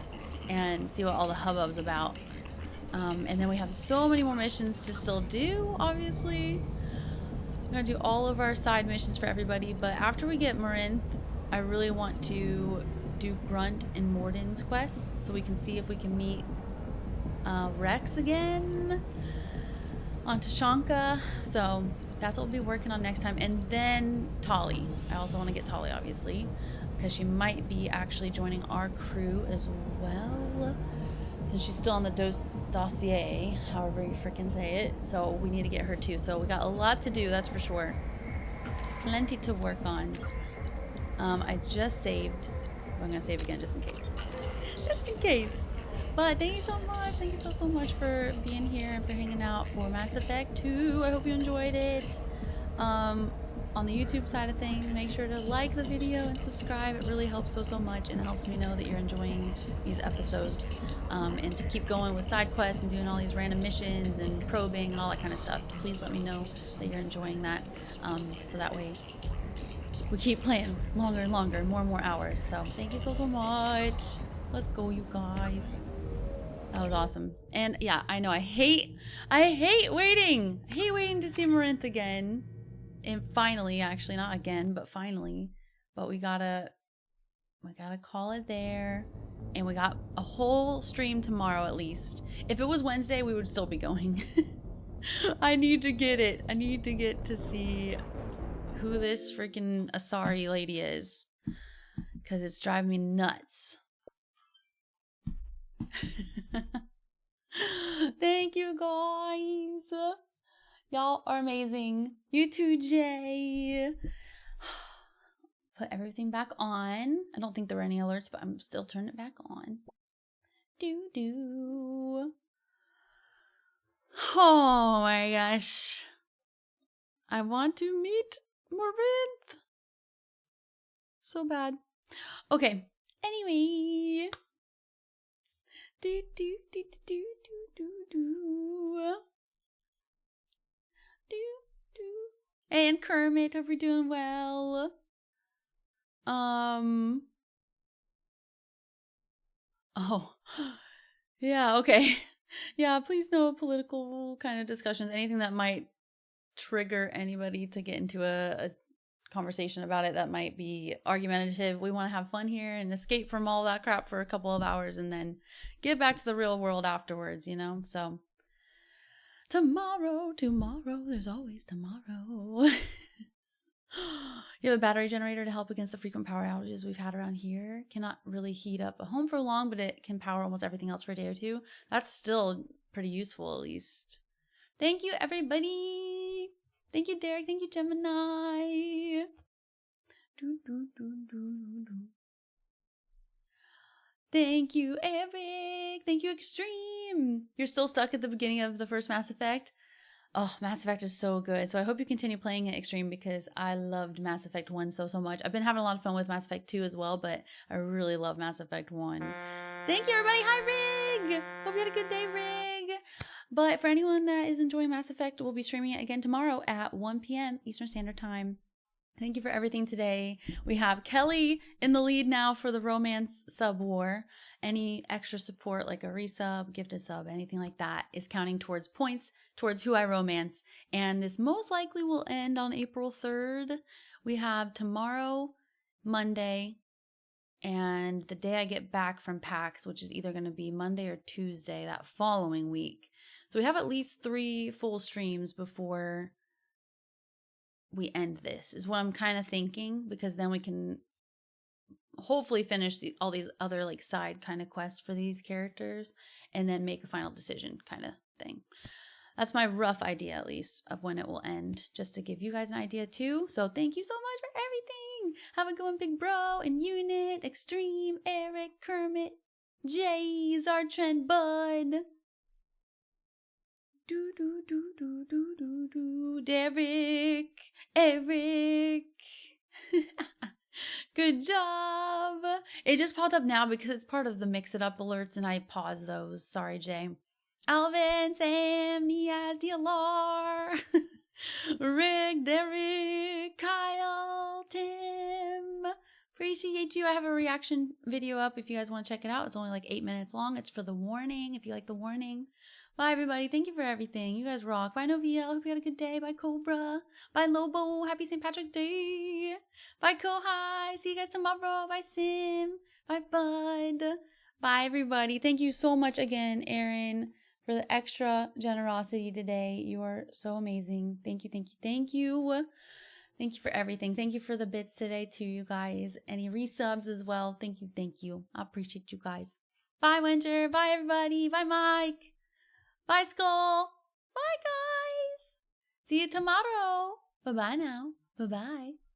S2: and see what all the hubbub's about. And then we have so many more missions to still do, obviously. We're going to do all of our side missions for everybody. But after we get Marinth, I really want to do Grunt and Morden's quests so we can see if we can meet Rex again on Tashanka. So that's what we'll be working on next time. And then Tali. I also want to get Tali, obviously, because she might be actually joining our crew as well, since she's still on the dossier, however you freaking say it. So we need to get her too. So we got a lot to do, that's for sure. Plenty to work on. I just saved. I'm gonna save again just in case. Just in case. But thank you so much. Thank you so much for being here and for hanging out for Mass Effect 2. I hope you enjoyed it. On the YouTube side of things, make sure to like the video and subscribe. It really helps so much and helps me know that you're enjoying these episodes. And to keep going with side quests and doing all these random missions and probing and all that kind of stuff. Please let me know that you're enjoying that. So that way we keep playing longer and longer, more and more hours. So thank you so much. Let's go, you guys. That was awesome. And yeah, I know I hate waiting. I hate waiting to see Marinth again. And finally, actually not again, but finally. But we gotta call it there. And we got a whole stream tomorrow at least. If it was Wednesday, we would still be going. I need to get it. I need to get to see who this freaking Asari lady is, because it's driving me nuts. Thank you guys. Y'all are amazing. You too, Jay. Put everything back on. I don't think there were any alerts, but I'm still turning it back on. Oh my gosh. I want to meet Marinth so bad. Okay. Anyway. And Kermit, hope you're doing well. Oh. Yeah, okay. Yeah, please no political kind of discussions. Anything that might trigger anybody to get into a conversation about it that might be argumentative. We want to have fun here and escape from all that crap for a couple of hours and then get back to the real world afterwards, you know? So tomorrow, there's always tomorrow. You have a battery generator to help against the frequent power outages we've had around here. Cannot really heat up a home for long, but it can power almost everything else for a day or two. That's still pretty useful, at least. Thank you, everybody. Thank you, Derek. Thank you, Gemini. Thank you, Eric. Thank you, Extreme. You're still stuck at the beginning of the first Mass Effect. Oh, Mass Effect is so good. So I hope you continue playing it, Extreme, because I loved Mass Effect 1 so much. I've been having a lot of fun with Mass Effect 2 as well, but I really love Mass Effect 1. Thank you, everybody. Hi, Rig. Hope you had a good day, Rig. But for anyone that is enjoying Mass Effect, we'll be streaming it again tomorrow at 1 p.m. Eastern Standard Time. Thank you for everything today. We have Kelly in the lead now for the romance sub war. Any extra support like a resub, gifted sub, anything like that is counting towards points towards who I romance. And this most likely will end on April 3rd. We have tomorrow, Monday, and the day I get back from PAX, which is either going to be Monday or Tuesday that following week. So we have at least 3 full streams before we end this, is what I'm kind of thinking, because then we can hopefully finish all these other like side kind of quests for these characters and then make a final decision kind of thing. That's my rough idea, at least, of when it will end, just to give you guys an idea too. So thank you so much for everything. Have a good one, Big Bro and Unit, Extreme, Eric, Kermit, Jay, Zartrend, Bud, Derek, Eric. Good job. It just popped up now because it's part of the Mix It Up alerts and I paused those. Sorry, Jay. Alvin, Sam, Niaz, DLR, Rick, Derek, Kyle, Tim. Appreciate you. I have a reaction video up if you guys want to check it out. It's only like 8 minutes long. It's for the warning, if you like the warning. Bye, everybody. Thank you for everything. You guys rock. Bye, Noviel. Hope you had a good day. Bye, Cobra. Bye, Lobo. Happy St. Patrick's Day. Bye, Kohai. See you guys tomorrow. Bye, Sim. Bye, Bud. Bye, everybody. Thank you so much again, Aaron, for the extra generosity today. You are so amazing. Thank you, thank you, thank you. Thank you for everything. Thank you for the bits today, too, you guys. Any resubs as well. Thank you, thank you. I appreciate you guys. Bye, Winter. Bye, everybody. Bye, Mike. Bye, Skull. Bye, guys. See you tomorrow. Bye-bye now. Bye-bye.